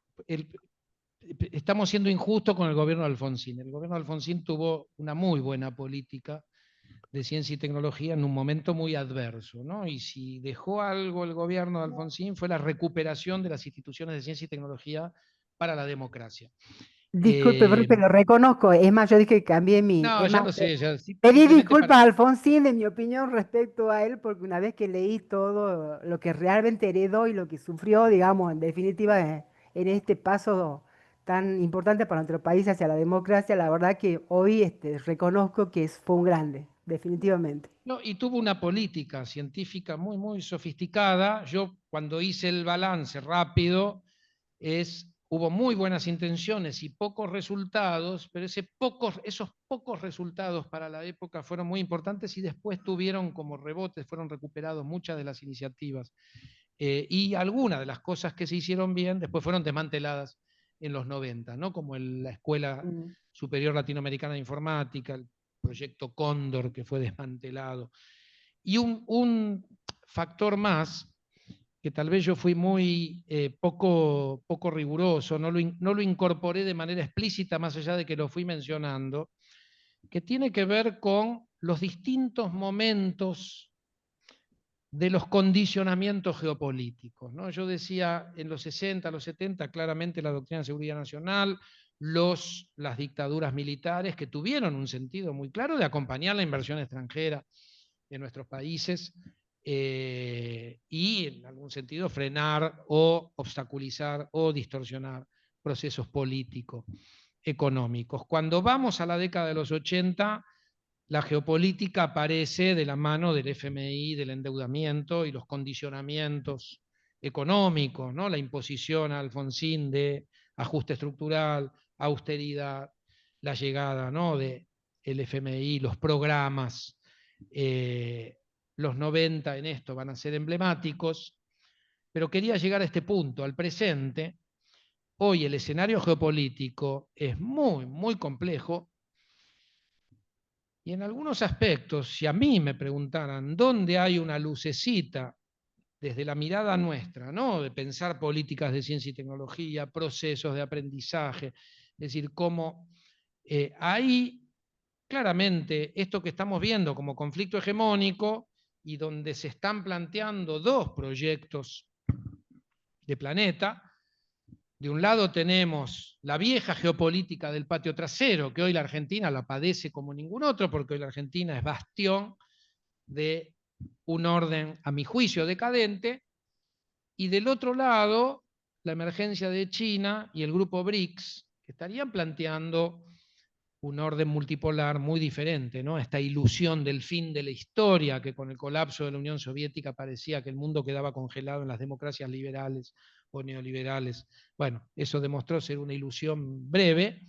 Estamos siendo injustos con el gobierno de Alfonsín. El gobierno de Alfonsín tuvo una muy buena política de ciencia y tecnología en un momento muy adverso, ¿no? Y si dejó algo el gobierno de Alfonsín fue la recuperación de las instituciones de ciencia y tecnología para la democracia. Disculpe, profe, lo reconozco. Es más, yo dije que cambié No, Es ya más, lo sé, pedí simplemente disculpas para. a Alfonsín de mi opinión respecto a él, porque una vez que leí todo lo que realmente heredó y lo que sufrió, digamos, en definitiva, en este paso tan importante para nuestro país hacia la democracia, la verdad que hoy reconozco que fue un grande, definitivamente. No, y tuvo una política científica muy, muy sofisticada. Yo cuando hice el balance rápido, hubo muy buenas intenciones y pocos resultados, pero esos pocos resultados para la época fueron muy importantes y después tuvieron como rebotes, fueron recuperados muchas de las iniciativas. Y algunas de las cosas que se hicieron bien después fueron desmanteladas en los 90, ¿no? Como la Escuela Superior Latinoamericana de Informática, el proyecto Cóndor, que fue desmantelado. Y un factor más, que tal vez yo fui muy poco riguroso, no lo incorporé de manera explícita más allá de que lo fui mencionando, que tiene que ver con los distintos momentos de los condicionamientos geopolíticos, ¿no? Yo decía, en los 60, los 70, claramente la doctrina de seguridad nacional, las dictaduras militares que tuvieron un sentido muy claro de acompañar la inversión extranjera en nuestros países y en algún sentido frenar o obstaculizar o distorsionar procesos políticos, económicos. Cuando vamos a la década de los 80, la geopolítica aparece de la mano del FMI, del endeudamiento y los condicionamientos económicos, ¿no? La imposición a Alfonsín de ajuste estructural, austeridad, la llegada, ¿no?, del FMI, los programas, los 90 en esto van a ser emblemáticos, pero quería llegar a este punto, al presente. Hoy el escenario geopolítico es muy, muy complejo. Y en algunos aspectos, si a mí me preguntaran dónde hay una lucecita desde la mirada nuestra, ¿no?, de pensar políticas de ciencia y tecnología, procesos de aprendizaje, es decir, cómo hay claramente esto que estamos viendo como conflicto hegemónico y donde se están planteando dos proyectos de planeta. De un lado tenemos la vieja geopolítica del patio trasero, que hoy la Argentina la padece como ningún otro, porque hoy la Argentina es bastión de un orden, a mi juicio, decadente, y del otro lado, la emergencia de China y el grupo BRICS, que estarían planteando un orden multipolar muy diferente, ¿no? Esta ilusión del fin de la historia, que con el colapso de la Unión Soviética parecía que el mundo quedaba congelado en las democracias liberales o neoliberales. Bueno, eso demostró ser una ilusión breve.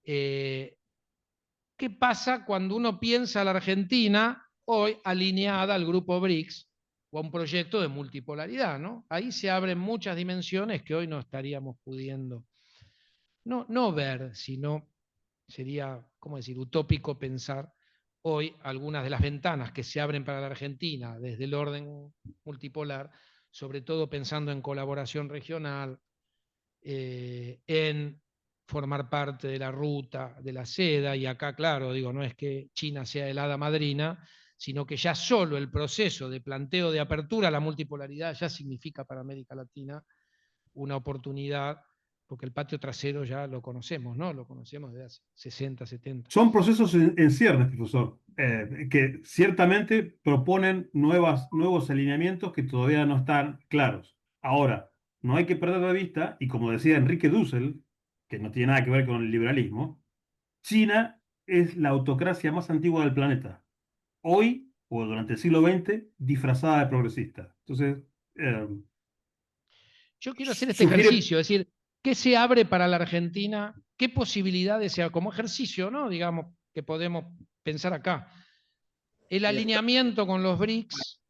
¿Qué pasa cuando uno piensa a la Argentina hoy alineada al grupo BRICS o a un proyecto de multipolaridad, ¿no? Ahí se abren muchas dimensiones que hoy no estaríamos pudiendo no ver, sino sería, ¿cómo decir?, utópico pensar hoy algunas de las ventanas que se abren para la Argentina desde el orden multipolar, sobre todo pensando en colaboración regional, en formar parte de la ruta de la seda, y acá, claro, digo, no es que China sea el hada madrina, sino que ya solo el proceso de planteo de apertura a la multipolaridad ya significa para América Latina una oportunidad, porque el patio trasero ya lo conocemos, ¿no? Lo conocemos desde hace 60, 70. Son procesos en ciernes, profesor, que ciertamente proponen nuevos alineamientos que todavía no están claros. Ahora, no hay que perder de vista, y como decía Enrique Dussel, que no tiene nada que ver con el liberalismo, China es la autocracia más antigua del planeta. Hoy, o durante el siglo XX, disfrazada de progresista. Entonces, yo quiero hacer este sugiere... ejercicio, es decir, ¿qué se abre para la Argentina? ¿Qué posibilidades se como ejercicio, ¿no?, digamos, que podemos pensar acá? El alineamiento con los BRICS,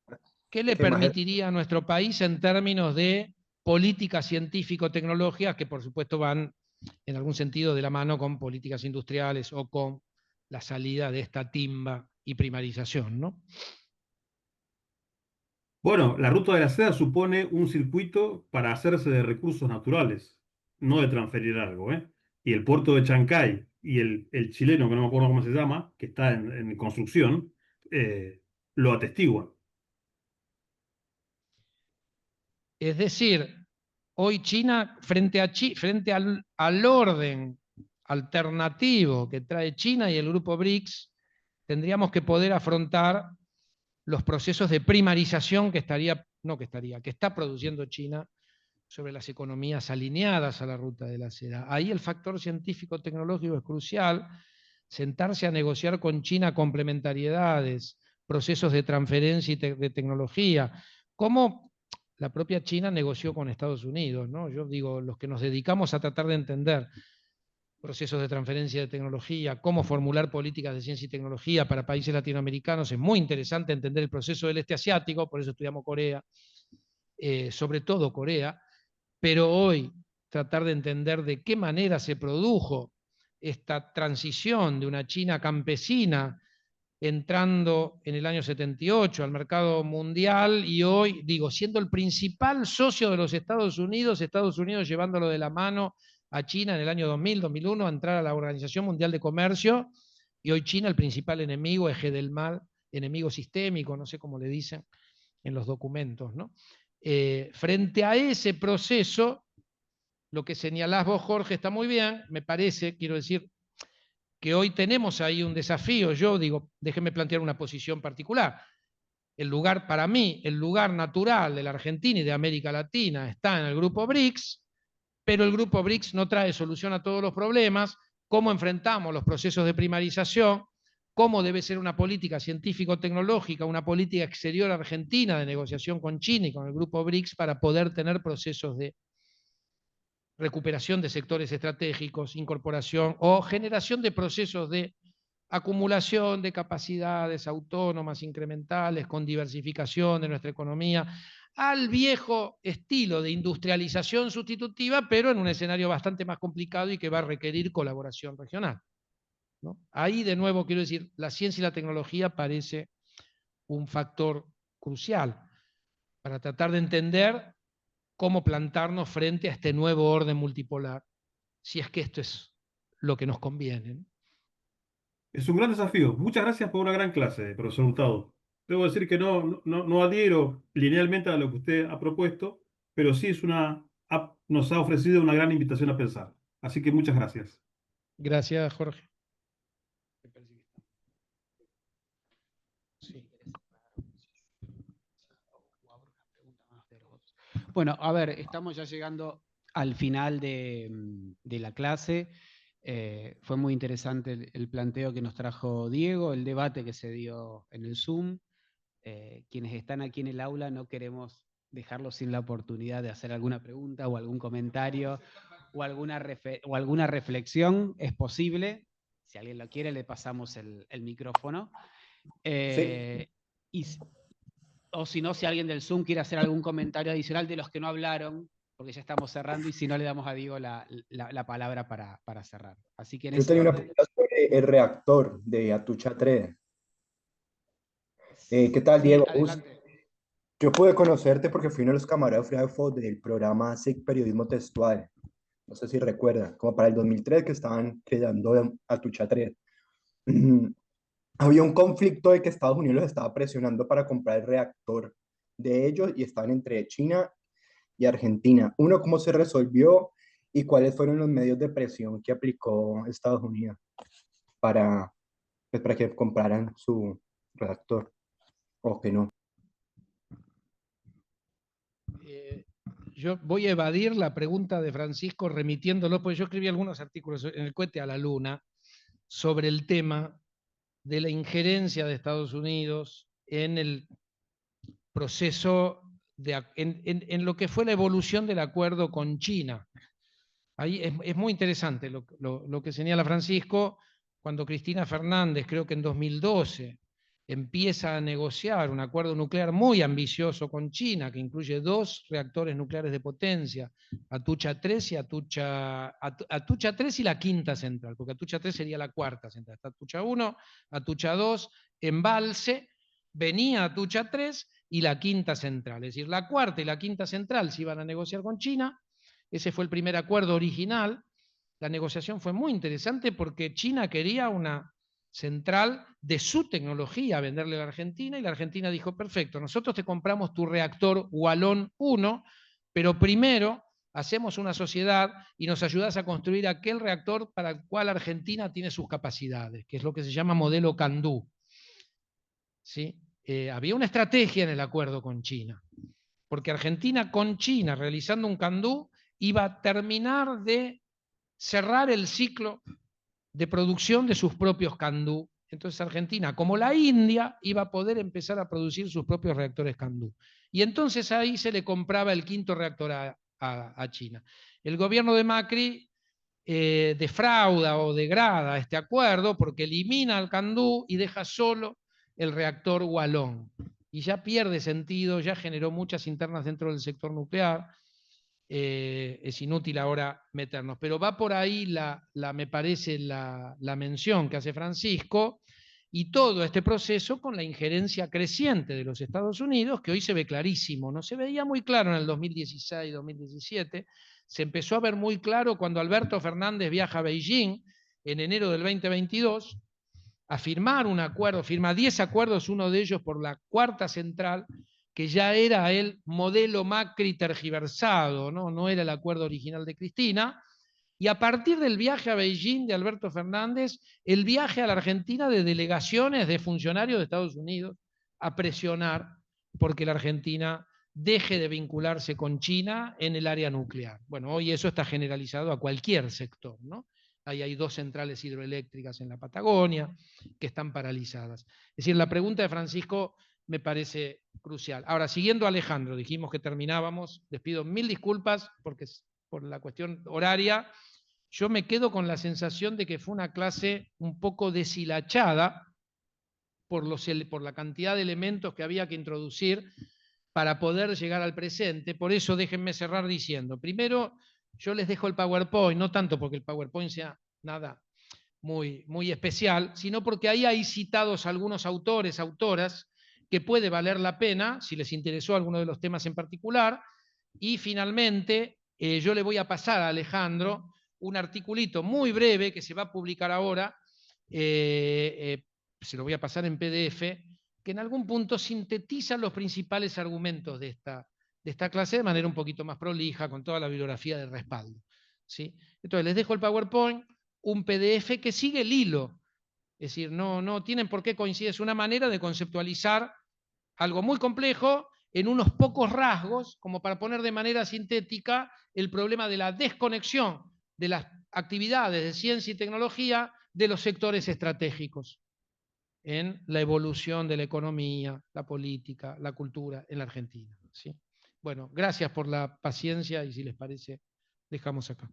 ¿qué le permitiría a nuestro país en términos de políticas científico-tecnológicas que por supuesto van en algún sentido de la mano con políticas industriales o con la salida de esta timba y primarización, ¿no? Bueno, la ruta de la seda supone un circuito para hacerse de recursos naturales, no de transferir algo, ¿eh? Y el puerto de Chancay y el chileno, que no me acuerdo cómo se llama, que está en construcción, lo atestiguan. Es decir, hoy China, frente al orden alternativo que trae China y el grupo BRICS, tendríamos que poder afrontar los procesos de primarización que está produciendo China sobre las economías alineadas a la ruta de la seda. Ahí el factor científico-tecnológico es crucial, sentarse a negociar con China complementariedades, procesos de transferencia y de tecnología, como la propia China negoció con Estados Unidos, ¿no? Yo digo, los que nos dedicamos a tratar de entender procesos de transferencia de tecnología, cómo formular políticas de ciencia y tecnología para países latinoamericanos, es muy interesante entender el proceso del este asiático, por eso estudiamos Corea, sobre todo Corea, pero hoy tratar de entender de qué manera se produjo esta transición de una China campesina entrando en el año 78 al mercado mundial y hoy, digo, siendo el principal socio de los Estados Unidos llevándolo de la mano a China en el año 2000, 2001, a entrar a la Organización Mundial de Comercio, y hoy China el principal enemigo, eje del mal, enemigo sistémico, no sé cómo le dicen en los documentos, ¿no? Frente a ese proceso, lo que señalás vos, Jorge, está muy bien, me parece, quiero decir, que hoy tenemos ahí un desafío. Yo digo, déjenme plantear una posición particular. El lugar, para mí, el lugar natural de la Argentina y de América Latina está en el grupo BRICS, pero el grupo BRICS no trae solución a todos los problemas. ¿Cómo enfrentamos los procesos de primarización? ¿Cómo debe ser una política científico-tecnológica, una política exterior argentina de negociación con China y con el grupo BRICS para poder tener procesos de recuperación de sectores estratégicos, incorporación o generación de procesos de acumulación de capacidades autónomas, incrementales, con diversificación de nuestra economía, al viejo estilo de industrialización sustitutiva, pero en un escenario bastante más complicado y que va a requerir colaboración regional, ¿no? Ahí, de nuevo, quiero decir, la ciencia y la tecnología parece un factor crucial para tratar de entender cómo plantarnos frente a este nuevo orden multipolar, si es que esto es lo que nos conviene, ¿no? Es un gran desafío. Muchas gracias por una gran clase, profesor Hurtado. Debo decir que no adhiero linealmente a lo que usted ha propuesto, pero sí nos ha ofrecido una gran invitación a pensar. Así que muchas gracias. Gracias, Jorge. Sí. Bueno, a ver, estamos ya llegando al final de la clase. Fue muy interesante el planteo que nos trajo Diego, el debate que se dio en el Zoom. Quienes están aquí en el aula no queremos dejarlos sin la oportunidad de hacer alguna pregunta o algún comentario o alguna reflexión. Es posible. Si alguien lo quiere, le pasamos el micrófono. Sí. O si no, si alguien del Zoom quiere hacer algún comentario adicional de los que no hablaron, porque ya estamos cerrando, y si no, le damos a Diego la palabra para cerrar. Así que en Yo ese tenía una orden. pregunta sobre el reactor de Atucha 3. ¿Qué tal, Sí, Diego? adelante. Yo pude conocerte porque fui uno de los camarógrafos del programa SIC Periodismo Textual. No sé si recuerda, como para el 2003 que estaban creando Atucha 3. Había un conflicto de que Estados Unidos los estaba presionando para comprar el reactor de ellos y estaban entre China y Argentina. Uno, ¿cómo se resolvió y cuáles fueron los medios de presión que aplicó Estados Unidos para, pues, para que compraran su reactor o que no? Yo voy a evadir la pregunta de Francisco remitiéndolo, porque yo escribí algunos artículos en el Cohete a la Luna sobre el tema de la injerencia de Estados Unidos en el proceso, en lo que fue la evolución del acuerdo con China. Ahí es muy interesante lo que señala Francisco, cuando Cristina Fernández, creo que en 2012, empieza a negociar un acuerdo nuclear muy ambicioso con China, que incluye 2 reactores nucleares de potencia, Atucha 3 y Atucha 3 y la quinta central, porque Atucha 3 sería la cuarta central. Está Atucha 1, Atucha 2, Embalse, venía Atucha 3 y la quinta central. Es decir, la cuarta y la quinta central se iban a negociar con China. Ese fue el primer acuerdo original. La negociación fue muy interesante porque China quería una central de su tecnología a venderle a la Argentina, y la Argentina dijo, perfecto, nosotros te compramos tu reactor Hualón 1, pero primero hacemos una sociedad y nos ayudas a construir aquel reactor para el cual Argentina tiene sus capacidades, que es lo que se llama modelo Candú. ¿Sí? Había una estrategia en el acuerdo con China, porque Argentina con China realizando un Candú iba a terminar de cerrar el ciclo de producción de sus propios Candú. Entonces Argentina, como la India, iba a poder empezar a producir sus propios reactores Candú. Y entonces ahí se le compraba el quinto reactor a China. El gobierno de Macri defrauda o degrada este acuerdo porque elimina al Candú y deja solo el reactor Hualón. Y ya pierde sentido, ya generó muchas internas dentro del sector nuclear. Es inútil ahora meternos, pero va por ahí me parece la mención que hace Francisco, Y todo este proceso con la injerencia creciente de los Estados Unidos, que hoy se ve clarísimo, no se veía muy claro en el 2016, 2017, se empezó a ver muy claro cuando Alberto Fernández viaja a Beijing en enero del 2022, a firmar un acuerdo, firma 10 acuerdos, uno de ellos por la cuarta central, que ya era el modelo Macri tergiversado, no era el acuerdo original de Cristina, y a partir del viaje a Beijing de Alberto Fernández, el viaje a la Argentina de delegaciones de funcionarios de Estados Unidos a presionar porque la Argentina deje de vincularse con China en el área nuclear. Bueno, hoy eso está generalizado a cualquier sector, ¿no? Ahí hay 2 centrales hidroeléctricas en la Patagonia que están paralizadas. Es decir, la pregunta de Francisco me parece crucial. Ahora, siguiendo a Alejandro, dijimos que terminábamos, les pido 1000 disculpas porque por la cuestión horaria, yo me quedo con la sensación de que fue una clase un poco deshilachada por la cantidad de elementos que había que introducir para poder llegar al presente. Por eso déjenme cerrar diciendo, primero, yo les dejo el PowerPoint, no tanto porque el PowerPoint sea nada muy, muy especial, sino porque ahí hay citados algunos autores, autoras, que puede valer la pena, si les interesó alguno de los temas en particular, y finalmente yo le voy a pasar a Alejandro un articulito muy breve que se va a publicar ahora, se lo voy a pasar en PDF, que en algún punto sintetiza los principales argumentos de esta clase de manera un poquito más prolija, con toda la bibliografía de respaldo, ¿sí? Entonces les dejo el PowerPoint, un PDF que sigue el hilo, es decir, no tienen por qué coincidir, es una manera de conceptualizar algo muy complejo en unos pocos rasgos, como para poner de manera sintética el problema de la desconexión de las actividades de ciencia y tecnología de los sectores estratégicos en la evolución de la economía, la política, la cultura en la Argentina, ¿sí? Bueno, gracias por la paciencia y si les parece, dejamos acá.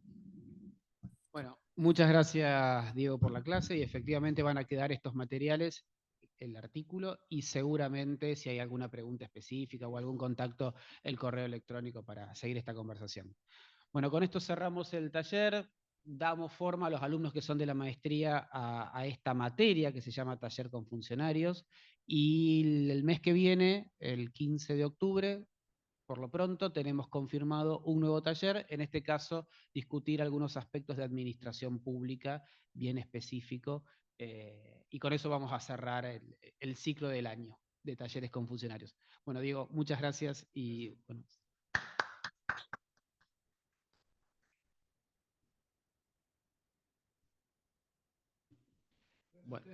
Bueno, muchas gracias, Diego, por la clase y efectivamente van a quedar estos materiales, el artículo y seguramente si hay alguna pregunta específica o algún contacto, el correo electrónico para seguir esta conversación. Bueno, con esto cerramos el taller, damos forma a los alumnos que son de la maestría a esta materia que se llama Taller con Funcionarios y el mes que viene, el 15 de octubre, por lo pronto tenemos confirmado un nuevo taller, en este caso discutir algunos aspectos de administración pública bien específico y con eso vamos a cerrar el ciclo del año de talleres con funcionarios. Bueno, Diego, muchas gracias y bueno. Bueno.